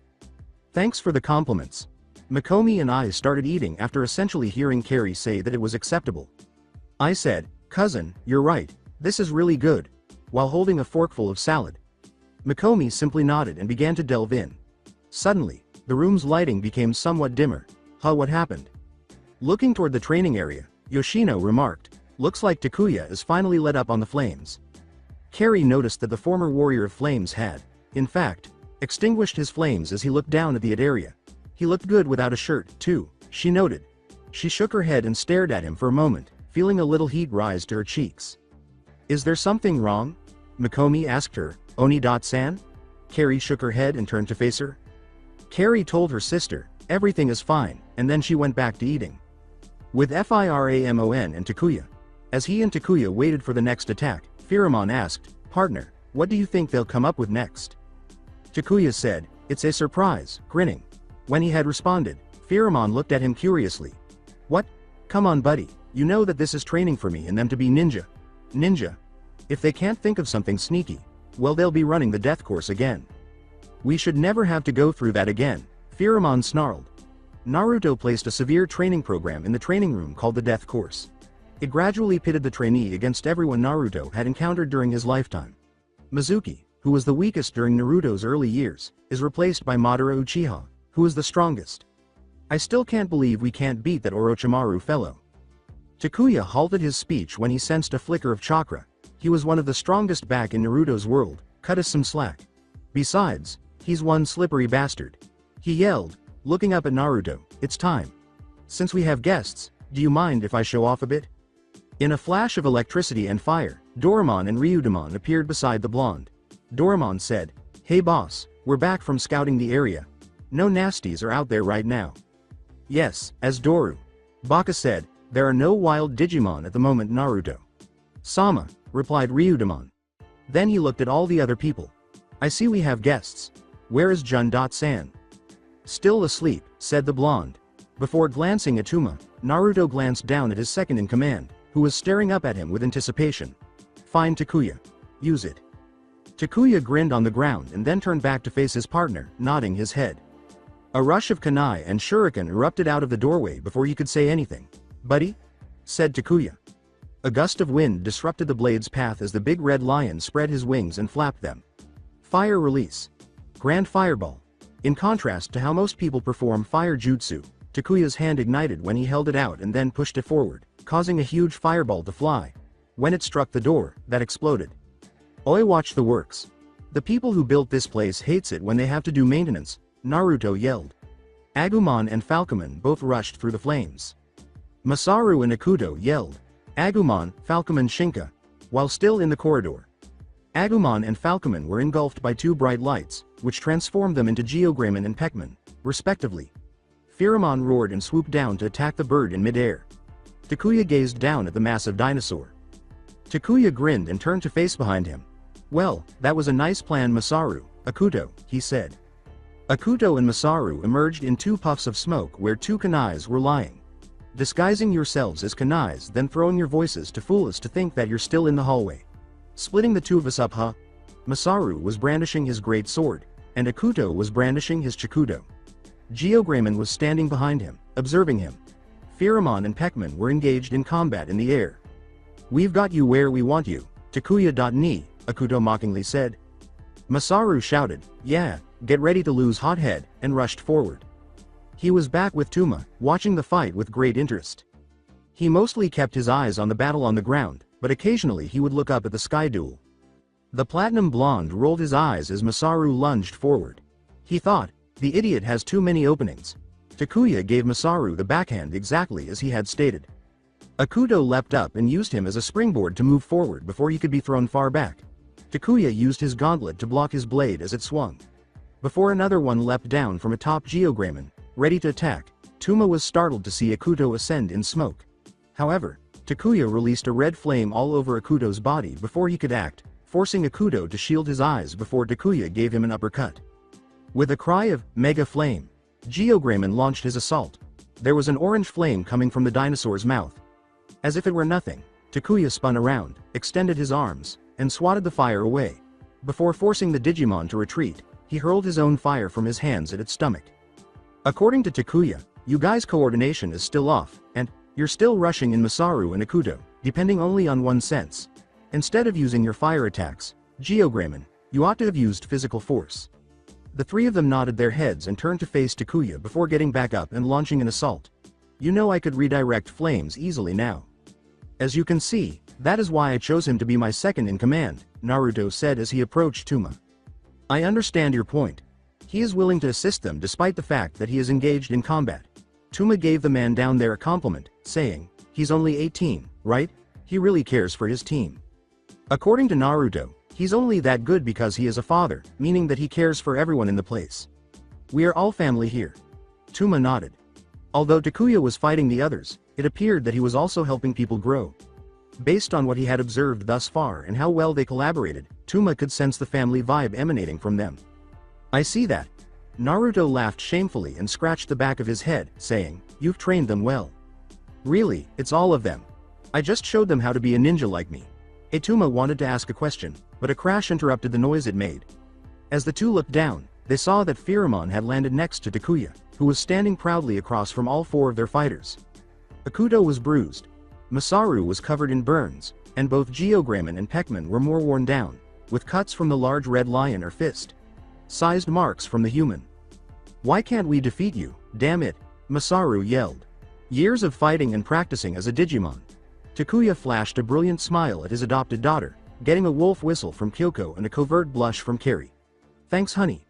Thanks for the compliments. Mikomi and I started eating after essentially hearing Carrie say that it was acceptable. I said, cousin, you're right, this is really good, while holding a forkful of salad. Mikomi simply nodded and began to delve in. Suddenly, the room's lighting became somewhat dimmer. What happened? Looking toward the training area, Yoshino remarked, looks like Takuya is finally let up on the flames. Carrie noticed that the former warrior of flames had, in fact, extinguished his flames as he looked down at the area. He looked good without a shirt, too, she noted. She shook her head and stared at him for a moment, feeling a little heat rise to her cheeks. Is there something wrong? Mikomi asked her, Oni.san? Carrie shook her head and turned to face her. Carrie told her sister, everything is fine, and then she went back to eating. With Firamon and Takuya. As he and Takuya waited for the next attack, Pheramon asked, partner, what do you think they'll come up with next? Takuya said, It's a surprise, grinning. When he had responded, Pheromon looked at him curiously. What? Come on buddy, you know that this is training for me and them to be ninja. Ninja? If they can't think of something sneaky, well they'll be running the death course again. We should never have to go through that again, Pheromon snarled. Naruto placed a severe training program in the training room called the death course. It gradually pitted the trainee against everyone Naruto had encountered during his lifetime. Mizuki, who was the weakest during Naruto's early years, is replaced by Madara Uchiha, who is the strongest. I still can't believe we can't beat that Orochimaru fellow. Takuya halted his speech when he sensed a flicker of chakra. He was one of the strongest back in Naruto's world, cut us some slack. Besides, he's one slippery bastard. He yelled, looking up at Naruto, it's time. Since we have guests, do you mind if I show off a bit? In a flash of electricity and fire, Doraemon and Ryudomon appeared beside the blonde. Doraemon said, hey boss, we're back from scouting the area. No nasties are out there right now. Yes, as Doru. Baka said, there are no wild Digimon at the moment Naruto. Sama, replied Ryudomon. Then he looked at all the other people. I see we have guests. Where is Jun-san? Still asleep, said the blonde. Before glancing at Tuma, Naruto glanced down at his second-in-command, who was staring up at him with anticipation. Fine Takuya. Use it. Takuya grinned on the ground and then turned back to face his partner, nodding his head. A rush of kunai and shuriken erupted out of the doorway before he could say anything. Buddy? Said Takuya. A gust of wind disrupted the blade's path as the big red lion spread his wings and flapped them. Fire release. Grand fireball. In contrast to how most people perform fire jutsu, Takuya's hand ignited when he held it out and then pushed it forward, causing a huge fireball to fly. When it struck the door, that exploded. Oi, watch the works. The people who built this place hates it when they have to do maintenance, Naruto yelled. Agumon and Falcomon both rushed through the flames. Masaru and Akuto yelled. Agumon, Falcomon Shinka. While still in the corridor. Agumon and Falcomon were engulfed by two bright lights, which transformed them into Geogramon and Peckman, respectively. Pheromon roared and swooped down to attack the bird in midair. Takuya gazed down at the massive dinosaur. Takuya grinned and turned to face behind him. Well, that was a nice plan Masaru, Akuto, he said. Akuto and Masaru emerged in two puffs of smoke where two kunais were lying. Disguising yourselves as kunais, then throwing your voices to fool us to think that you're still in the hallway. Splitting the two of us up, huh? Masaru was brandishing his great sword, and Akuto was brandishing his chikudo. Geogramon was standing behind him, observing him. Pheromon and Peckman were engaged in combat in the air. We've got you where we want you, Takuya.ni, Akuto mockingly said. Masaru shouted, yeah, get ready to lose hothead, and rushed forward. He was back with Tuma, watching the fight with great interest. He mostly kept his eyes on the battle on the ground, but occasionally he would look up at the sky duel. The platinum blonde rolled his eyes as Masaru lunged forward. He thought, the idiot has too many openings. Takuya gave Masaru the backhand exactly as he had stated. Akuto leapt up and used him as a springboard to move forward before he could be thrown far back. Takuya used his gauntlet to block his blade as it swung. Before another one leapt down from atop Geogramon, ready to attack, Tuma was startled to see Akuto ascend in smoke. However, Takuya released a red flame all over Akuto's body before he could act, forcing Akuto to shield his eyes before Takuya gave him an uppercut. With a cry of, Mega Flame, Geogramon launched his assault. There was an orange flame coming from the dinosaur's mouth. As if it were nothing, Takuya spun around, extended his arms, and swatted the fire away. Before forcing the Digimon to retreat, he hurled his own fire from his hands at its stomach. According to Takuya, you guys' coordination is still off, and you're still rushing in Masaru and Akuto, depending only on one sense. Instead of using your fire attacks, Geogramon, you ought to have used physical force. The three of them nodded their heads and turned to face Takuya before getting back up and launching an assault. You know I could redirect flames easily now. As you can see, that is why I chose him to be my second in command, Naruto said as he approached Tuma. I understand your point. He is willing to assist them despite the fact that he is engaged in combat. Tuma gave the man down there a compliment, saying, he's only 18, right? He really cares for his team. According to Naruto, he's only that good because he is a father, meaning that he cares for everyone in the place. We are all family here. Tuma nodded. Although Takuya was fighting the others, it appeared that he was also helping people grow. Based on what he had observed thus far and how well they collaborated, Tuma could sense the family vibe emanating from them. I see that. Naruto laughed shamefully and scratched the back of his head, saying, "You've trained them well." "Really, it's all of them. I just showed them how to be a ninja like me." Tuma wanted to ask a question, but a crash interrupted the noise it made. As the two looked down, they saw that Pheromon had landed next to Takuya, who was standing proudly across from all four of their fighters. Akuto was bruised. Masaru was covered in burns, and both Geogramon and Peckman were more worn down, with cuts from the large red lion or fist-sized marks from the human. "Why can't we defeat you, damn it?" Masaru yelled. Years of fighting and practicing as a Digimon. Takuya flashed a brilliant smile at his adopted daughter, getting a wolf whistle from Kyoko and a covert blush from Kari. "Thanks, honey.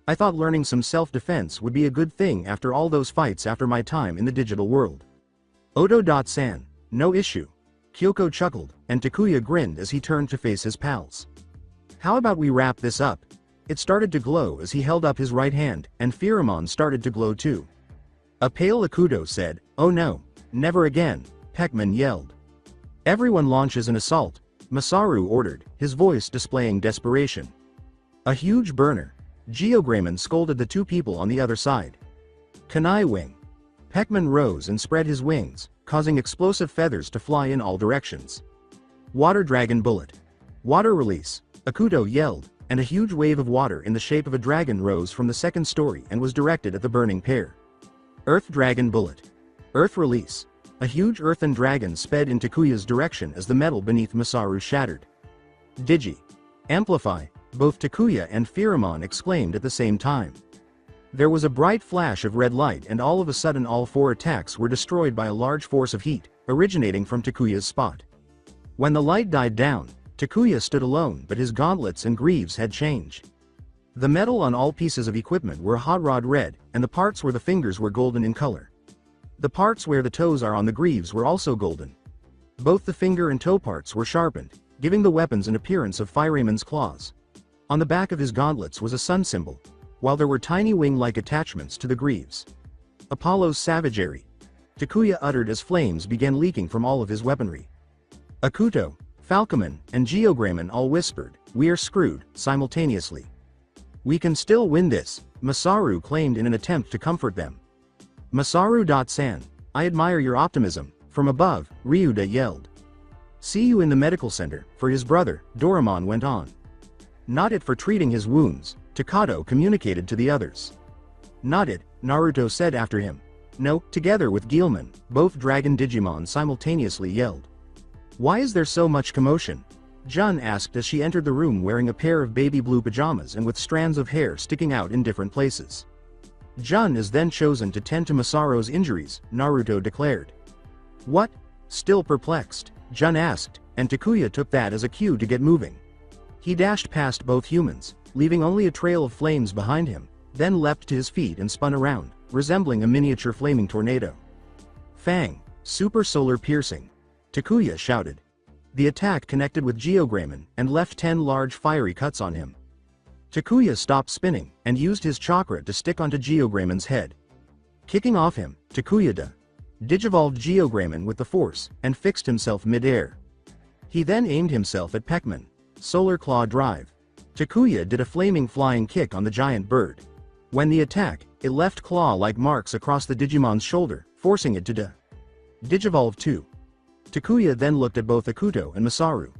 I thought learning some self-defense would be a good thing after all those fights after my time in the digital world." Odo.san, no issue. Kyoko chuckled, and Takuya grinned as he turned to face his pals. "How about we wrap this up?" It started to glow as he held up his right hand, and Pheromon started to glow too. A pale Akuto said, "Oh no, never again," Peckman yelled. "Everyone launches an assault," Masaru ordered, his voice displaying desperation. A huge burner. Geogramon scolded the two people on the other side. "Kanai wing." Peckman rose and spread his wings, causing explosive feathers to fly in all directions. "Water dragon bullet." "Water release," Akuto yelled, and a huge wave of water in the shape of a dragon rose from the second story and was directed at the burning pair. "Earth dragon bullet." "Earth release." A huge earthen dragon sped in Takuya's direction as the metal beneath Masaru shattered. "Digi. Amplify," both Takuya and Pheromon exclaimed at the same time. There was a bright flash of red light and all of a sudden all four attacks were destroyed by a large force of heat, originating from Takuya's spot. When the light died down, Takuya stood alone but his gauntlets and greaves had changed. The metal on all pieces of equipment were hot rod red, and the parts where the fingers were golden in color. The parts where the toes are on the greaves were also golden. Both the finger and toe parts were sharpened, giving the weapons an appearance of Phyramon's claws. On the back of his gauntlets was a sun symbol, while there were tiny wing-like attachments to the greaves. Apollo's savagery. Takuya uttered as flames began leaking from all of his weaponry. Akuto, Falcomon, and Geogramon all whispered, "We are screwed," simultaneously. "We can still win this," Masaru claimed in an attempt to comfort them. Masaru.san, I admire your optimism. From above, Ryuda yelled. "See you in the medical center," for his brother, Doraemon went on. "Not it for treating his wounds," Takato communicated to the others. "Not it," Naruto said after him. "No," together with Guilmon, both Dragon Digimon simultaneously yelled. "Why is there so much commotion?" Jun asked as she entered the room wearing a pair of baby blue pajamas and with strands of hair sticking out in different places. Jun is then chosen to tend to Masaru's injuries, Naruto declared. "What?" Still perplexed, Jun asked, and Takuya took that as a cue to get moving. He dashed past both humans, leaving only a trail of flames behind him, then leapt to his feet and spun around, resembling a miniature flaming tornado. "Fang, super solar piercing," Takuya shouted. The attack connected with Geogramon and left 10 large fiery cuts on him. Takuya stopped spinning and used his chakra to stick onto Geogramon's head. Kicking off him, Takuya digivolved Geogramon with the force and fixed himself mid-air. He then aimed himself at Peckman. Solar Claw Drive. Takuya did a flaming flying kick on the giant bird. When the attack, it left claw-like marks across the Digimon's shoulder, forcing it to digivolve too. Takuya then looked at both Akuto and Masaru.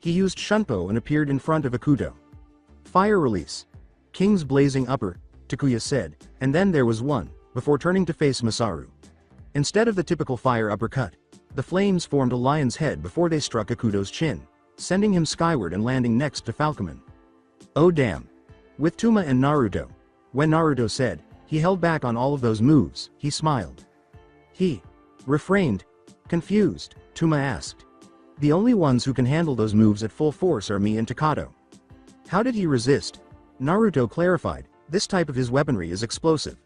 He used Shunpo and appeared in front of Akuto. "Fire release." "King's blazing upper," Takuya said, and then there was one, before turning to face Masaru. Instead of the typical fire uppercut, the flames formed a lion's head before they struck Akuto's chin, sending him skyward and landing next to Falcomon. "Oh damn." With Tuma and Naruto. When Naruto said, he held back on all of those moves, he smiled. He refrained. Confused, Tuma asked. "The only ones who can handle those moves at full force are me and Takato." "How did he resist?" Naruto clarified, this type of his weaponry is explosive.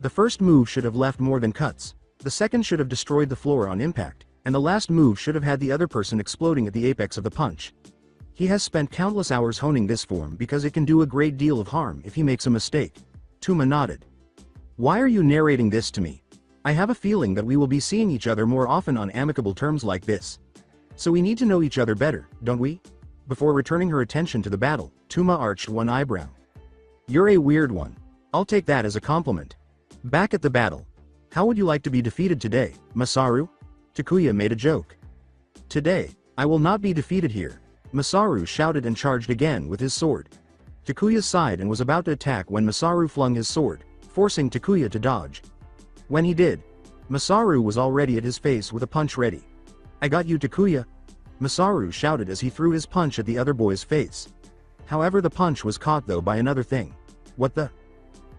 The first move should have left more than cuts, the second should have destroyed the floor on impact, and the last move should have had the other person exploding at the apex of the punch. He has spent countless hours honing this form because it can do a great deal of harm if he makes a mistake. Tuma nodded. "Why are you narrating this to me? I have a feeling that we will be seeing each other more often on amicable terms like this. So we need to know each other better, don't we?" Before returning her attention to the battle, Tuma arched one eyebrow. "You're a weird one. I'll take that as a compliment. Back at the battle. How would you like to be defeated today, Masaru? Takuya made a joke. Today, I will not be defeated here, Masaru shouted and charged again with his sword. Takuya sighed and was about to attack when Masaru flung his sword, forcing Takuya to dodge. When he did, Masaru was already at his face with a punch ready. I got you, Takuya, Masaru shouted as he threw his punch at the other boy's face. However, the punch was caught though by another thing. What the?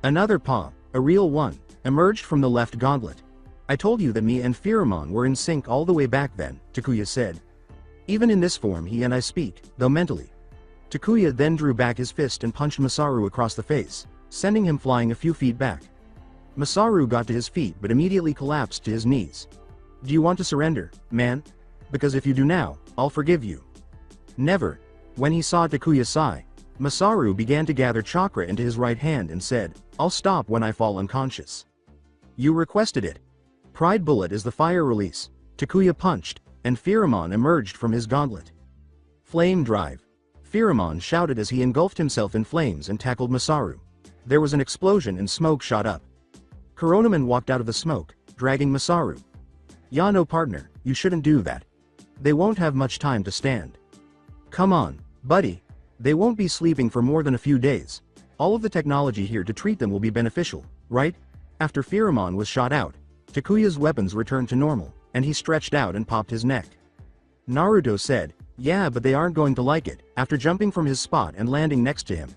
Another paw, a real one, emerged from the left gauntlet. I told you that me and Pheromon were in sync all the way back then, Takuya said. Even in this form he and I speak, though mentally. Takuya then drew back his fist and punched Masaru across the face, sending him flying a few feet back. Masaru got to his feet but immediately collapsed to his knees. Do you want to surrender, man? Because if you do now, I'll forgive you. Never. When he saw Takuya sigh, Masaru began to gather chakra into his right hand and said, I'll stop when I fall unconscious. You requested it. Pride Bullet is the fire release. Takuya punched, and Pheromon emerged from his gauntlet. Flame Drive. Pheromon shouted as he engulfed himself in flames and tackled Masaru. There was an explosion and smoke shot up. Coronaman walked out of the smoke, dragging Masaru. Yano partner, you shouldn't do that. They won't have much time to stand. Come on, buddy. They won't be sleeping for more than a few days. All of the technology here to treat them will be beneficial, right? After Pheromon was shot out, Takuya's weapons returned to normal, and he stretched out and popped his neck. Naruto said, yeah, but they aren't going to like it, after jumping from his spot and landing next to him.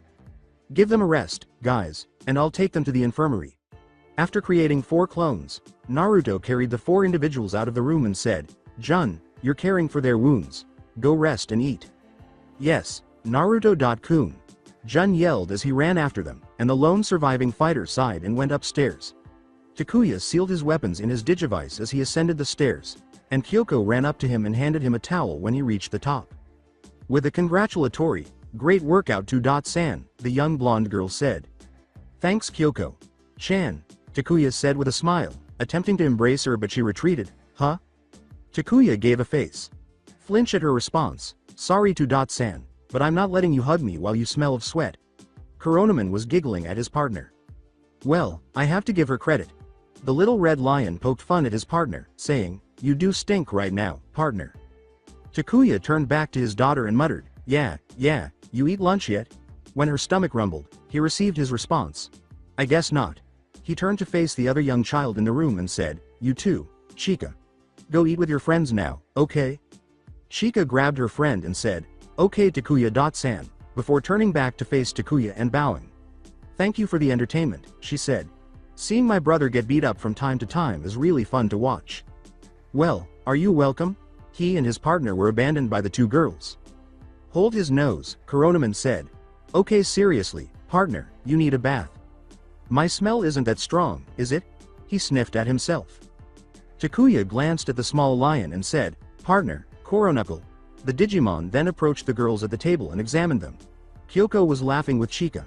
Give them a rest, guys, and I'll take them to the infirmary. After creating 4 clones, Naruto carried the 4 individuals out of the room and said, Jun, you're caring for their wounds. Go rest and eat. Yes, Naruto.kun. Jun yelled as he ran after them, and the lone surviving fighter sighed and went upstairs. Takuya sealed his weapons in his digivice as he ascended the stairs, and Kyoko ran up to him and handed him a towel when he reached the top. With a congratulatory, great workout to San, the young blonde girl said. Thanks Kyoko. Chan, Takuya said with a smile, attempting to embrace her but she retreated. Huh? Takuya gave a face. Flinch at her response. Sorry to San, but I'm not letting you hug me while you smell of sweat. Coronaman was giggling at his partner. Well, I have to give her credit. The little red lion poked fun at his partner, saying, you do stink right now, partner. Takuya turned back to his daughter and muttered, yeah, you eat lunch yet? When her stomach rumbled, he received his response. I guess not. He turned to face the other young child in the room and said, you too, Chika. Go eat with your friends now, okay? Chika grabbed her friend and said, okay Takuya.san, before turning back to face Takuya and bowing. Thank you for the entertainment, she said. Seeing my brother get beat up from time to time is really fun to watch. Well, are you welcome? He and his partner were abandoned by the 2 girls. Hold his nose, Coronaman said. Okay, seriously, partner, you need a bath. My smell isn't that strong, is it? He sniffed at himself. Takuya glanced at the small lion and said, partner, Koronuckle. The Digimon then approached the girls at the table and examined them. Kyoko was laughing with Chika.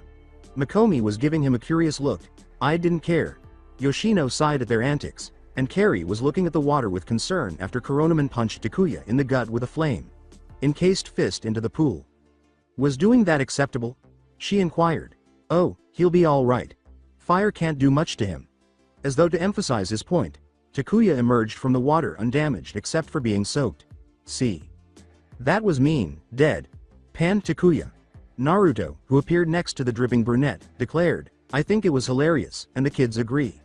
Makomi was giving him a curious look. I didn't care. Yoshino sighed at their antics, and Carrie was looking at the water with concern after Coronaman punched Takuya in the gut with a flame-encased fist into the pool. Was doing that acceptable? She inquired. Oh, he'll be all right. Fire can't do much to him. As though to emphasize his point, Takuya emerged from the water undamaged except for being soaked. See. That was mean, dead. Panned Takuya. Naruto, who appeared next to the dripping brunette, declared, I think it was hilarious, and the kids agree.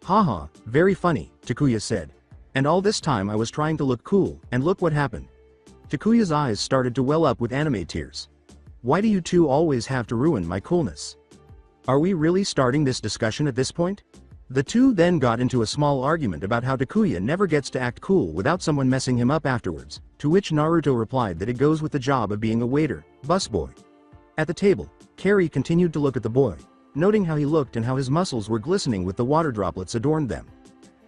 Haha, very funny, Takuya said. And all this time I was trying to look cool, and look what happened. Takuya's eyes started to well up with anime tears. Why do you two always have to ruin my coolness? Are we really starting this discussion at this point? The two then got into a small argument about how Takuya never gets to act cool without someone messing him up afterwards, to which Naruto replied that it goes with the job of being a waiter, busboy. At the table, Carrie continued to look at the boy, noting how he looked and how his muscles were glistening with the water droplets adorned them.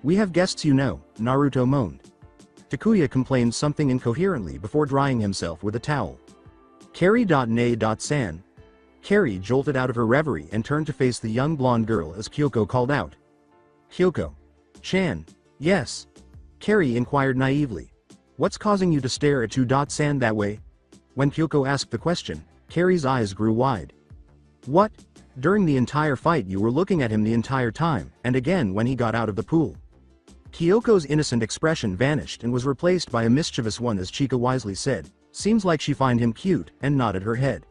We have guests you know, Naruto moaned. Takuya complained something incoherently before drying himself with a towel. Carrie.nay.san. Carrie jolted out of her reverie and turned to face the young blonde girl as Kyoko called out. Kyoko. Chan. Yes. Carrie inquired naively. What's causing you to stare at San that way? When Kyoko asked the question, Carrie's eyes grew wide. What? During the entire fight you were looking at him the entire time, and again when he got out of the pool. Kyoko's innocent expression vanished and was replaced by a mischievous one as Chika wisely said, "Seems like she find him cute," and nodded her head.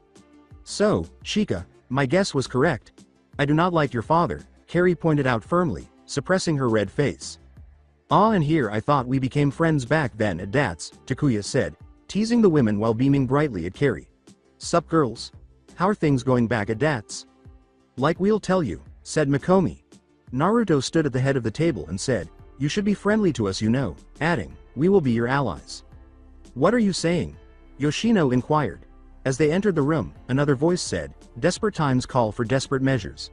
"So, Chika, my guess was correct. I do not like your father," Carrie pointed out firmly, suppressing her red face. "Ah, and here I thought we became friends back then at Dats," Takuya said, teasing the women while beaming brightly at Carrie. "Sup girls? How are things going back at Dats?" "Like we'll tell you," said Mikomi. Naruto stood at the head of the table and said, "You should be friendly to us, you know," adding, "We will be your allies." "What are you saying?" Yoshino inquired. As they entered the room, another voice said, "Desperate times call for desperate measures."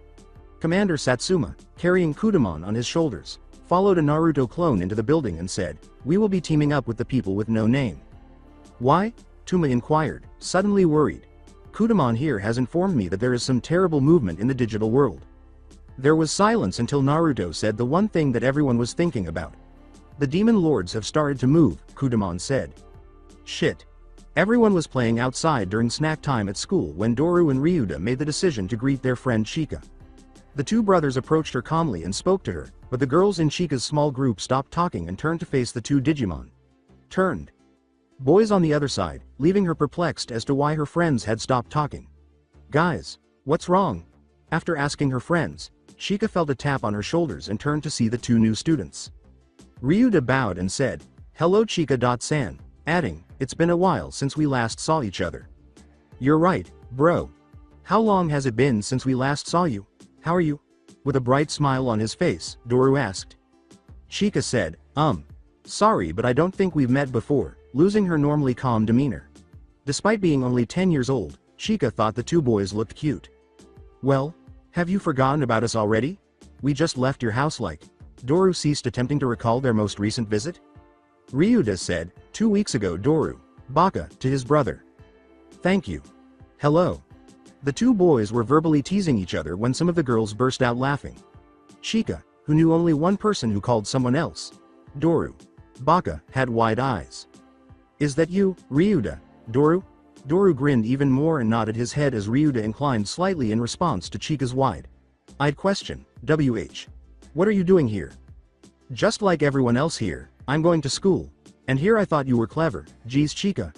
Commander Satsuma, carrying Kudamon on his shoulders, followed a Naruto clone into the building and said, "We will be teaming up with the people with no name." "Why?" Tuma inquired, suddenly worried. "Kudamon here has informed me that there is some terrible movement in the digital world." There was silence until Naruto said the one thing that everyone was thinking about. "The demon lords have started to move," Kudamon said. "Shit." Everyone was playing outside during snack time at school when Doru and Ryuda made the decision to greet their friend Chika. The two brothers approached her calmly and spoke to her, but the girls in Chika's small group stopped talking and turned to face the two Digimon. Turned. Boys on the other side, leaving her perplexed as to why her friends had stopped talking. "Guys, what's wrong?" After asking her friends, Chika felt a tap on her shoulders and turned to see the two new students. Ryuda bowed and said, "Hello Chika-san," adding, "It's been a while since we last saw each other." "You're right, bro. How long has it been since we last saw you? How are you?" With a bright smile on his face, Doru asked. Chika said, Sorry but I don't think we've met before," losing her normally calm demeanor. Despite being only 10 years old, Chika thought the two boys looked cute. "Well, have you forgotten about us already? We just left your house like." Doru ceased attempting to recall their most recent visit. Ryuda said, 2 weeks ago Doru, Baka, to his brother. "Thank you. Hello." The two boys were verbally teasing each other when some of the girls burst out laughing. Chika, who knew only one person who called someone else, Doru, Baka, had wide eyes. "Is that you, Ryuda, Doru?" Doru grinned even more and nodded his head as Ryuda inclined slightly in response to Chika's wide-eyed question, "WH. What are you doing here?" "Just like everyone else here, I'm going to school. And here I thought you were clever, geez Chika."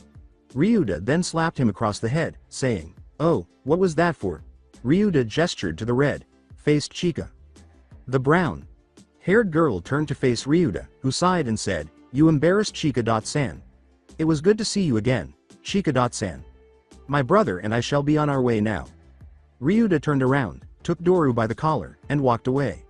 Ryuda then slapped him across the head, saying, "Oh, what was that for?" Ryuda gestured to the red-faced Chika. The brown-haired girl turned to face Ryuda, who sighed and said, "You embarrassed Chika-san. It was good to see you again, Chika-san. My brother and I shall be on our way now." Ryuda turned around, took Doru by the collar, and walked away.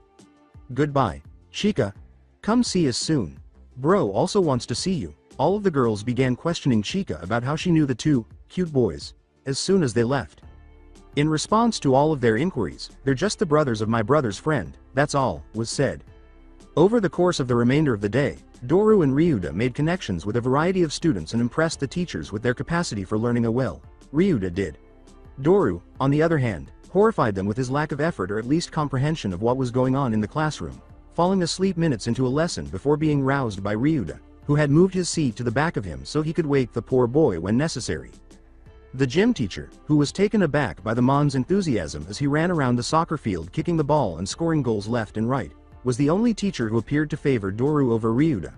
"Goodbye, Chika. Come see us soon. Bro also wants to see you." All of the girls began questioning Chika about how she knew the two cute boys as soon as they left. In response to all of their inquiries, "They're just the brothers of my brother's friend, that's all," was said. Over the course of the remainder of the day, Doru and Ryuda made connections with a variety of students and impressed the teachers with their capacity for learning well. Ryuda did. Doru, on the other hand, horrified them with his lack of effort or at least comprehension of what was going on in the classroom, falling asleep minutes into a lesson before being roused by Ryuda, who had moved his seat to the back of him so he could wake the poor boy when necessary. The gym teacher, who was taken aback by the man's enthusiasm as he ran around the soccer field kicking the ball and scoring goals left and right, was the only teacher who appeared to favor Doru over Ryuda.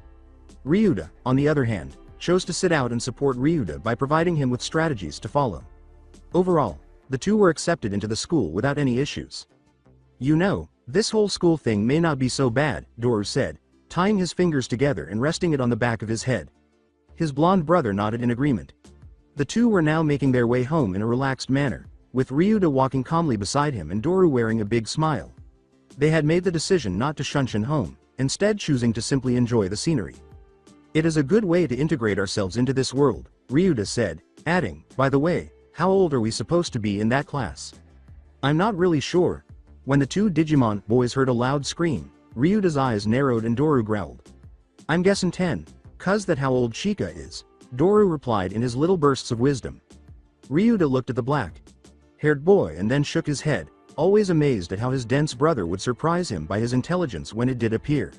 Ryuda, on the other hand, chose to sit out and support Ryuda by providing him with strategies to follow. Overall, the two were accepted into the school without any issues. "You know, this whole school thing may not be so bad," Doru said, tying his fingers together and resting it on the back of his head. His blonde brother nodded in agreement. The two were now making their way home in a relaxed manner, with Ryuda walking calmly beside him and Doru wearing a big smile. They had made the decision not to shunshin home, instead choosing to simply enjoy the scenery. "It is a good way to integrate ourselves into this world," Ryuda said, adding, "By the way, how old are we supposed to be in that class?" "I'm not really sure." When the two Digimon boys heard a loud scream, Ryuda's eyes narrowed and Doru growled. "I'm guessing 10, 'cause that how old Chika is," Doru replied in his little bursts of wisdom. Ryuda looked at the black-haired boy and then shook his head, always amazed at how his dense brother would surprise him by his intelligence when it did appear.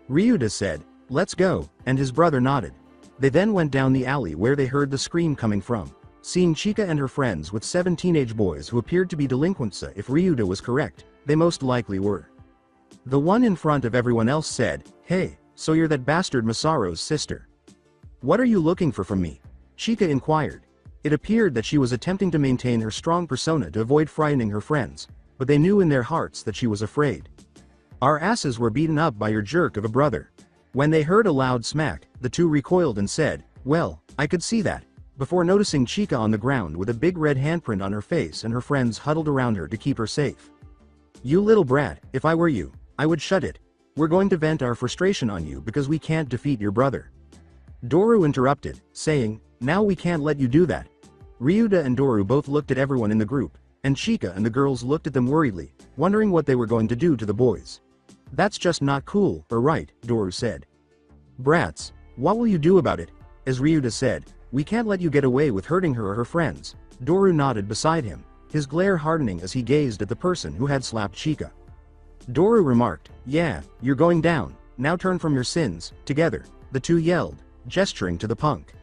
Ryuda said, "Let's go," and his brother nodded. They then went down the alley where they heard the scream coming from, Seeing Chika and her friends with 7 teenage boys who appeared to be delinquents, if Ryuda was correct, they most likely were. The one in front of everyone else said, "Hey, so you're that bastard Masaru's sister. What are you looking for from me?" Chika inquired. It appeared that she was attempting to maintain her strong persona to avoid frightening her friends, but they knew in their hearts that she was afraid. "Our asses were beaten up by your jerk of a brother." When they heard a loud smack, the two recoiled and said, "Well, I could see that," before noticing Chika on the ground with a big red handprint on her face and her friends huddled around her to keep her safe. "You little brat, if I were you, I would shut it. We're going to vent our frustration on you because we can't defeat your brother." Doru interrupted, saying, "Now we can't let you do that." Ryuda and Doru both looked at everyone in the group, and Chika and the girls looked at them worriedly, wondering what they were going to do to the boys. "That's just not cool, or right," Doru said. "Brats, what will you do about it?" As Ryuda said, "We can't let you get away with hurting her or her friends." Doru nodded beside him, his glare hardening as he gazed at the person who had slapped Chika. Doru remarked, "Yeah, you're going down, now turn from your sins, together," the two yelled, gesturing to the punk.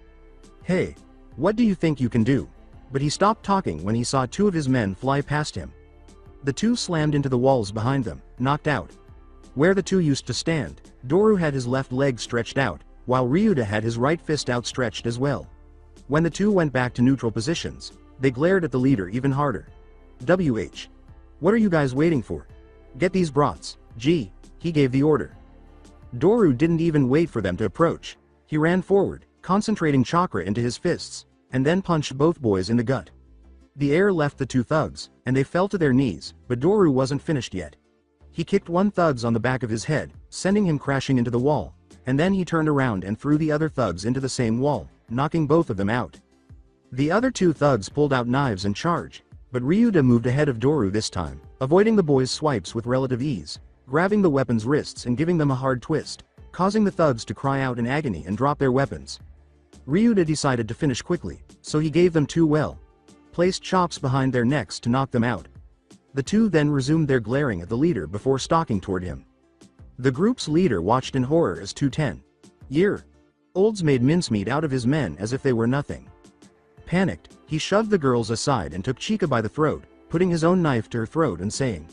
"Hey, what do you think you can do?" But he stopped talking when he saw 2 of his men fly past him. The 2 slammed into the walls behind them, knocked out. Where the 2 used to stand, Doru had his left leg stretched out, while Ryuda had his right fist outstretched as well. When the 2 went back to neutral positions, they glared at the leader even harder. "WH. What are you guys waiting for? Get these brats." He gave the order. Doru didn't even wait for them to approach. He ran forward, concentrating chakra into his fists, and then punched both boys in the gut. The air left the 2 thugs, and they fell to their knees, but Doru wasn't finished yet. He kicked one thug on the back of his head, sending him crashing into the wall, and then he turned around and threw the other thugs into the same wall, knocking both of them out. The other 2 thugs pulled out knives and charged, but Ryuda moved ahead of Doru this time, avoiding the boys' swipes with relative ease, grabbing the weapons' wrists and giving them a hard twist, causing the thugs to cry out in agony and drop their weapons. Ryuda decided to finish quickly, so he gave them 2 placed chops behind their necks to knock them out. The 2 then resumed their glaring at the leader before stalking toward him. The group's leader watched in horror as 2 10-year-olds made mincemeat out of his men as if they were nothing. Panicked, he shoved the girls aside and took Chika by the throat, putting his own knife to her throat and saying,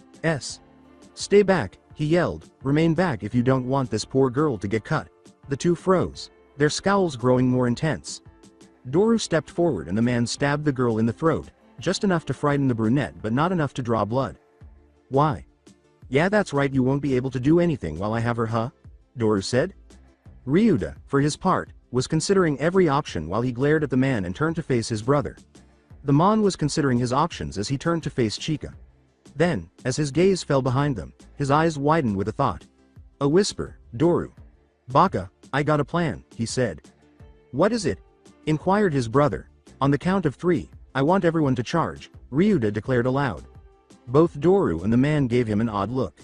"Stay back," he yelled, "remain back if you don't want this poor girl to get cut." The 2 froze, their scowls growing more intense. Doru stepped forward and the man stabbed the girl in the throat, just enough to frighten the brunette but not enough to draw blood. "Why? Yeah, that's right, you won't be able to do anything while I have her, huh?" Doru said. Ryuda, for his part, was considering every option while he glared at the man and turned to face his brother. The man was considering his options as he turned to face Chika. Then, as his gaze fell behind them, his eyes widened with a thought. A whisper, "Doru. Baka, I got a plan," he said. "What is it?" inquired his brother. "On the count of 3, I want everyone to charge," Ryuda declared aloud. Both Doru and the man gave him an odd look.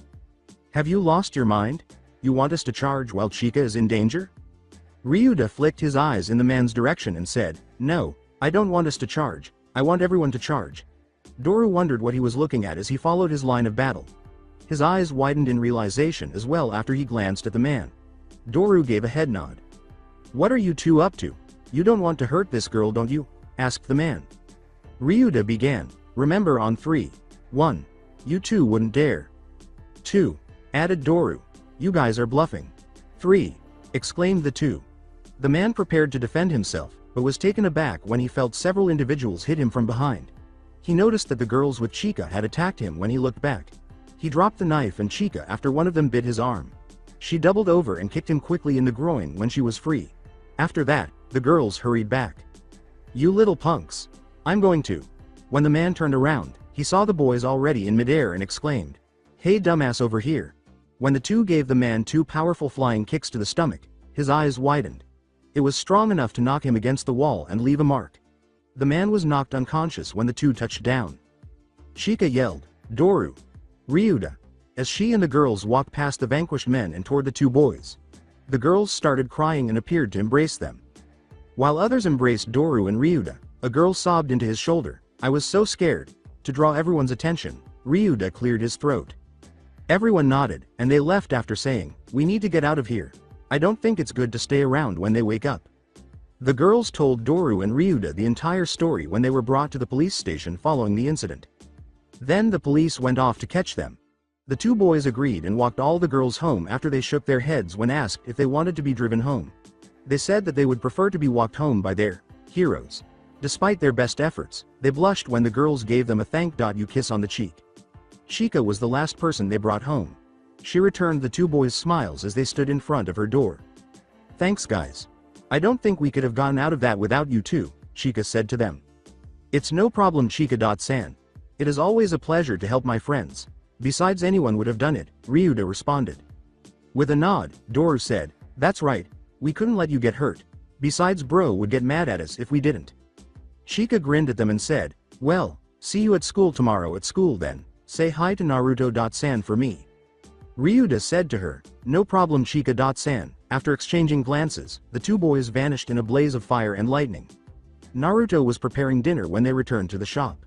"Have you lost your mind? You want us to charge while Chika is in danger?" Ryuda flicked his eyes in the man's direction and said, "No, I don't want us to charge, I want everyone to charge." Doru wondered what he was looking at as he followed his line of battle. His eyes widened in realization as well after he glanced at the man. Doru gave a head nod. "What are you 2 up to? You don't want to hurt this girl, don't you?" asked the man. Ryuda began, "Remember on 3. 1. You 2 wouldn't dare. 2. Added Doru. "You guys are bluffing." 3. Exclaimed the 2. The man prepared to defend himself, but was taken aback when he felt several individuals hit him from behind. He noticed that the girls with Chika had attacked him when he looked back. He dropped the knife and Chika after one of them bit his arm. She doubled over and kicked him quickly in the groin when she was free. After that, the girls hurried back. "You little punks. I'm going to." When the man turned around, he saw the boys already in midair and exclaimed, "Hey dumbass, over here." When the 2 gave the man 2 powerful flying kicks to the stomach, his eyes widened. It was strong enough to knock him against the wall and leave a mark. The man was knocked unconscious when the 2 touched down. Chika yelled, "Doru. Ryuda," as she and the girls walked past the vanquished men and toward the 2 boys. The girls started crying and appeared to embrace them. While others embraced Doru and Ryuda, a girl sobbed into his shoulder, "I was so scared." To draw everyone's attention, Ryuda cleared his throat. Everyone nodded, and they left after saying, "We need to get out of here. I don't think it's good to stay around when they wake up." The girls told Doru and Ryuda the entire story when they were brought to the police station following the incident. Then the police went off to catch them. The two boys agreed and walked all the girls home after they shook their heads when asked if they wanted to be driven home. They said that they would prefer to be walked home by their heroes. Despite their best efforts, they blushed when the girls gave them a thank you kiss on the cheek. Chika was the last person they brought home. She returned the two boys' smiles as they stood in front of her door. "Thanks guys. I don't think we could have gotten out of that without you too," Chika said to them. "It's no problem Chika-san. It is always a pleasure to help my friends. Besides anyone would have done it," Ryuda responded. With a nod, Doru said, "That's right, we couldn't let you get hurt. Besides bro would get mad at us if we didn't." Chika grinned at them and said, "Well, see you at school tomorrow at school then. Say hi to Naruto-san for me." Ryuda said to her, "No problem Chika-san." After exchanging glances, the two boys vanished in a blaze of fire and lightning. Naruto was preparing dinner when they returned to the shop.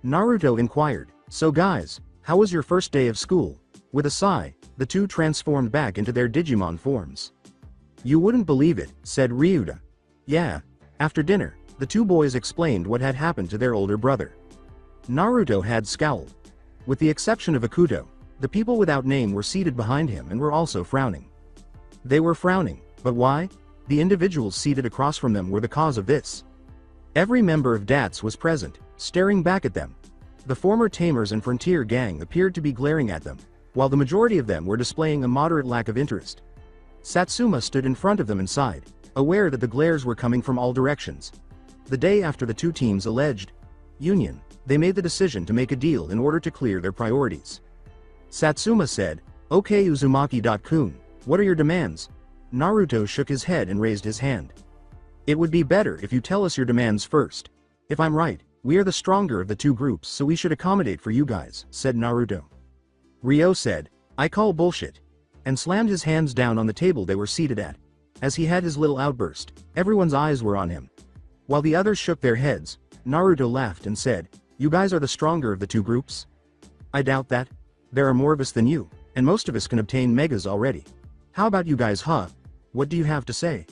Naruto inquired, "So guys, how was your first day of school?" With a sigh, the two transformed back into their Digimon forms. "You wouldn't believe it," said Ryuda. "Yeah." After dinner, the two boys explained what had happened to their older brother. Naruto had scowled. With the exception of Akuto, the people without name were seated behind him and were also frowning. They were frowning, but why? The individuals seated across from them were the cause of this. Every member of DATS was present, staring back at them. The former Tamers and Frontier gang appeared to be glaring at them, while the majority of them were displaying a moderate lack of interest. Satsuma stood in front of them and sighed, aware that the glares were coming from all directions. The day after the two teams' alleged union, they made the decision to make a deal in order to clear their priorities. Satsuma said, "Okay Uzumaki-kun, what are your demands?" Naruto shook his head and raised his hand. "It would be better if you tell us your demands first. If I'm right, we are the stronger of the two groups so we should accommodate for you guys," said Naruto. Ryo said, "I call bullshit," and slammed his hands down on the table they were seated at. As he had his little outburst, everyone's eyes were on him. While the others shook their heads, Naruto laughed and said, "You guys are the stronger of the two groups?" "I doubt that. There are more of us than you, and most of us can obtain megas already. How about you guys huh? What do you have to say?"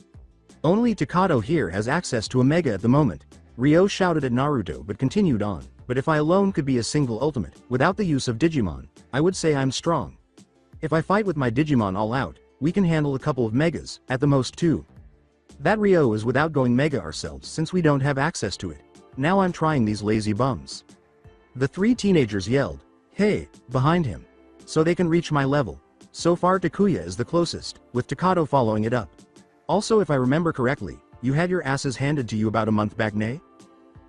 "Only Takato here has access to a mega at the moment," Ryo shouted at Naruto but continued on, "but if I alone could be a single ultimate, without the use of Digimon, I would say I'm strong. If I fight with my Digimon all out, we can handle a couple of megas, at the most two. That Ryo is without going mega ourselves since we don't have access to it. Now I'm trying these lazy bums." The three teenagers yelled, "Hey," behind him. "So they can reach my level." So far Takuya is the closest, with Takato following it up. "Also if I remember correctly, you had your asses handed to you about a month back nay?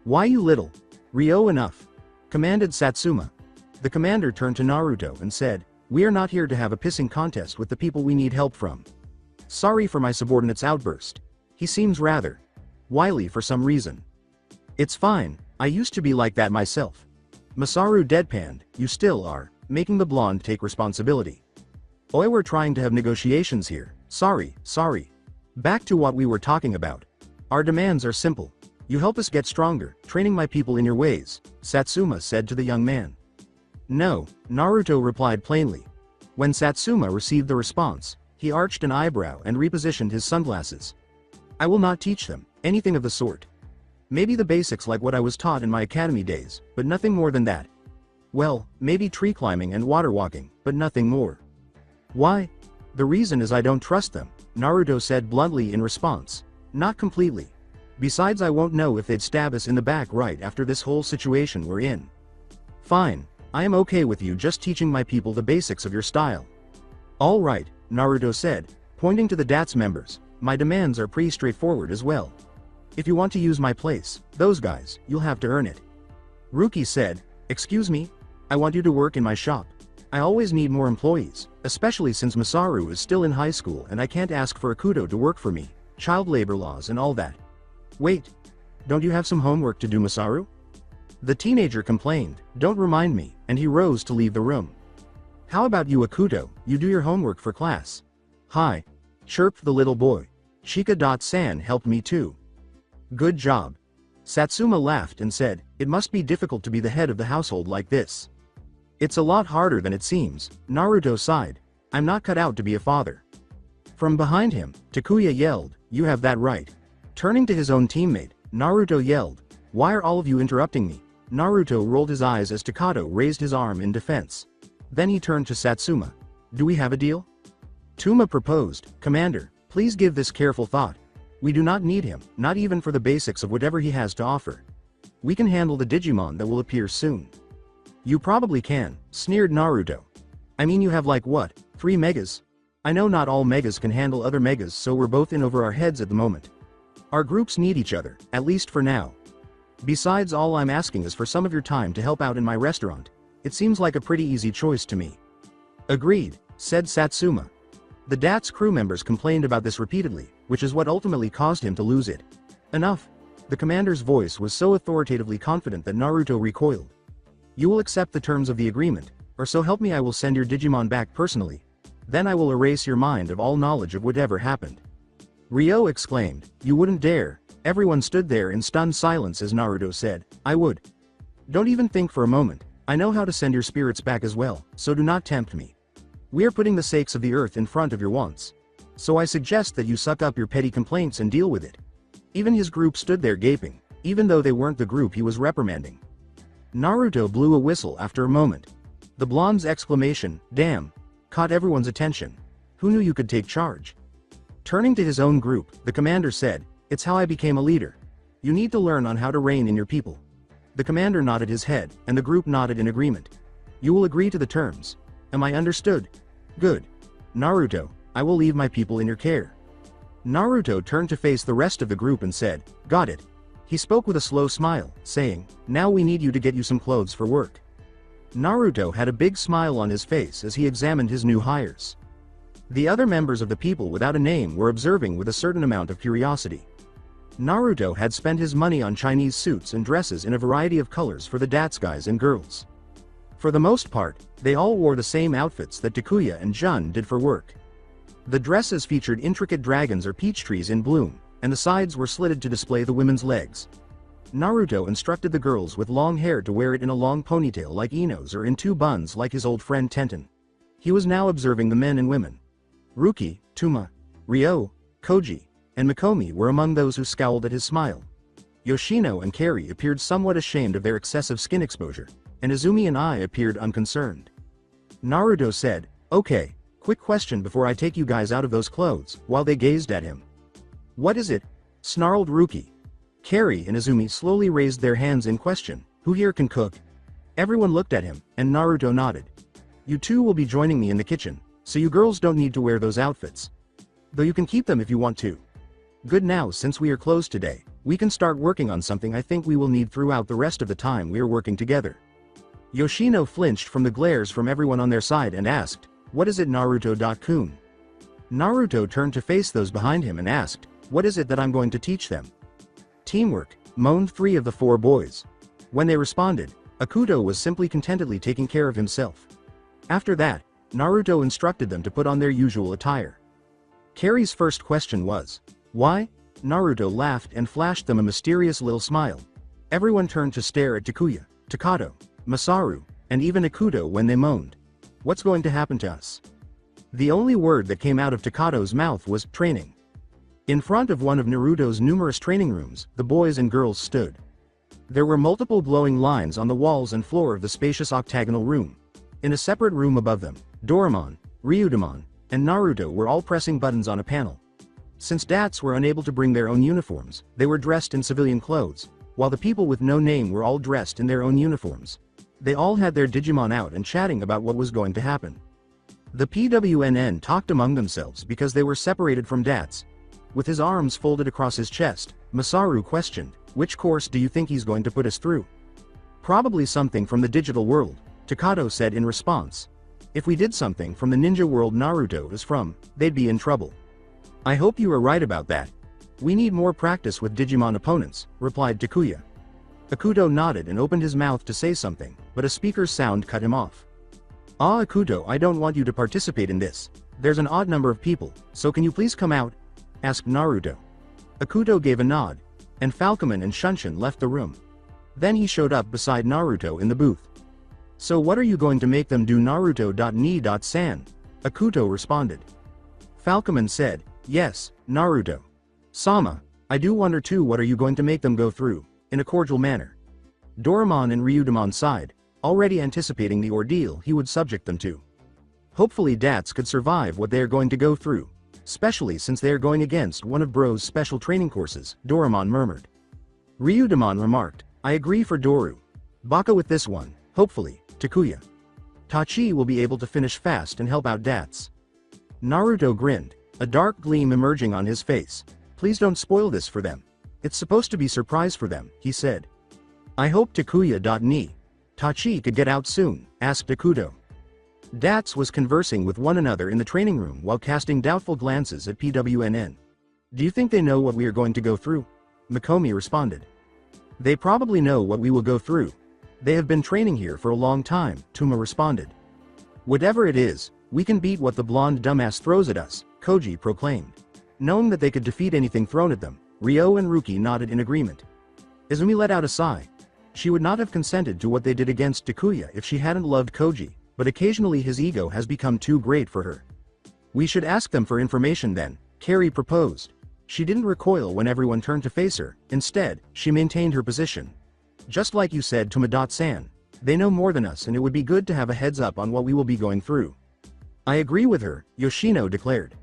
Why you little? Ryo enough," commanded Satsuma. The commander turned to Naruto and said, "We are not here to have a pissing contest with the people we need help from. Sorry for my subordinate's outburst. He seems rather wily for some reason." "It's fine, I used to be like that myself." Masaru deadpanned, "You still are," making the blonde take responsibility. "Oi, we're trying to have negotiations here. Sorry. Back to what we were talking about. Our demands are simple. You help us get stronger, training my people in your ways," Satsuma said to the young man. "No," Naruto replied plainly. When Satsuma received the response, he arched an eyebrow and repositioned his sunglasses. "I will not teach them anything of the sort. Maybe the basics like what I was taught in my academy days, but nothing more than that. Well, maybe tree climbing and water walking, but nothing more." "Why?" "The reason is I don't trust them," Naruto said bluntly in response. "Not completely. Besides I won't know if they'd stab us in the back right after this whole situation we're in." "Fine, I am okay with you just teaching my people the basics of your style." "All right," Naruto said, pointing to the DATS members, "my demands are pretty straightforward as well. If you want to use my place, those guys, you'll have to earn it." Ruki said, "Excuse me? I want you to work in my shop. I always need more employees, especially since Masaru is still in high school and I can't ask for Akuto to work for me, child labor laws and all that." "Wait. Don't you have some homework to do Masaru?" The teenager complained, "Don't remind me," and he rose to leave the room. "How about you Akuto, you do your homework for class." "Hi," chirped the little boy. "Chika-san helped me too." "Good job." Satsuma laughed and said, "It must be difficult to be the head of the household like this." "It's a lot harder than it seems," Naruto sighed. "I'm not cut out to be a father." From behind him, Takuya yelled, "You have that right." Turning to his own teammate, Naruto yelled, "Why are all of you interrupting me?" Naruto rolled his eyes as Takato raised his arm in defense. Then he turned to Satsuma. "Do we have a deal?" Tuma proposed, "Commander, please give this careful thought. We do not need him, not even for the basics of whatever he has to offer. We can handle the Digimon that will appear soon." "You probably can," sneered Naruto. "I mean, you have like what, 3 megas? I know not all megas can handle other megas, so we're both in over our heads at the moment. Our groups need each other, at least for now. Besides, all I'm asking is for some of your time to help out in my restaurant. It seems like a pretty easy choice to me." "Agreed," said Satsuma. The DATS crew members complained about this repeatedly, which is what ultimately caused him to lose it. "Enough." The commander's voice was so authoritatively confident that Naruto recoiled. "You will accept the terms of the agreement, or so help me I will send your Digimon back personally. Then I will erase your mind of all knowledge of whatever happened." Ryo exclaimed, "You wouldn't dare." Everyone stood there in stunned silence as Naruto said, "I would. Don't even think for a moment. I know how to send your spirits back as well, so do not tempt me. We are putting the sakes of the earth in front of your wants. So I suggest that you suck up your petty complaints and deal with it." Even his group stood there gaping, even though they weren't the group he was reprimanding. Naruto blew a whistle after a moment. The blonde's exclamation, "Damn," caught everyone's attention. Who knew you could take charge? Turning to his own group, the commander said, "It's how I became a leader. You need to learn on how to reign in your people." The commander nodded his head, and the group nodded in agreement. "You will agree to the terms. Am I understood?" "Good. Naruto, I will leave my people in your care." Naruto turned to face the rest of the group and said, "Got it." He spoke with a slow smile, saying, "Now we need you to get you some clothes for work." Naruto had a big smile on his face as he examined his new hires. The other members of the people without a name were observing with a certain amount of curiosity. Naruto had spent his money on Chinese suits and dresses in a variety of colors for the DATS guys and girls. For the most part, they all wore the same outfits that Takuya and Jun did for work. The dresses featured intricate dragons or peach trees in bloom, and the sides were slitted to display the women's legs. Naruto instructed the girls with long hair to wear it in a long ponytail like Ino's or in 2 buns like his old friend Tenten. He was now observing the men and women. Ruki, Tuma, Ryo, Koji, and Mikomi were among those who scowled at his smile. Yoshino and Kari appeared somewhat ashamed of their excessive skin exposure, and Izumi and I appeared unconcerned. Naruto said, "Okay, quick question before I take you guys out of those clothes," while they gazed at him. "What is it?" snarled Ruki. Kari and Izumi slowly raised their hands in question. "Who here can cook?" Everyone looked at him, and Naruto nodded. "You two will be joining me in the kitchen, so you girls don't need to wear those outfits. Though you can keep them if you want to. Good, now since we are closed today, we can start working on something I think we will need throughout the rest of the time we are working together." Yoshino flinched from the glares from everyone on their side and asked, "What is it, Naruto-kun?" Naruto turned to face those behind him and asked, "What is it that I'm going to teach them?" "Teamwork," moaned 3 of the 4 boys. When they responded, Akuto was simply contentedly taking care of himself. After that, Naruto instructed them to put on their usual attire. Kari's first question was, "Why?" Naruto laughed and flashed them a mysterious little smile. Everyone turned to stare at Takuya, Takato, Masaru, and even Akuto when they moaned, "What's going to happen to us?" The only word that came out of Takato's mouth was, "Training." In front of one of Naruto's numerous training rooms, the boys and girls stood. There were multiple glowing lines on the walls and floor of the spacious octagonal room. In a separate room above them, Doraemon, Ryudomon, and Naruto were all pressing buttons on a panel. Since DATs were unable to bring their own uniforms, they were dressed in civilian clothes, while the people with no name were all dressed in their own uniforms. They all had their Digimon out and chatting about what was going to happen. The PWNN talked among themselves because they were separated from DATs. With his arms folded across his chest, Masaru questioned, "Which course do you think he's going to put us through?" "Probably something from the digital world," Takato said in response. "If we did something from the ninja world Naruto is from, they'd be in trouble." "I hope you are right about that. We need more practice with Digimon opponents," replied Takuya. Akuto nodded and opened his mouth to say something, but a speaker's sound cut him off. "Ah, Akuto, I don't want you to participate in this. There's an odd number of people, so can you please come out?" asked Naruto. Akuto gave a nod, and Falcoman and Shunshin left the room. Then he showed up beside Naruto in the booth. "So what are you going to make them do, Naruto.ni.san?" Akuto responded. Falcoman said, "Yes, Naruto. Sama, I do wonder too, what are you going to make them go through, in a cordial manner. Doraemon and Ryudamon sighed, already anticipating the ordeal he would subject them to. Hopefully Dats could survive what they are going to go through, especially since they are going against one of Bro's special training courses, Doraemon murmured. Ryudamon remarked, I agree for Doru. Baka with this one, hopefully, Takuya. Tachi will be able to finish fast and help out Dats. Naruto grinned, a dark gleam emerging on his face. Please don't spoil this for them. It's supposed to be surprise for them, he said. I hope Takuya.ni. Tachi could get out soon, asked Akuto. Dats was conversing with one another in the training room while casting doubtful glances at PWNN. Do you think they know what we are going to go through? Mikomi responded. They probably know what we will go through. They have been training here for a long time, Tuma responded. Whatever it is, we can beat what the blonde dumbass throws at us, Koji proclaimed. Knowing that they could defeat anything thrown at them, Ryo and Ruki nodded in agreement. Izumi let out a sigh. She would not have consented to what they did against Takuya if she hadn't loved Koji, but occasionally his ego has become too great for her. We should ask them for information then, Carrie proposed. She didn't recoil when everyone turned to face her, instead, she maintained her position. Just like you said to Madat-san, they know more than us and it would be good to have a heads up on what we will be going through. I agree with her, Yoshino declared.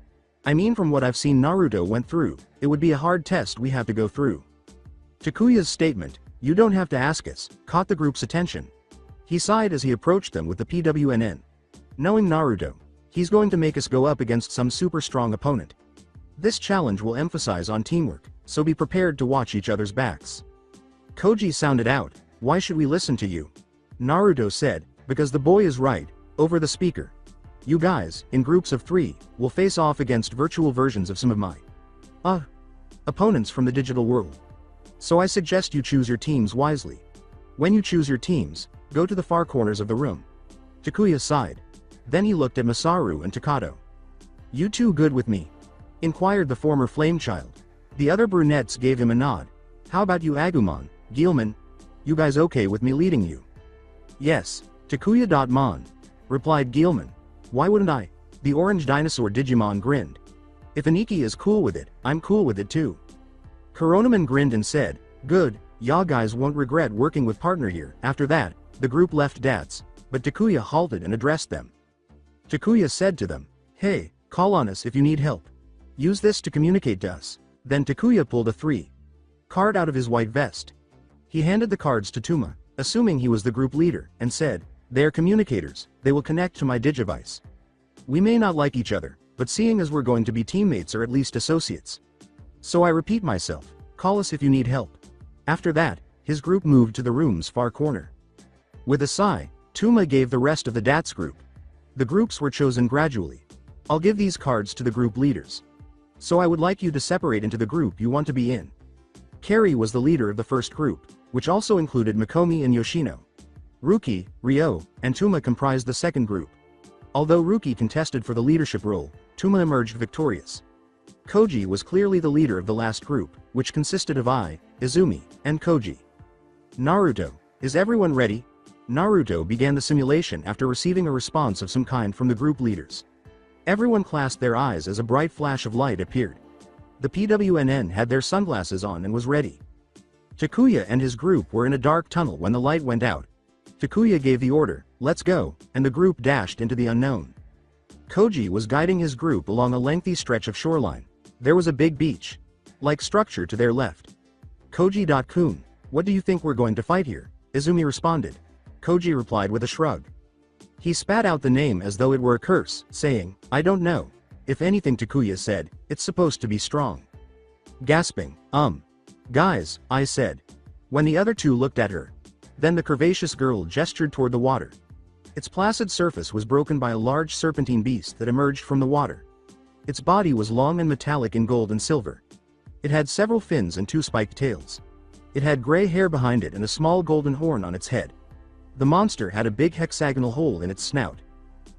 I mean, from what I've seen Naruto went through, it would be a hard test we have to go through. Takuya's statement, you don't have to ask us, caught the group's attention. He sighed as he approached them with the PWNN. Knowing Naruto, he's going to make us go up against some super strong opponent. This challenge will emphasize on teamwork, so be prepared to watch each other's backs. Koji sounded out, why should we listen to you? Naruto said, because the boy is right, over the speaker. You guys, in groups of 3, will face off against virtual versions of some of my opponents from the digital world. So I suggest you choose your teams wisely. When you choose your teams, go to the far corners of the room. Takuya sighed. Then he looked at Masaru and Takato. You two good with me? Inquired the former flame child. The other brunettes gave him a nod. How about you Agumon, Guilman? You guys okay with me leading you? Yes, Takuya.mon, replied Guilman. Why wouldn't I? The orange dinosaur Digimon grinned. If Aniki is cool with it, I'm cool with it too. Coronaman grinned and said, good, y'all guys won't regret working with partner here. After that, the group left Dats, but Takuya halted and addressed them. Takuya said to them, hey, call on us if you need help. Use this to communicate to us. Then Takuya pulled a 3 card out of his white vest. He handed the cards to Tuma, assuming he was the group leader, and said, they are communicators, they will connect to my digivice. We may not like each other, but seeing as we're going to be teammates or at least associates. So I repeat myself, call us if you need help. After that, his group moved to the room's far corner. With a sigh, Tuma gave the rest of the Dats group. The groups were chosen gradually. I'll give these cards to the group leaders. So I would like you to separate into the group you want to be in. Carrie was the leader of the first group, which also included Mikomi and Yoshino. Ruki, Ryo, and Tuma comprised the second group. Although Ruki contested for the leadership role, Tuma emerged victorious. Koji was clearly the leader of the last group, which consisted of Izumi, and Koji. Naruto, is everyone ready? Naruto began the simulation after receiving a response of some kind from the group leaders. Everyone clasped their eyes as a bright flash of light appeared. The PWNN had their sunglasses on and was ready. Takuya and his group were in a dark tunnel when the light went out. Takuya gave the order, let's go, and the group dashed into the unknown. Koji was guiding his group along a lengthy stretch of shoreline. There was a big beach-like structure to their left. Koji.kun, what do you think we're going to fight here? Izumi responded. Koji replied with a shrug. He spat out the name as though it were a curse, saying, I don't know. If anything, Takuya said, it's supposed to be strong. Gasping, guys, I said. When the other two looked at her. Then the curvaceous girl gestured toward the water. Its placid surface was broken by a large serpentine beast that emerged from the water. Its body was long and metallic in gold and silver. It had several fins and 2 spiked tails. It had gray hair behind it and a small golden horn on its head. The monster had a big hexagonal hole in its snout.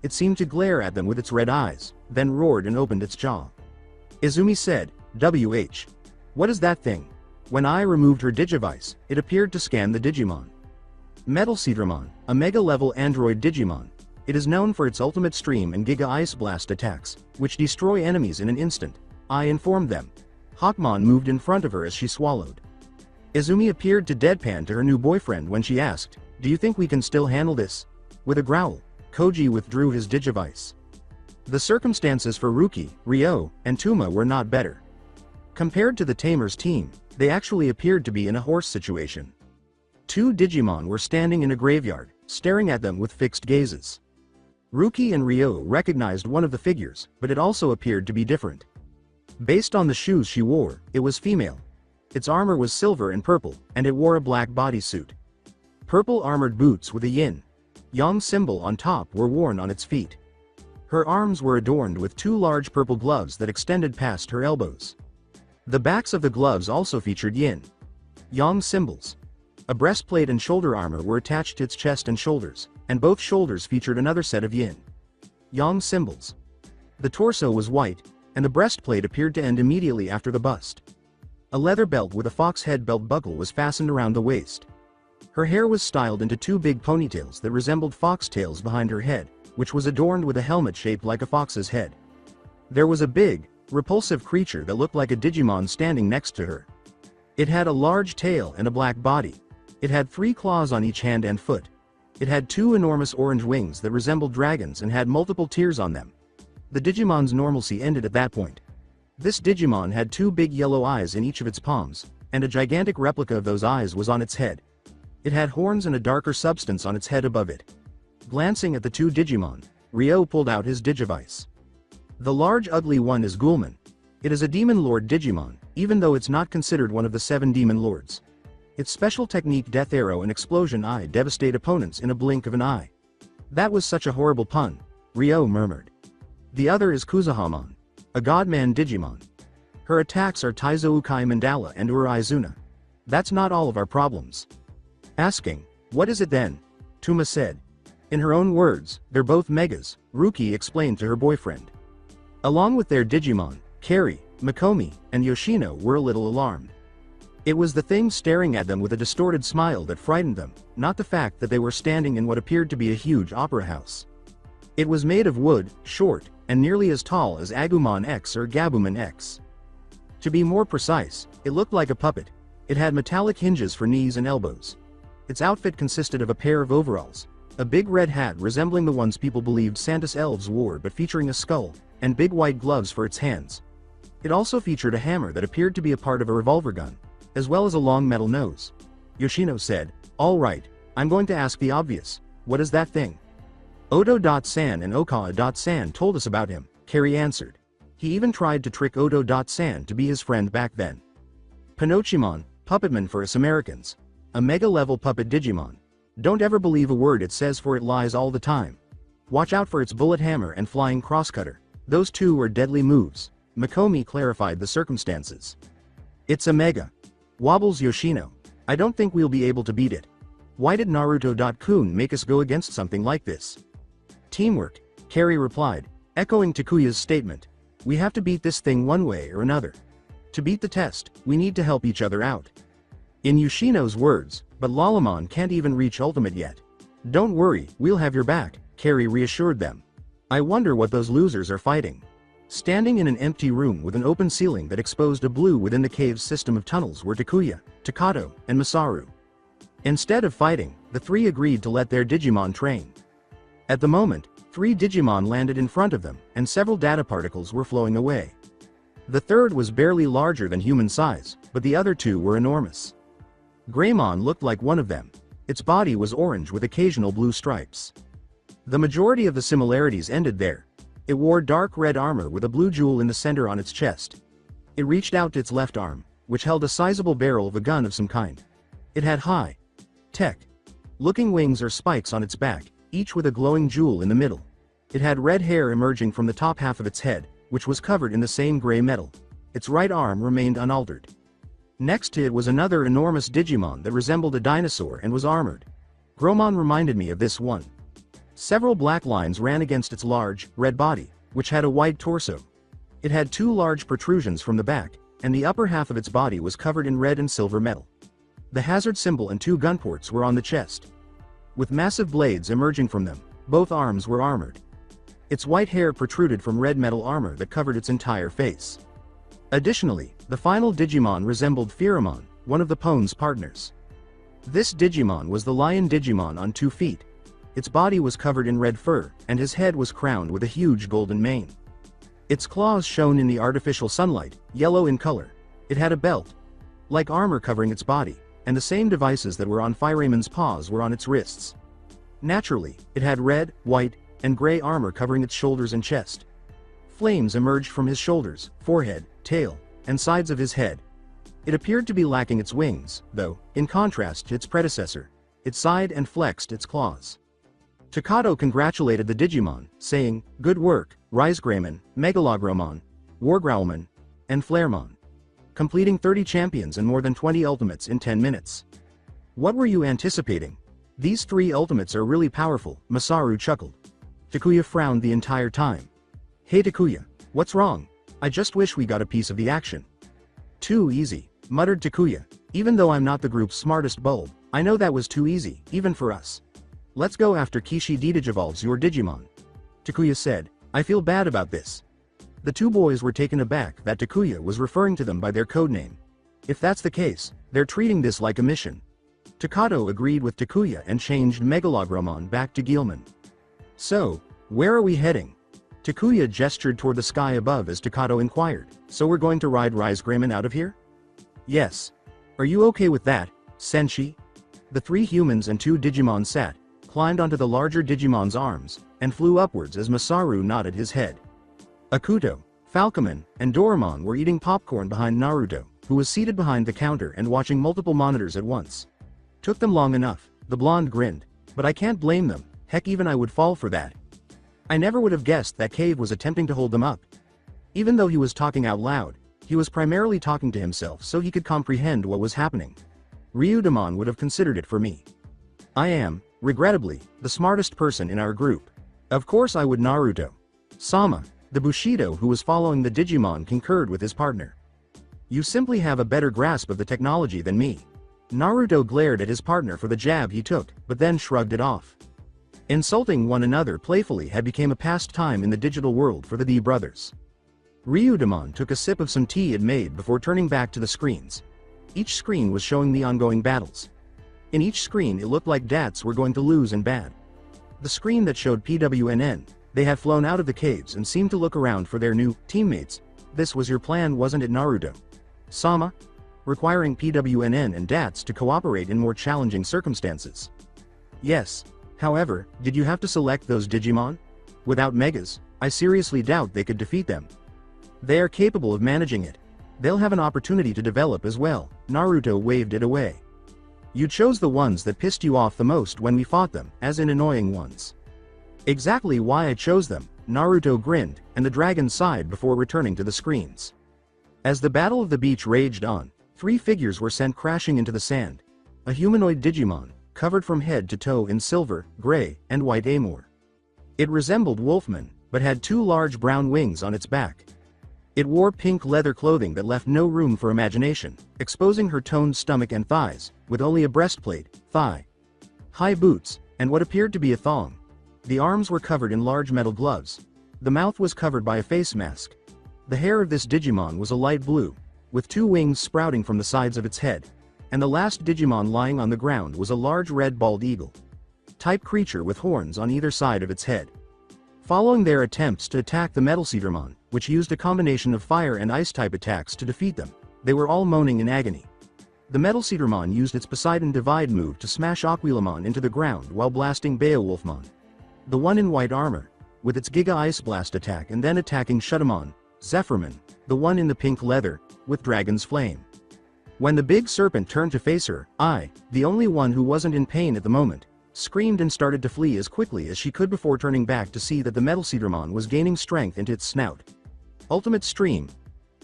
It seemed to glare at them with its red eyes, then roared and opened its jaw. Izumi said, WH. What is that thing? When I removed her digivice, it appeared to scan the Digimon. Metal Seedramon, a mega-level android Digimon. It is known for its ultimate stream and Giga Ice Blast attacks, which destroy enemies in an instant. I informed them. Hawkmon moved in front of her as she swallowed. Izumi appeared to deadpan to her new boyfriend when she asked, "Do you think we can still handle this?" With a growl, Koji withdrew his Digivice. The circumstances for Ruki, Ryo, and Tuma were not better. Compared to the Tamers team, they actually appeared to be in a horse situation. Two Digimon were standing in a graveyard, staring at them with fixed gazes. Ruki and Ryo recognized one of the figures, but it also appeared to be different. Based on the shoes she wore, it was female. Its armor was silver and purple, and it wore a black bodysuit. Purple armored boots with a yin-yang symbol on top were worn on its feet. Her arms were adorned with two large purple gloves that extended past her elbows. The backs of the gloves also featured yin-yang symbols. A breastplate and shoulder armor were attached to its chest and shoulders, and both shoulders featured another set of yin-yang symbols. The torso was white, and the breastplate appeared to end immediately after the bust. A leather belt with a fox head belt buckle was fastened around the waist. Her hair was styled into two big ponytails that resembled foxtails behind her head, which was adorned with a helmet shaped like a fox's head. There was a big, repulsive creature that looked like a Digimon standing next to her. It had a large tail and a black body. It had 3 claws on each hand and foot. It had 2 enormous orange wings that resembled dragons and had multiple tears on them. The Digimon's normalcy ended at that point. This Digimon had 2 big yellow eyes in each of its palms, and a gigantic replica of those eyes was on its head. It had horns and a darker substance on its head above it. Glancing at the 2 Digimon, Ryo pulled out his Digivice. The large ugly one is Ghoulman. It is a Demon Lord Digimon, even though it's not considered one of the 7 Demon Lords. Its special technique Death Arrow and Explosion Eye devastate opponents in a blink of an eye. That was such a horrible pun, Ryo murmured. The other is Kuzuhamon, a Godman Digimon. Her attacks are Taizo Ukai Mandala and Uraizuna. That's not all of our problems. Asking, "What is it then?" Tuma said. In her own words, "They're both megas," Ruki explained to her boyfriend. Along with their Digimon, Kari, Mikomi, and Yoshino were a little alarmed. It was the thing staring at them with a distorted smile that frightened them, not the fact that they were standing in what appeared to be a huge opera house. It was made of wood, short, and nearly as tall as Agumon X or Gabumon X. To be more precise, it looked like a puppet. It had metallic hinges for knees and elbows. Its outfit consisted of a pair of overalls, a big red hat resembling the ones people believed Santa's elves wore but featuring a skull, and big white gloves for its hands. It also featured a hammer that appeared to be a part of a revolver gun, as well as a long metal nose. Yoshino said, "All right, I'm going to ask the obvious. What is that thing?" Odo.san and Okawa.san told us about him, Kari answered. He even tried to trick Odo.san to be his friend back then. Pinochimon, Puppetman for us Americans. A mega-level puppet Digimon. Don't ever believe a word it says, for it lies all the time. Watch out for its bullet hammer and flying crosscutter. Those two are deadly moves. Mikomi clarified the circumstances. It's a mega. Wobbles Yoshino. I don't think we'll be able to beat it. Why did Naruto.kun make us go against something like this? Teamwork, Kari replied, echoing Takuya's statement. We have to beat this thing one way or another. To beat the test, we need to help each other out. In Yoshino's words, but Lalamon can't even reach ultimate yet. Don't worry, we'll have your back, Kari reassured them. I wonder what those losers are fighting. Standing in an empty room with an open ceiling that exposed a blue within the cave's system of tunnels were Takuya, Takato, and Masaru. Instead of fighting, the 3 agreed to let their Digimon train. At the moment, 3 Digimon landed in front of them, and several data particles were flowing away. The third was barely larger than human size, but the other 2 were enormous. Greymon looked like one of them. Its body was orange with occasional blue stripes. The majority of the similarities ended there. It wore dark red armor with a blue jewel in the center on its chest. It reached out to its left arm, which held a sizable barrel of a gun of some kind. It had high-tech looking wings or spikes on its back, each with a glowing jewel in the middle. It had red hair emerging from the top half of its head, which was covered in the same gray metal. Its right arm remained unaltered. Next to it was another enormous Digimon that resembled a dinosaur and was armored. Gromon reminded me of this one. Several black lines ran against its large, red body, which had a wide torso. It had 2 large protrusions from the back, and the upper half of its body was covered in red and silver metal. The hazard symbol and 2 gun ports were on the chest. With massive blades emerging from them, both arms were armored. Its white hair protruded from red metal armor that covered its entire face. Additionally, The final Digimon resembled Pheramon, one of the Pone's partners. This Digimon was the lion Digimon on 2 feet. Its body was covered in red fur, and his head was crowned with a huge golden mane. Its claws shone in the artificial sunlight, yellow in color. It had a belt, like armor covering its body, and the same devices that were on Phyramon's paws were on its wrists. Naturally, it had red, white, and gray armor covering its shoulders and chest. Flames emerged from his shoulders, forehead, tail, and sides of his head. It appeared to be lacking its wings, though, in contrast to its predecessor. It sighed and flexed its claws. Takato congratulated the Digimon, saying, "Good work, Risegreymon, Megalogromon, Wargrowlmon, and Flaremon. Completing 30 champions and more than 20 ultimates in 10 minutes. What were you anticipating? These 3 ultimates are really powerful," Masaru chuckled. Takuya frowned the entire time. "Hey Takuya, what's wrong? I just wish we got a piece of the action." "Too easy," muttered Takuya. "Even though I'm not the group's smartest bulb, I know that was too easy, even for us. Let's go after Kishi Digivolves your Digimon." Takuya said, "I feel bad about this." The 2 boys were taken aback that Takuya was referring to them by their codename. If that's the case, they're treating this like a mission. Takato agreed with Takuya and changed Megalogromon back to Guilmon. "So, where are we heading?" Takuya gestured toward the sky above as Takato inquired. "So we're going to ride Risegreymon out of here?" "Yes. Are you okay with that, Senshi?" The 3 humans and 2 Digimon sat, climbed onto the larger Digimon's arms, and flew upwards as Masaru nodded his head. Akuto, Falcomon, and Doraemon were eating popcorn behind Naruto, who was seated behind the counter and watching multiple monitors at once. "Took them long enough," the blonde grinned, "but I can't blame them, heck even I would fall for that. I never would have guessed that Cave was attempting to hold them up." Even though he was talking out loud, he was primarily talking to himself so he could comprehend what was happening. "Ryudamon would have considered it for me. I am, regrettably, the smartest person in our group. Of course I would." Naruto Sama, the Bushido who was following the Digimon, concurred with his partner. "You simply have a better grasp of the technology than me." Naruto glared at his partner for the jab he took, but then shrugged it off. Insulting one another playfully had become a pastime in the digital world for the D brothers. Ryudamon took a sip of some tea it made before turning back to the screens. Each screen was showing the ongoing battles. In each screen it looked like DATs were going to lose and bad. The screen that showed PWNN, they had flown out of the caves and seemed to look around for their new teammates. "This was your plan, wasn't it, Naruto?" Sama, requiring PWNN and DATs to cooperate in more challenging circumstances. "Yes. However, did you have to select those Digimon? Without Megas, I seriously doubt they could defeat them. They are capable of managing it. They'll have an opportunity to develop as well." Naruto waved it away. "You chose the ones that pissed you off the most when we fought them, as in annoying ones." "Exactly why I chose them," Naruto grinned, and the dragon sighed before returning to the screens. As the Battle of the Beach raged on, 3 figures were sent crashing into the sand. A humanoid Digimon, covered from head to toe in silver, gray, and white armor. It resembled Wolfman, but had 2 large brown wings on its back. It wore pink leather clothing that left no room for imagination, exposing her toned stomach and thighs, with only a breastplate, thigh, high boots, and what appeared to be a thong. The arms were covered in large metal gloves. The mouth was covered by a face mask. The hair of this Digimon was a light blue, with 2 wings sprouting from the sides of its head. And the last Digimon lying on the ground was a large red bald eagle type creature with horns on either side of its head. Following their attempts to attack the Metal Cedarmon, which used a combination of fire and ice type attacks to defeat them, they were all moaning in agony. The Metal Cedarmon used its Poseidon Divide move to smash Aquilamon into the ground while blasting Beowulfmon, the one in white armor, with its Giga Ice Blast attack, and then attacking Shuttermon, Zephyrmon, the one in the pink leather, with Dragon's Flame. When the big serpent turned to face her, I, the only one who wasn't in pain at the moment, screamed and started to flee as quickly as she could before turning back to see that the Metal Cedarmon was gaining strength into its snout. Ultimate Stream.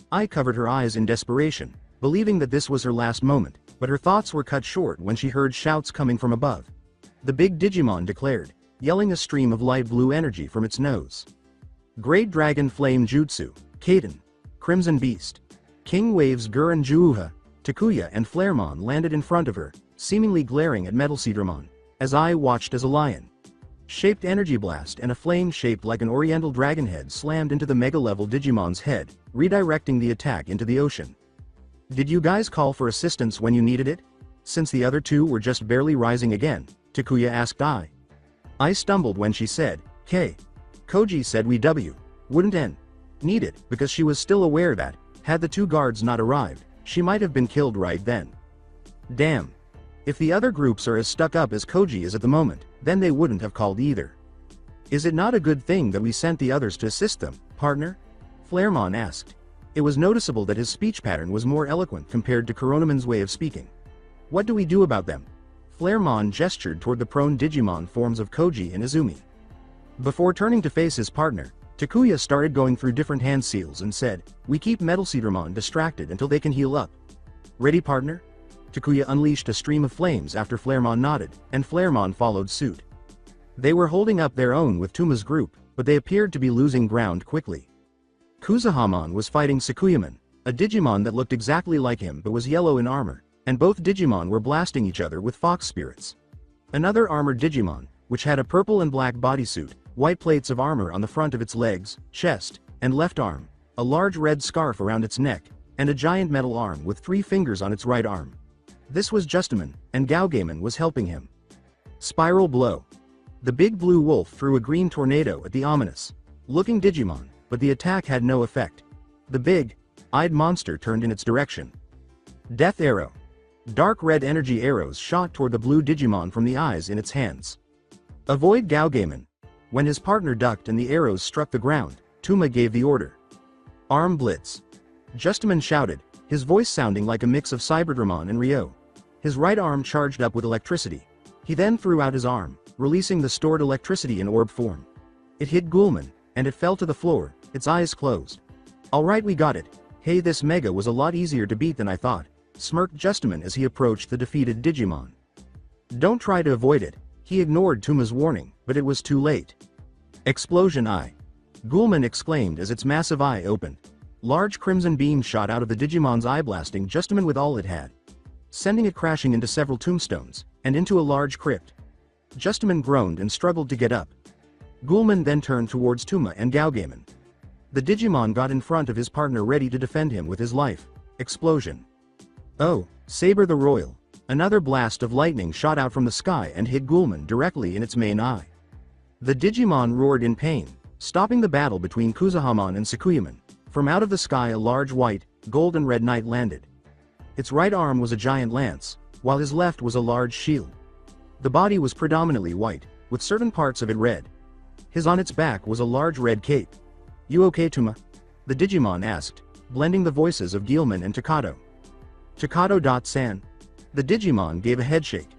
I covered her eyes in desperation, believing that this was her last moment, but her thoughts were cut short when she heard shouts coming from above. The big Digimon declared, yelling a stream of light blue energy from its nose. Great Dragon Flame Jutsu, Kaden, Crimson Beast, King Waves Gurren Juuha, Takuya and Flaremon landed in front of her, seemingly glaring at Metal Cedarmon, as I watched as a lion shaped energy blast and a flame shaped like an oriental dragon head slammed into the mega-level Digimon's head, redirecting the attack into the ocean. Did you guys call for assistance when you needed it? Since the other two were just barely rising again, Takuya asked I. I stumbled when she said, K. Koji said we wouldn't need it, because she was still aware that, had the two guards not arrived, she might have been killed right then. Damn. If the other groups are as stuck up as Koji is at the moment, then they wouldn't have called either. Is it not a good thing that we sent the others to assist them, partner? Flaremon asked. It was noticeable that his speech pattern was more eloquent compared to Coronaman's way of speaking. What do we do about them? Flaremon gestured toward the prone Digimon forms of Koji and Izumi. Before turning to face his partner, Takuya started going through different hand seals and said, we keep Metal Seedramon distracted until they can heal up. Ready, partner? Takuya unleashed a stream of flames after Flaremon nodded, and Flaremon followed suit. They were holding up their own with Tuma's group, but they appeared to be losing ground quickly. Kuzahamon was fighting Sakuyamon, a Digimon that looked exactly like him but was yellow in armor, and both Digimon were blasting each other with fox spirits. Another armored Digimon, which had a purple and black bodysuit, white plates of armor on the front of its legs, chest, and left arm, a large red scarf around its neck, and a giant metal arm with 3 fingers on its right arm. This was Justamon, and Gaogaimon was helping him. Spiral Blow. The big blue wolf threw a green tornado at the ominous-looking Digimon, but the attack had no effect. The big-eyed monster turned in its direction. Death Arrow. Dark red energy arrows shot toward the blue Digimon from the eyes in its hands. Avoid Gaogaimon. When his partner ducked and the arrows struck the ground, Tuma gave the order. Arm Blitz. Justamon shouted, his voice sounding like a mix of Cyberdramon and Ryo. His right arm charged up with electricity. He then threw out his arm, releasing the stored electricity in orb form. It hit Ghoulman, and it fell to the floor, its eyes closed. Alright, we got it. Hey, this Mega was a lot easier to beat than I thought, smirked Justamon as he approached the defeated Digimon. Don't try to avoid it. He ignored Tuma's warning, but it was too late. Explosion Eye. Ghoulman exclaimed as its massive eye opened. Large crimson beams shot out of the Digimon's eye, blasting Justamon with all it had, sending it crashing into several tombstones, and into a large crypt. Justamon groaned and struggled to get up. Ghoulman then turned towards Tuma and Gaogaimon. The Digimon got in front of his partner ready to defend him with his life. Explosion. Oh, Saber the Royal. Another blast of lightning shot out from the sky and hit Ghoulman directly in its main eye. The Digimon roared in pain, stopping the battle between Kuzahamon and Sakuyamon. From out of the sky a large white, gold and red knight landed. Its right arm was a giant lance, while his left was a large shield. The body was predominantly white, with certain parts of it red. On its back was a large red cape. You okay, Tuma? The Digimon asked, blending the voices of Guilman and Takato. Takato-san. The Digimon gave a headshake.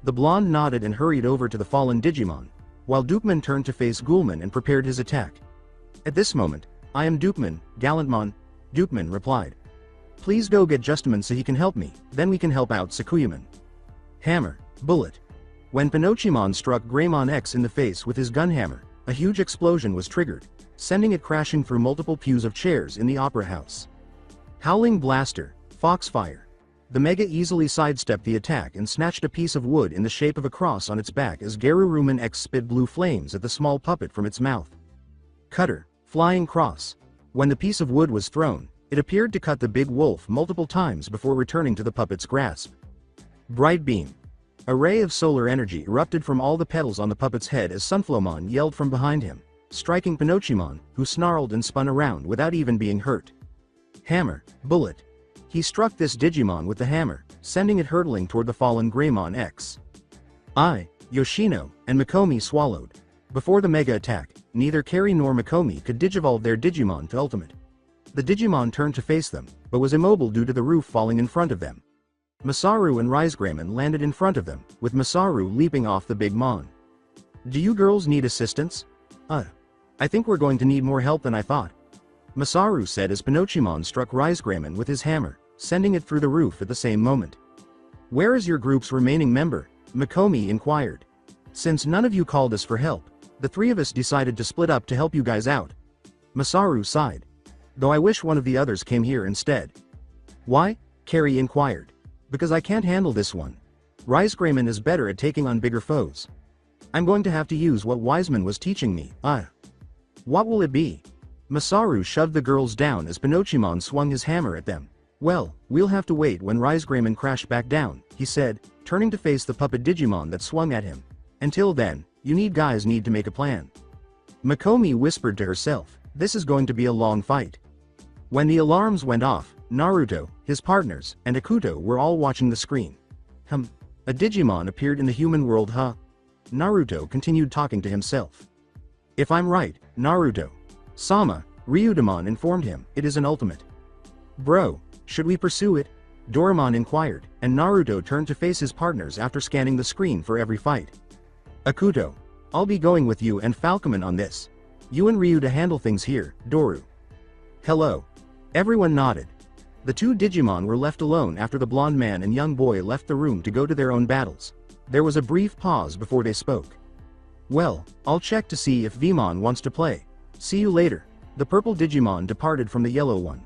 The blonde nodded and hurried over to the fallen Digimon, while Dukman turned to face Ghoulman and prepared his attack. At this moment, I am Dukman, Gallantmon, Dukman replied. Please go get Justamon so he can help me, then we can help out Sakuyamon. Hammer, bullet. When Pinochimon struck Greymon X in the face with his gunhammer, a huge explosion was triggered, sending it crashing through multiple pews of chairs in the opera house. Howling Blaster, Foxfire. The Mega easily sidestepped the attack and snatched a piece of wood in the shape of a cross on its back as Geruruman X spit blue flames at the small puppet from its mouth. Cutter, Flying Cross. When the piece of wood was thrown, it appeared to cut the big wolf multiple times before returning to the puppet's grasp. Bright Beam. A ray of solar energy erupted from all the petals on the puppet's head as Sunflowmon yelled from behind him, striking Pinochimon, who snarled and spun around without even being hurt. Hammer, bullet. He struck this Digimon with the hammer, sending it hurtling toward the fallen Greymon X. Yoshino, and Mikomi swallowed. Before the Mega attack, neither Kari nor Mikomi could digivolve their Digimon to Ultimate. The Digimon turned to face them, but was immobile due to the roof falling in front of them. Masaru and Risegrammon landed in front of them, with Masaru leaping off the big Mon. Do you girls need assistance? I think we're going to need more help than I thought. Masaru said as Pinochimon struck Risegrammon with his hammer, sending it through the roof at the same moment. Where is your group's remaining member? Mikomi inquired. Since none of you called us for help, the 3 of us decided to split up to help you guys out. Masaru sighed. Though I wish one of the others came here instead. Why? Kari inquired. Because I can't handle this one. Risegrammon is better at taking on bigger foes. I'm going to have to use what Wiseman was teaching me. What will it be? Masaru shoved the girls down as Pinochimon swung his hammer at them. Well, we'll have to wait when Risegramen crashed back down, he said, turning to face the puppet Digimon that swung at him. Until then, you guys need to make a plan. Makomi whispered to herself, this is going to be a long fight. When the alarms went off, Naruto, his partners, and Akuto were all watching the screen. A Digimon appeared in the human world, huh? Naruto continued talking to himself. If I'm right, Naruto. Sama, Ryudamon informed him, it is an ultimate. Bro, should we pursue it? Doraemon inquired, and Naruto turned to face his partners after scanning the screen for every fight. Akuto, I'll be going with you and Falcomon on this. You and Ryu to handle things here, Doru. Hello. Everyone nodded. The two Digimon were left alone after the blonde man and young boy left the room to go to their own battles. There was a brief pause before they spoke. Well, I'll check to see if Vmon wants to play. See you later. The purple Digimon departed from the yellow one.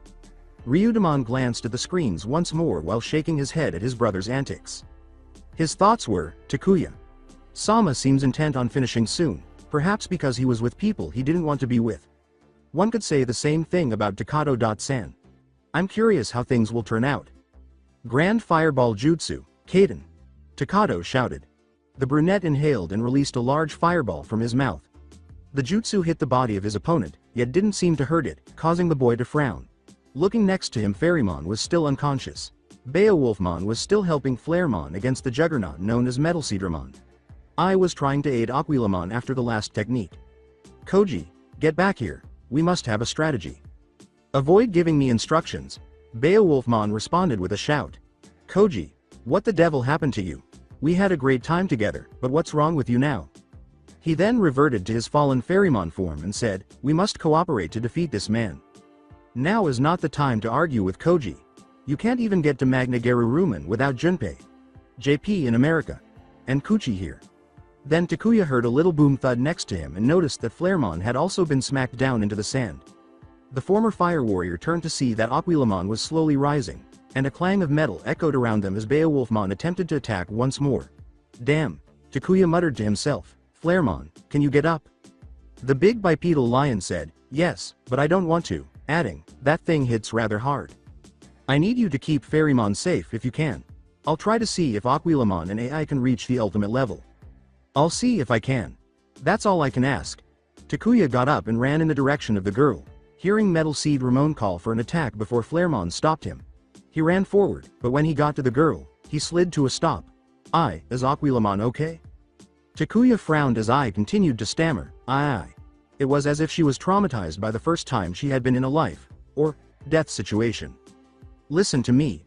Ryudamon glanced at the screens once more while shaking his head at his brother's antics. His thoughts were, Takuya. Sama seems intent on finishing soon, perhaps because he was with people he didn't want to be with. One could say the same thing about Takato-san. I'm curious how things will turn out. Grand Fireball Jutsu, Kaden. Takato shouted. The brunette inhaled and released a large fireball from his mouth. The jutsu hit the body of his opponent, yet didn't seem to hurt it, causing the boy to frown. Looking next to him, Fairymon was still unconscious. Beowulfmon was still helping Flaremon against the juggernaut known as Metalseedramon. I was trying to aid Aquilamon after the last technique. Koji, get back here, we must have a strategy. Avoid giving me instructions. Beowulfmon responded with a shout. Koji, what the devil happened to you? We had a great time together, but what's wrong with you now? He then reverted to his fallen Fairymon form and said, we must cooperate to defeat this man. Now is not the time to argue with Koji. You can't even get to Magna-Garuruman without Junpei, JP in America, and Kuchi here. Then Takuya heard a little boom thud next to him and noticed that Flaremon had also been smacked down into the sand. The former fire warrior turned to see that Aquilamon was slowly rising, and a clang of metal echoed around them as Beowulfmon attempted to attack once more. Damn, Takuya muttered to himself, Flaremon, can you get up? The big bipedal lion said, yes, but I don't want to, adding, that thing hits rather hard. I need you to keep Fairymon safe if you can. I'll try to see if Aquilamon and AI can reach the ultimate level. I'll see if I can. That's all I can ask. Takuya got up and ran in the direction of the girl, hearing Metal Seed Ramon call for an attack before Flaremon stopped him. He ran forward, but when he got to the girl, he slid to a stop. Is Aquilamon okay? Takuya frowned as I continued to stammer, I. It was as if she was traumatized by the first time she had been in a life, or death situation. Listen to me,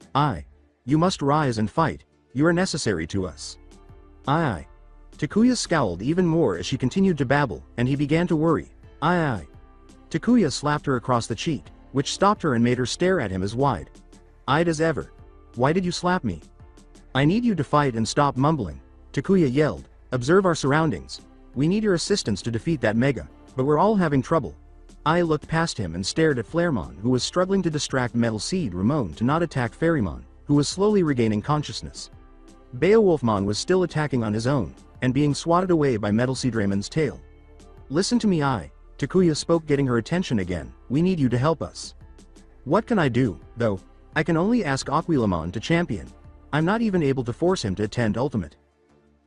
You must rise and fight, you are necessary to us. Takuya scowled even more as she continued to babble, and he began to worry. Takuya slapped her across the cheek, which stopped her and made her stare at him as wide-eyed as ever. Why did you slap me? I need you to fight and stop mumbling, Takuya yelled. Observe our surroundings. We need your assistance to defeat that mega, but we're all having trouble. I looked past him and stared at Flaremon, who was struggling to distract Metal Seed Ramon to not attack Fairymon, who was slowly regaining consciousness. Beowulfmon was still attacking on his own, and being swatted away by Metal Seed Ramon's tail. Listen to me, Takuya spoke, getting her attention again, we need you to help us. What can I do, though? I can only ask Aquilamon to champion. I'm not even able to force him to attend Ultimate.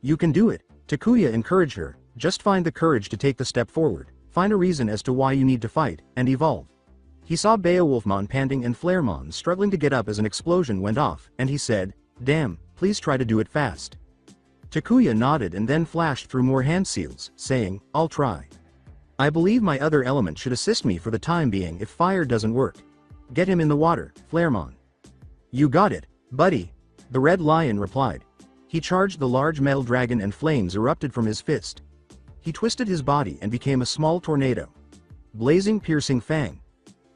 You can do it, Takuya encouraged her, just find the courage to take the step forward, find a reason as to why you need to fight, and evolve. He saw Beowulfmon panting and Flaremon struggling to get up as an explosion went off, and he said, damn, please try to do it fast. Takuya nodded and then flashed through more hand seals, saying, I'll try. I believe my other element should assist me for the time being if fire doesn't work. Get him in the water, Flaremon. You got it, buddy. The red lion replied. He charged the large metal dragon and flames erupted from his fist. He twisted his body and became a small tornado. Blazing piercing fang.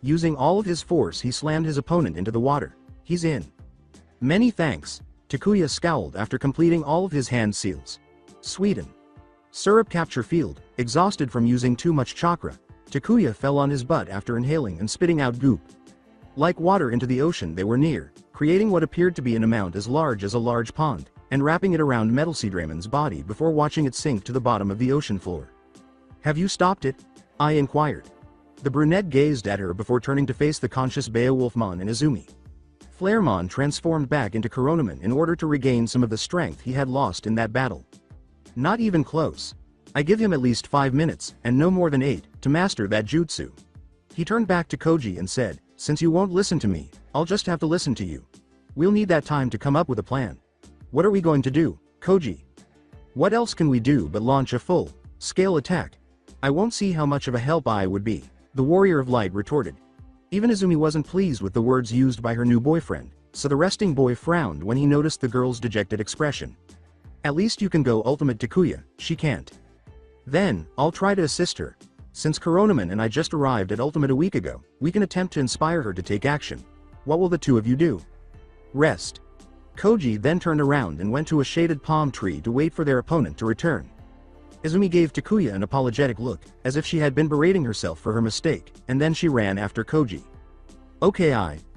Using all of his force he slammed his opponent into the water. He's in. Many thanks, Takuya scowled after completing all of his hand seals. Sweden. Syrup capture field, exhausted from using too much chakra, Takuya fell on his butt after inhaling and spitting out goop. Like water into the ocean they were near, creating what appeared to be an amount as large as a large pond, and wrapping it around Metal Seed Ramon's body before watching it sink to the bottom of the ocean floor. Have you stopped it? I inquired. The brunette gazed at her before turning to face the conscious Beowulfmon and Izumi. Flaremon transformed back into Coronaman in order to regain some of the strength he had lost in that battle. Not even close. I give him at least 5 minutes, and no more than 8, to master that jutsu. He turned back to Koji and said, since you won't listen to me, I'll just have to listen to you. We'll need that time to come up with a plan. What are we going to do, Koji? What else can we do but launch a full-scale attack? I won't see how much of a help I would be, the Warrior of Light retorted. Even Izumi wasn't pleased with the words used by her new boyfriend, so the resting boy frowned when he noticed the girl's dejected expression. At least you can go Ultimate Takuya, she can't. Then, I'll try to assist her. Since Coronaman and I just arrived at Ultimate a week ago, we can attempt to inspire her to take action. What will the two of you do? Rest. Koji then turned around and went to a shaded palm tree to wait for their opponent to return. Izumi gave Takuya an apologetic look, as if she had been berating herself for her mistake, and then she ran after Koji. Okay,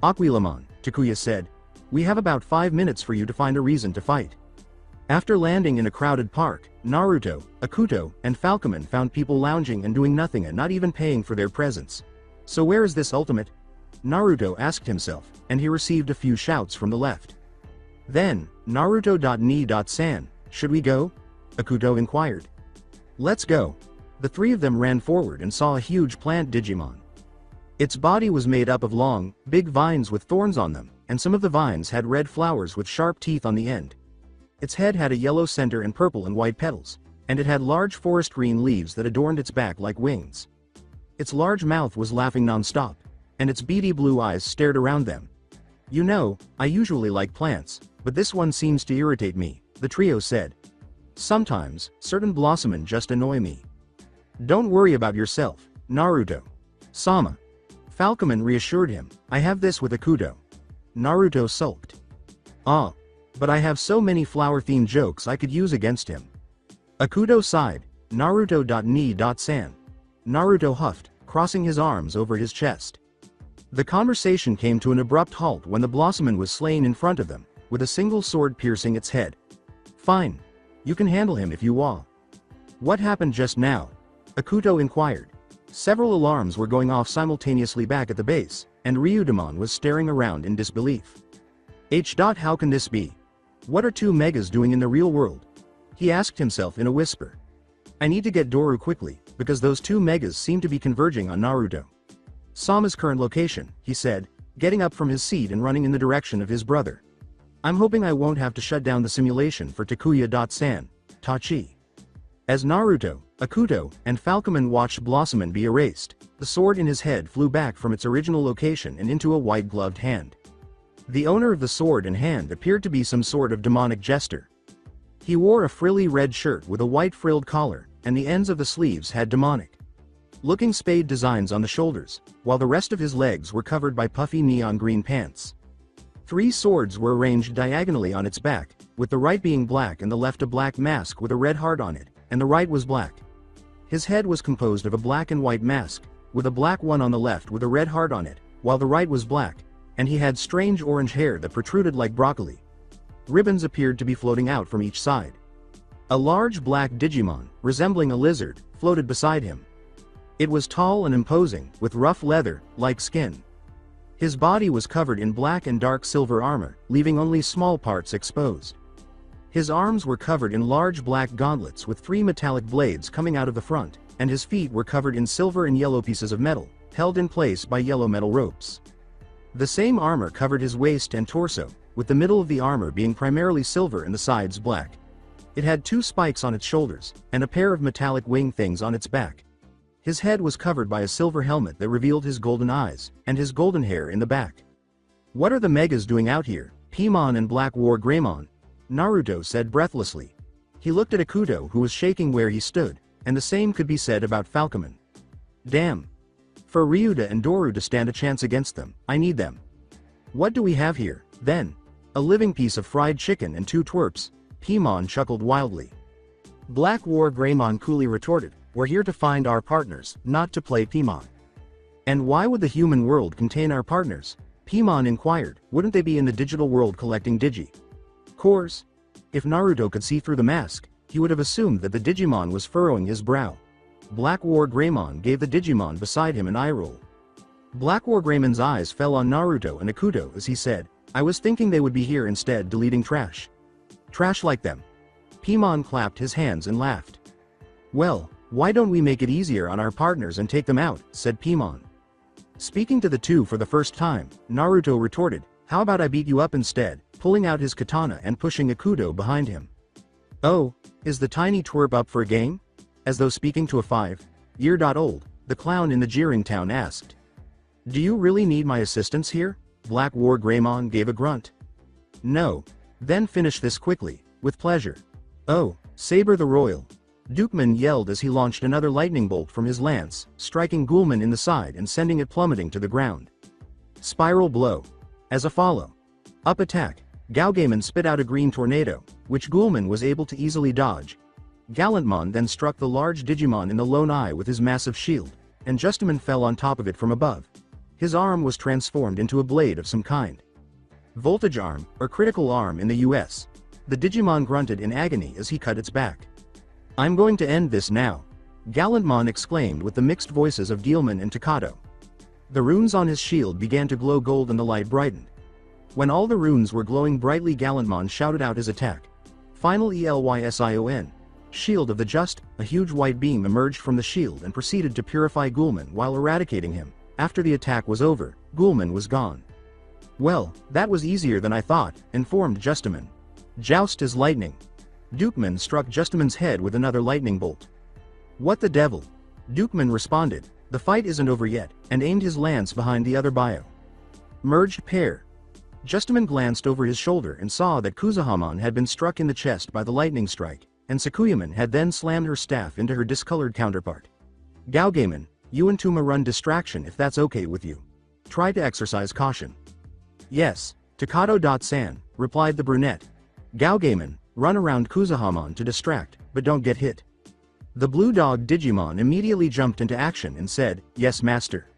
Aquilamon, Takuya said. We have about 5 minutes for you to find a reason to fight. After landing in a crowded park, Naruto, Akuto, and Falcoman found people lounging and doing nothing and not even paying for their presence. So where is this ultimate? Naruto asked himself, and he received a few shouts from the left. Then, Naruto.ni.san, should we go? Akuto inquired. Let's go. The three of them ran forward and saw a huge plant Digimon. Its body was made up of long, big vines with thorns on them, and some of the vines had red flowers with sharp teeth on the end. Its head had a yellow center and purple and white petals, and it had large forest green leaves that adorned its back like wings. Its large mouth was laughing non-stop, and its beady blue eyes stared around them. You know, I usually like plants, but this one seems to irritate me, the trio said. Sometimes, certain Blossomen just annoy me. Don't worry about yourself, Naruto. Sama. Falcoman reassured him, I have this with Akuto. Naruto sulked. Ah. But I have so many flower-themed jokes I could use against him. Akuto sighed, Naruto.ni.san. Naruto huffed, crossing his arms over his chest. The conversation came to an abrupt halt when the Blossoman was slain in front of them, with a single sword piercing its head. Fine. You can handle him if you want. What happened just now? Akuto inquired. Several alarms were going off simultaneously back at the base, and Ryudamon was staring around in disbelief. How can this be? What are two megas doing in the real world? He asked himself in a whisper. I need to get Doru quickly, because those two megas seem to be converging on Naruto. Sama's current location, he said, getting up from his seat and running in the direction of his brother. I'm hoping I won't have to shut down the simulation for Takuya.san, Tachi. As Naruto, Akuto, and Falcoman watched Blossoman be erased, the sword in his head flew back from its original location and into a white-gloved hand. The owner of the sword and hand appeared to be some sort of demonic jester. He wore a frilly red shirt with a white frilled collar, and the ends of the sleeves had demonic-looking spade designs on the shoulders, while the rest of his legs were covered by puffy neon green pants. 3 swords were arranged diagonally on its back, with the right being black and the left a black mask with a red heart on it, and the right was black. His head was composed of a black and white mask, with a black one on the left with a red heart on it, while the right was black, and he had strange orange hair that protruded like broccoli. Ribbons appeared to be floating out from each side. A large black Digimon, resembling a lizard, floated beside him. It was tall and imposing, with rough leather-like skin. His body was covered in black and dark silver armor, leaving only small parts exposed. His arms were covered in large black gauntlets with 3 metallic blades coming out of the front, and his feet were covered in silver and yellow pieces of metal, held in place by yellow metal ropes. The same armor covered his waist and torso, with the middle of the armor being primarily silver and the sides black. It had 2 spikes on its shoulders, and a pair of metallic wing things on its back. His head was covered by a silver helmet that revealed his golden eyes, and his golden hair in the back. What are the megas doing out here, Paimon and Black War Greymon? Naruto said breathlessly. He looked at Akuto who was shaking where he stood, and the same could be said about Falcoman. Damn. For Ryuda and Doru to stand a chance against them, I need them. What do we have here, then? A living piece of fried chicken and 2 twerps, Paimon chuckled wildly. Black War Greymon coolly retorted, we're here to find our partners, not to play Paimon. And why would the human world contain our partners? Paimon inquired, wouldn't they be in the digital world collecting digi? Cores? If Naruto could see through the mask, he would have assumed that the Digimon was furrowing his brow. Black War Greymon gave the Digimon beside him an eye roll. Black War Greymon's eyes fell on Naruto and Akuto as he said, I was thinking they would be here instead deleting trash. Trash like them. Paimon clapped his hands and laughed. Well, why don't we make it easier on our partners and take them out, said Paimon. Speaking to the two for the first time, Naruto retorted, how about I beat you up instead, pulling out his katana and pushing Ikuto behind him. Oh, is the tiny twerp up for a game? As though speaking to a 5-year-old, the clown in the jeering town asked. Do you really need my assistance here? Black War Greymon gave a grunt. No. Then finish this quickly, with pleasure. Oh, Saber the Royal. Dukeman yelled as he launched another lightning bolt from his lance, striking Ghoulman in the side and sending it plummeting to the ground. Spiral blow. As a follow up attack, Gaugaimon spit out a green tornado, which Ghoulman was able to easily dodge. Gallantmon then struck the large Digimon in the lone eye with his massive shield, and Justamon fell on top of it from above. His arm was transformed into a blade of some kind. Voltage arm, or critical arm in the US. The Digimon grunted in agony as he cut its back. I'm going to end this now. Gallantmon exclaimed with the mixed voices of Guilman and Takato. The runes on his shield began to glow gold and the light brightened. When all the runes were glowing brightly, Gallantmon shouted out his attack. Final Elysion. Shield of the Just, a huge white beam emerged from the shield and proceeded to purify Ghoulman while eradicating him. After the attack was over, Ghoulman was gone. Well, that was easier than I thought, informed Justamon. Joust is lightning. Dukeman struck Justamon's head with another lightning bolt. What the devil? Dukeman responded, the fight isn't over yet, and aimed his lance behind the other bio. Merged pair. Justamon glanced over his shoulder and saw that Kuzuhamon had been struck in the chest by the lightning strike, and Sakuyamon had then slammed her staff into her discolored counterpart. Gaugaimon, you and Tuma run distraction if that's okay with you. Try to exercise caution. Yes, Takato.san, replied the brunette. Gaugaimon, run around Kuzuhamon to distract, but don't get hit. The blue dog Digimon immediately jumped into action and said, yes master.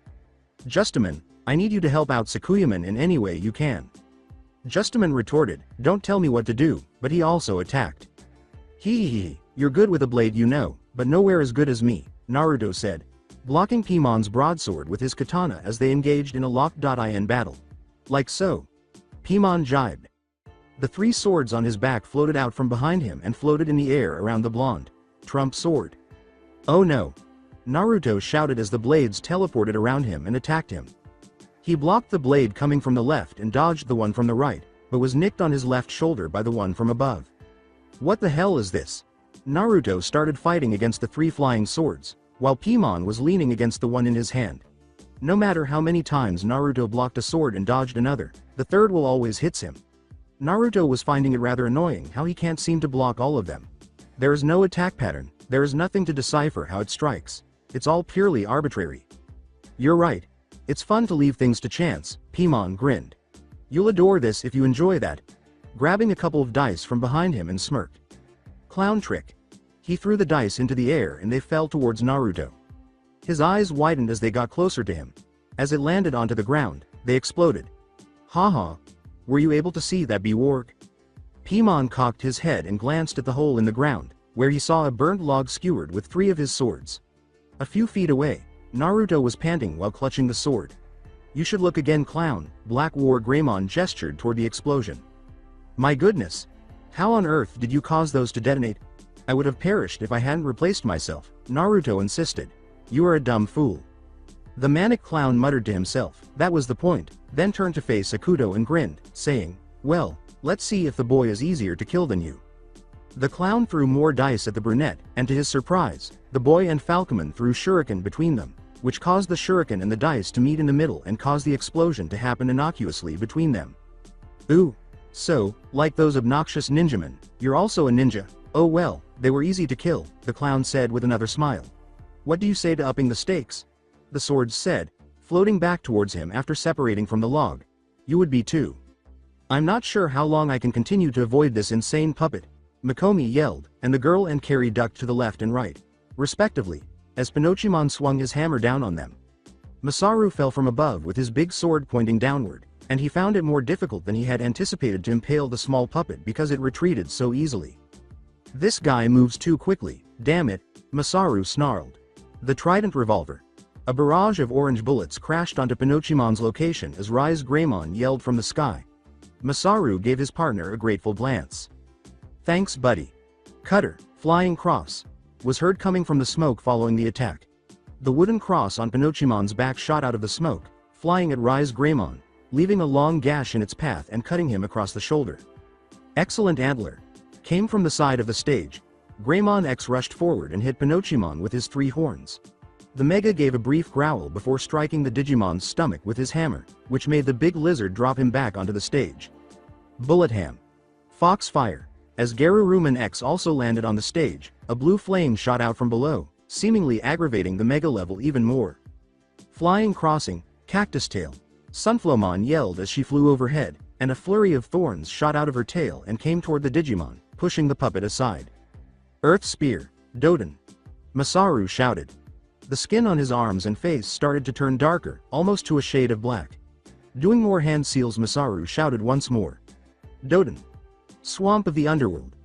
Justamon, I need you to help out Sakuyamon in any way you can. Justamon retorted, don't tell me what to do, but he also attacked. Hee, you're good with a blade you know, but nowhere as good as me, Naruto said, blocking Paimon's broadsword with his katana as they engaged in a locked-in battle. Like so. Paimon jibed. The three swords on his back floated out from behind him and floated in the air around the blonde Trump sword. Oh no! Naruto shouted as the blades teleported around him and attacked him. He blocked the blade coming from the left and dodged the one from the right, but was nicked on his left shoulder by the one from above. What the hell is this? Naruto started fighting against the three flying swords, while Paimon was leaning against the one in his hand. No matter how many times Naruto blocked a sword and dodged another, the third will always hits him. Naruto was finding it rather annoying how he can't seem to block all of them. There is no attack pattern, there is nothing to decipher how it strikes. It's all purely arbitrary. You're right. It's fun to leave things to chance, Paimon grinned. You'll adore this if you enjoy that. Grabbing a couple of dice from behind him and smirked. Clown trick. He threw the dice into the air and they fell towards Naruto. His eyes widened as they got closer to him. As it landed onto the ground, they exploded. Haha. Were you able to see that, Bewarg? Paimon cocked his head and glanced at the hole in the ground, where he saw a burnt log skewered with three of his swords. A few feet away, Naruto was panting while clutching the sword. You should look again, clown, Black War Greymon gestured toward the explosion. My goodness! How on earth did you cause those to detonate? I would have perished if I hadn't replaced myself, Naruto insisted. You are a dumb fool. The manic clown muttered to himself, that was the point, then turned to face Ikuto and grinned, saying, well, let's see if the boy is easier to kill than you. The clown threw more dice at the brunette, and to his surprise, the boy and Falcomon threw shuriken between them, which caused the shuriken and the dice to meet in the middle and caused the explosion to happen innocuously between them. Ooh. So, like those obnoxious ninjamen, you're also a ninja. Oh well, they were easy to kill, the clown said with another smile. What do you say to upping the stakes? The swords said, floating back towards him after separating from the log. You would be too. I'm not sure how long I can continue to avoid this insane puppet, Mikomi yelled, and the girl and Carrie ducked to the left and right, respectively, as Pinochimon swung his hammer down on them. Masaru fell from above with his big sword pointing downward, and he found it more difficult than he had anticipated to impale the small puppet because it retreated so easily. This guy moves too quickly, damn it, Masaru snarled. The Trident revolver. A barrage of orange bullets crashed onto Pinochimon's location as Rise Greymon yelled from the sky. Masaru gave his partner a grateful glance. Thanks, buddy. Cutter, flying cross, was heard coming from the smoke following the attack. The wooden cross on Pinochimon's back shot out of the smoke, flying at Rise Greymon, leaving a long gash in its path and cutting him across the shoulder. Excellent antler. Came from the side of the stage. Greymon X rushed forward and hit Pinochimon with his 3 horns. The Mega gave a brief growl before striking the Digimon's stomach with his hammer, which made the big lizard drop him back onto the stage. Bullet Ham. Foxfire. As Geruruman X also landed on the stage, a blue flame shot out from below, seemingly aggravating the Mega level even more. Flying Crossing, Cactus Tail. Sunflowmon yelled as she flew overhead, and a flurry of thorns shot out of her tail and came toward the Digimon, pushing the puppet aside. Earth Spear, Doden. Masaru shouted. The skin on his arms and face started to turn darker, almost to a shade of black. Doing more hand seals, Masaru shouted once more. Doden. Swamp of the Underworld.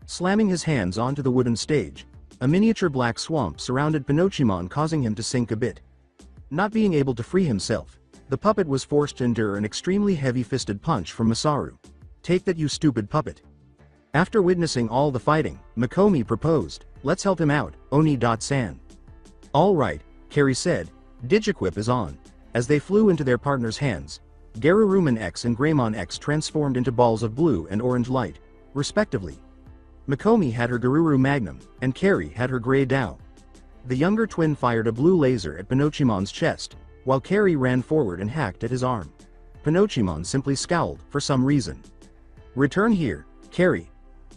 Slamming his hands onto the wooden stage, a miniature black swamp surrounded Pinochimon, causing him to sink a bit. Not being able to free himself, the puppet was forced to endure an extremely heavy-fisted punch from Masaru. Take that, you stupid puppet. After witnessing all the fighting, Mikomi proposed, let's help him out, Oni.san. All right, Carrie said, Digiquip is on. As they flew into their partner's hands, Geruruman X and Greymon X transformed into balls of blue and orange light, respectively. Mikomi had her Garuru Magnum, and Carrie had her Grey Dao. The younger twin fired a blue laser at Pinochimon's chest, while Carrie ran forward and hacked at his arm. Pinochimon simply scowled, for some reason. Return here, Carrie.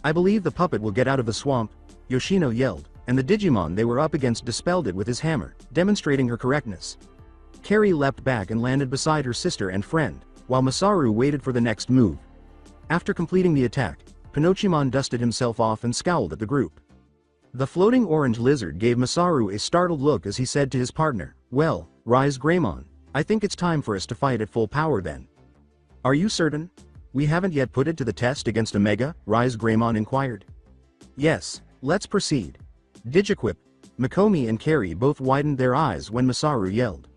I believe the puppet will get out of the swamp, Yoshino yelled, and the Digimon they were up against dispelled it with his hammer, demonstrating her correctness. Carrie leapt back and landed beside her sister and friend, while Masaru waited for the next move. After completing the attack, Pinochimon dusted himself off and scowled at the group. The floating orange lizard gave Masaru a startled look as he said to his partner, well, Rise Greymon, I think it's time for us to fight at full power then. Are you certain? We haven't yet put it to the test against a Mega, Rise Greymon inquired. Yes, let's proceed. Digiquip. Mikomi and Carrie both widened their eyes when Masaru yelled.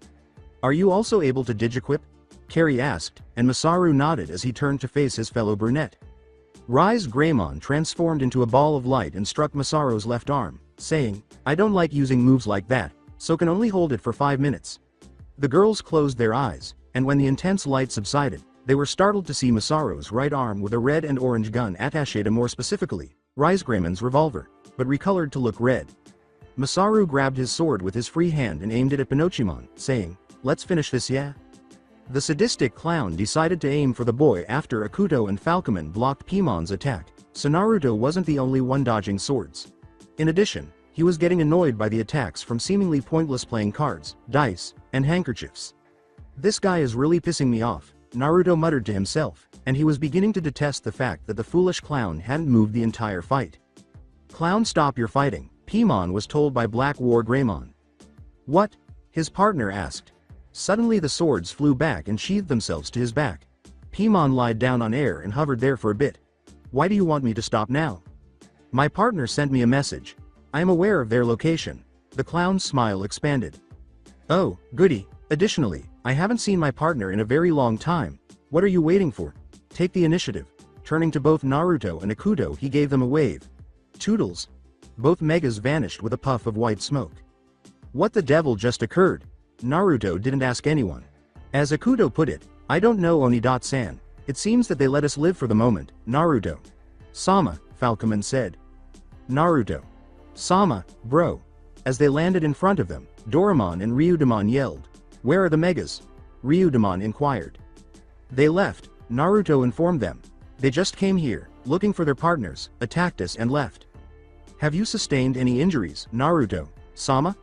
Are you also able to Digiquip? Carrie asked, and Masaru nodded as he turned to face his fellow brunette. Rise Greymon transformed into a ball of light and struck Masaru's left arm, saying, I don't like using moves like that, so can only hold it for 5 minutes. The girls closed their eyes, and when the intense light subsided, they were startled to see Masaru's right arm with a red and orange gun attached to more specifically, Rise Greymon's revolver, but recolored to look red. Masaru grabbed his sword with his free hand and aimed it at Pinochimon, saying, let's finish this, yeah? The sadistic clown decided to aim for the boy after Akuto and Falcoman blocked Pimon's attack, so Naruto wasn't the only one dodging swords. In addition, he was getting annoyed by the attacks from seemingly pointless playing cards, dice, and handkerchiefs. This guy is really pissing me off, Naruto muttered to himself, and he was beginning to detest the fact that the foolish clown hadn't moved the entire fight. Clown, stop your fighting, Pimon was told by Black War Greymon. What? His partner asked. Suddenly the swords flew back and sheathed themselves to his back. Pimon lied down on air and hovered there for a bit. Why do you want me to stop now? My partner sent me a message. I am aware of their location. The clown's smile expanded. Oh, goody. Additionally, I haven't seen my partner in a very long time. What are you waiting for? Take the initiative. Turning to both Naruto and Akuto, he gave them a wave. Toodles. Both Megas vanished with a puff of white smoke. What the devil just occurred? Naruto didn't ask anyone. As Akuto put it, I don't know Oni.san. It seems that they let us live for the moment, Naruto. Sama, Falcoman said. Naruto. Sama, bro. As they landed in front of them, Doraemon and Ryudamon yelled. Where are the Megas? Ryudamon inquired. They left, Naruto informed them. They just came here, looking for their partners, attacked us and left. Have you sustained any injuries, Naruto? Sama?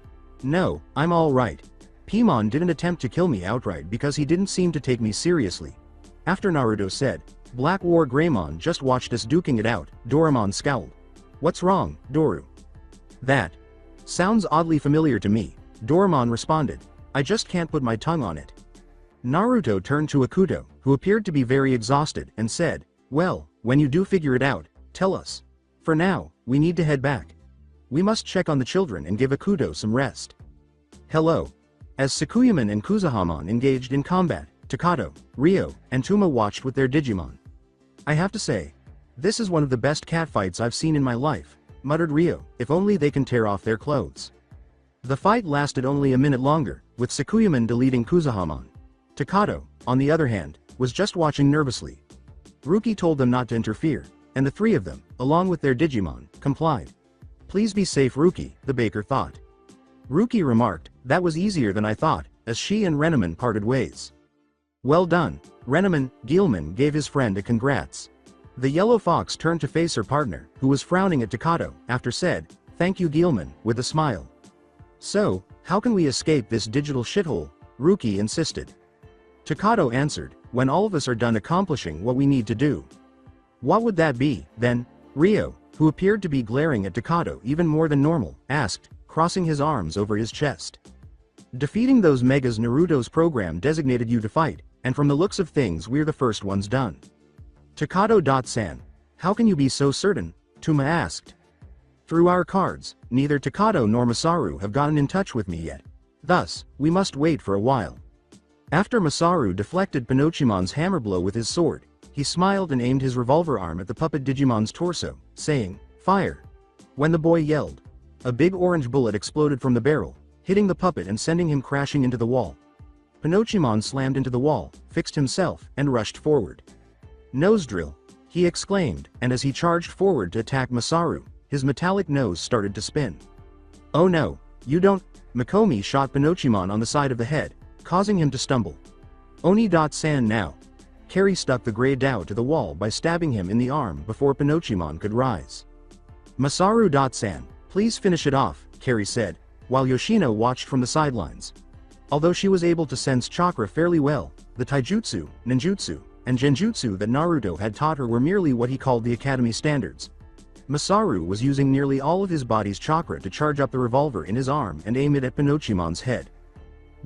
No, I'm all right. Pimon didn't attempt to kill me outright because he didn't seem to take me seriously. After Naruto said, Black War Greymon just watched us duking it out, Doraemon scowled. What's wrong, Doru? That sounds oddly familiar to me, Doraemon responded. I just can't put my tongue on it. Naruto turned to Akuto, who appeared to be very exhausted, and said, well, when you do figure it out, tell us. For now, we need to head back. We must check on the children and give Akuto some rest. Hello. As Tsukuyomin and Kuzuhamon engaged in combat, Takato, Ryo, and Tuma watched with their Digimon. I have to say, this is one of the best catfights I've seen in my life, muttered Ryo, if only they can tear off their clothes. The fight lasted only a minute longer, with Sakuyamon deleting Kuzuhamon. Takato, on the other hand, was just watching nervously. Ruki told them not to interfere, and the three of them, along with their Digimon, complied. Please be safe, Ruki, the baker thought. Ruki remarked, that was easier than I thought, as she and Renamon parted ways. Well done, Renamon. Guilman gave his friend a congrats. The yellow fox turned to face her partner, who was frowning at Takato, after said, thank you Guilman, with a smile. So, how can we escape this digital shithole? Ruki insisted. Takato answered, when all of us are done accomplishing what we need to do. What would that be, then? Ryo, who appeared to be glaring at Takato even more than normal, asked, crossing his arms over his chest. Defeating those megas Naruto's program designated you to fight, and from the looks of things we're the first ones done. Takato-san, how can you be so certain? Tuma asked. Through our cards, neither Takato nor Masaru have gotten in touch with me yet. Thus, we must wait for a while. After Masaru deflected Pinochimon's hammer blow with his sword, he smiled and aimed his revolver arm at the puppet Digimon's torso, saying, fire. When the boy yelled, a big orange bullet exploded from the barrel, hitting the puppet and sending him crashing into the wall. Pinochimon slammed into the wall, fixed himself, and rushed forward. Nose drill, he exclaimed, and as he charged forward to attack Masaru, his metallic nose started to spin. Oh no, you don't. Mikomi shot Pinochimon on the side of the head, causing him to stumble. Oni-san now. Carrie stuck the gray Dao to the wall by stabbing him in the arm before Pinochimon could rise. Masaru-san, please finish it off, Carrie said, while Yoshino watched from the sidelines. Although she was able to sense chakra fairly well, the taijutsu, ninjutsu, and genjutsu that Naruto had taught her were merely what he called the academy standards. Masaru was using nearly all of his body's chakra to charge up the revolver in his arm and aim it at Pinochimon's head.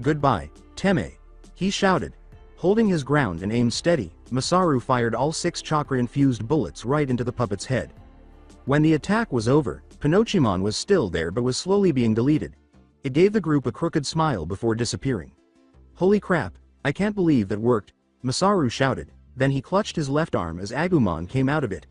Goodbye, Teme, he shouted. Holding his ground and aimed steady, Masaru fired all 6 chakra-infused bullets right into the puppet's head. When the attack was over, Pinochimon was still there but was slowly being deleted. It gave the group a crooked smile before disappearing. Holy crap, I can't believe that worked, Masaru shouted, then he clutched his left arm as Agumon came out of it.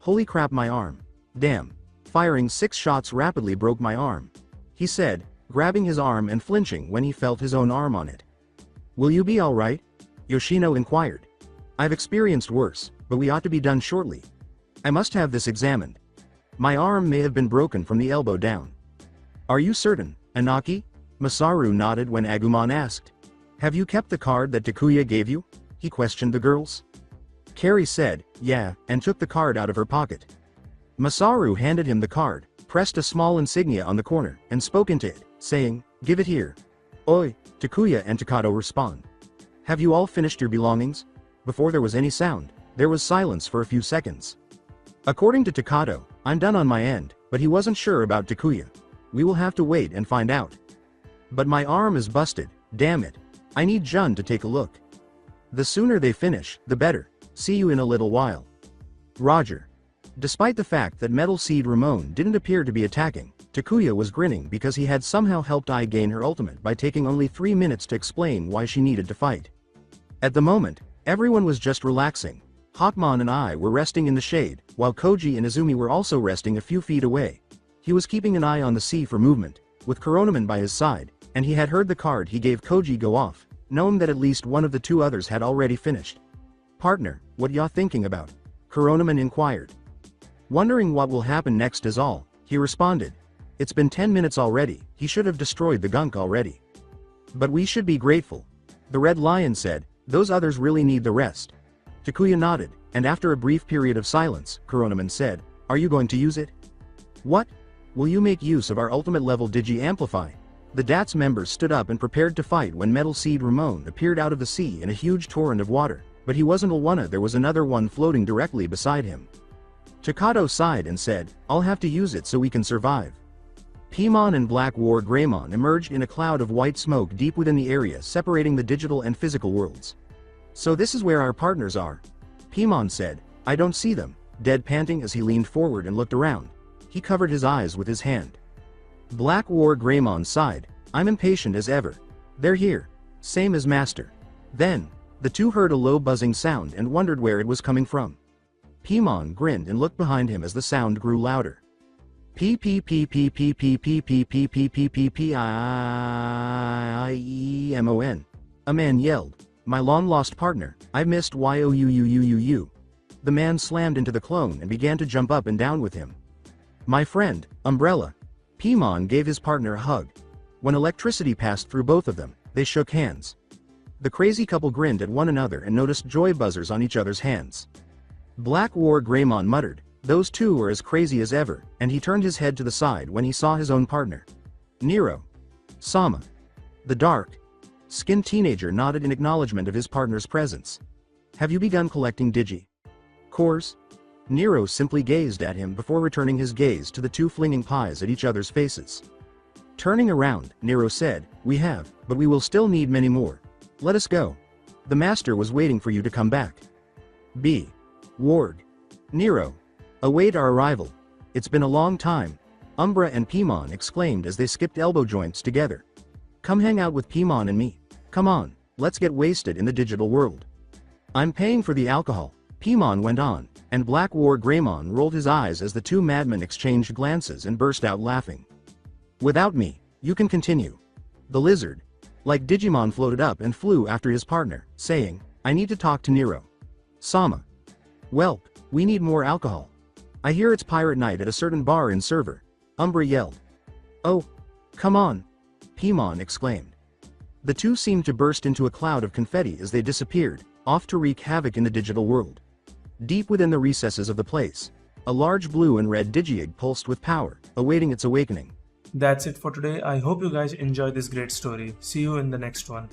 Holy crap, my arm. Damn. Firing 6 shots rapidly broke my arm, he said, grabbing his arm and flinching when he felt his own arm on it. Will you be alright? Yoshino inquired. I've experienced worse, but we ought to be done shortly. I must have this examined. My arm may have been broken from the elbow down. Are you certain, Anaki? Masaru nodded when Agumon asked. Have you kept the card that Takuya gave you? He questioned the girls. Carrie said, yeah, and took the card out of her pocket. Masaru handed him the card, pressed a small insignia on the corner, and spoke into it, saying, give it here. Oi, Takuya and Takato respond. Have you all finished your belongings? Before there was any sound, there was silence for a few seconds. According to Takato, I'm done on my end, but he wasn't sure about Takuya. We will have to wait and find out. But my arm is busted, damn it. I need Jun to take a look. The sooner they finish, the better. See you in a little while. Roger. Despite the fact that Metal Seed Ramon didn't appear to be attacking, Takuya was grinning because he had somehow helped Ai gain her ultimate by taking only 3 minutes to explain why she needed to fight. At the moment, everyone was just relaxing. Hawkmon and I were resting in the shade, while Koji and Izumi were also resting a few feet away. He was keeping an eye on the sea for movement, with Coronaman by his side, and he had heard the card he gave Koji go off, knowing that at least one of the 2 others had already finished. Partner, what y'all thinking about? Coronaman inquired. Wondering what will happen next is all, he responded. It's been 10 minutes already, he should have destroyed the gunk already. But we should be grateful. The Red Lion said, those others really need the rest. Takuya nodded, and after a brief period of silence, Coronaman said, are you going to use it? What? Will you make use of our ultimate level Digi-Amplify? The DATS members stood up and prepared to fight when Metal Seed Ramon appeared out of the sea in a huge torrent of water, but he wasn't Awana, there was another one floating directly beside him. Takato sighed and said, I'll have to use it so we can survive. Paimon and Black War Greymon emerged in a cloud of white smoke deep within the area separating the digital and physical worlds. So this is where our partners are. Paimon said, I don't see them, dead panting as he leaned forward and looked around. He covered his eyes with his hand. Black War Greymon sighed, I'm impatient as ever. They're here. Same as Master. Then, the 2 heard a low buzzing sound and wondered where it was coming from. Paimon grinned and looked behind him as the sound grew louder. P P P P P P P P P P P P P I E M O N. A man yelled, "My long-lost partner, I missed you." The man slammed into the clone and began to jump up and down with him. "My friend, Umbrella." Paimon gave his partner a hug. When electricity passed through both of them, they shook hands. The crazy couple grinned at one another and noticed joy buzzers on each other's hands. Black War Greymon muttered, "Those two are as crazy as ever," and he turned his head to the side when he saw his own partner. Nero. Sama. The dark-skinned teenager nodded in acknowledgement of his partner's presence. "Have you begun collecting cores?" Nero simply gazed at him before returning his gaze to the two flinging pies at each other's faces. Turning around, Nero said, "We have, but we will still need many more. Let us go. The master was waiting for you to come back." B. Ward. Nero. "Await our arrival. It's been a long time," Umbra and Paimon exclaimed as they skipped elbow joints together. "Come hang out with Paimon and me. Come on, let's get wasted in the digital world." "I'm paying for the alcohol," Paimon went on, and Black War Greymon rolled his eyes as the two madmen exchanged glances and burst out laughing. "Without me, you can continue." The lizard, like Digimon, floated up and flew after his partner, saying, "I need to talk to Nero." Sama. "Welp, we need more alcohol. I hear it's pirate night at a certain bar in Server," Umbra yelled. "Oh, come on," Paimon exclaimed. The two seemed to burst into a cloud of confetti as they disappeared, off to wreak havoc in the digital world. Deep within the recesses of the place, a large blue and red Digi-Egg pulsed with power, awaiting its awakening. That's it for today. I hope you guys enjoyed this great story. See you in the next one.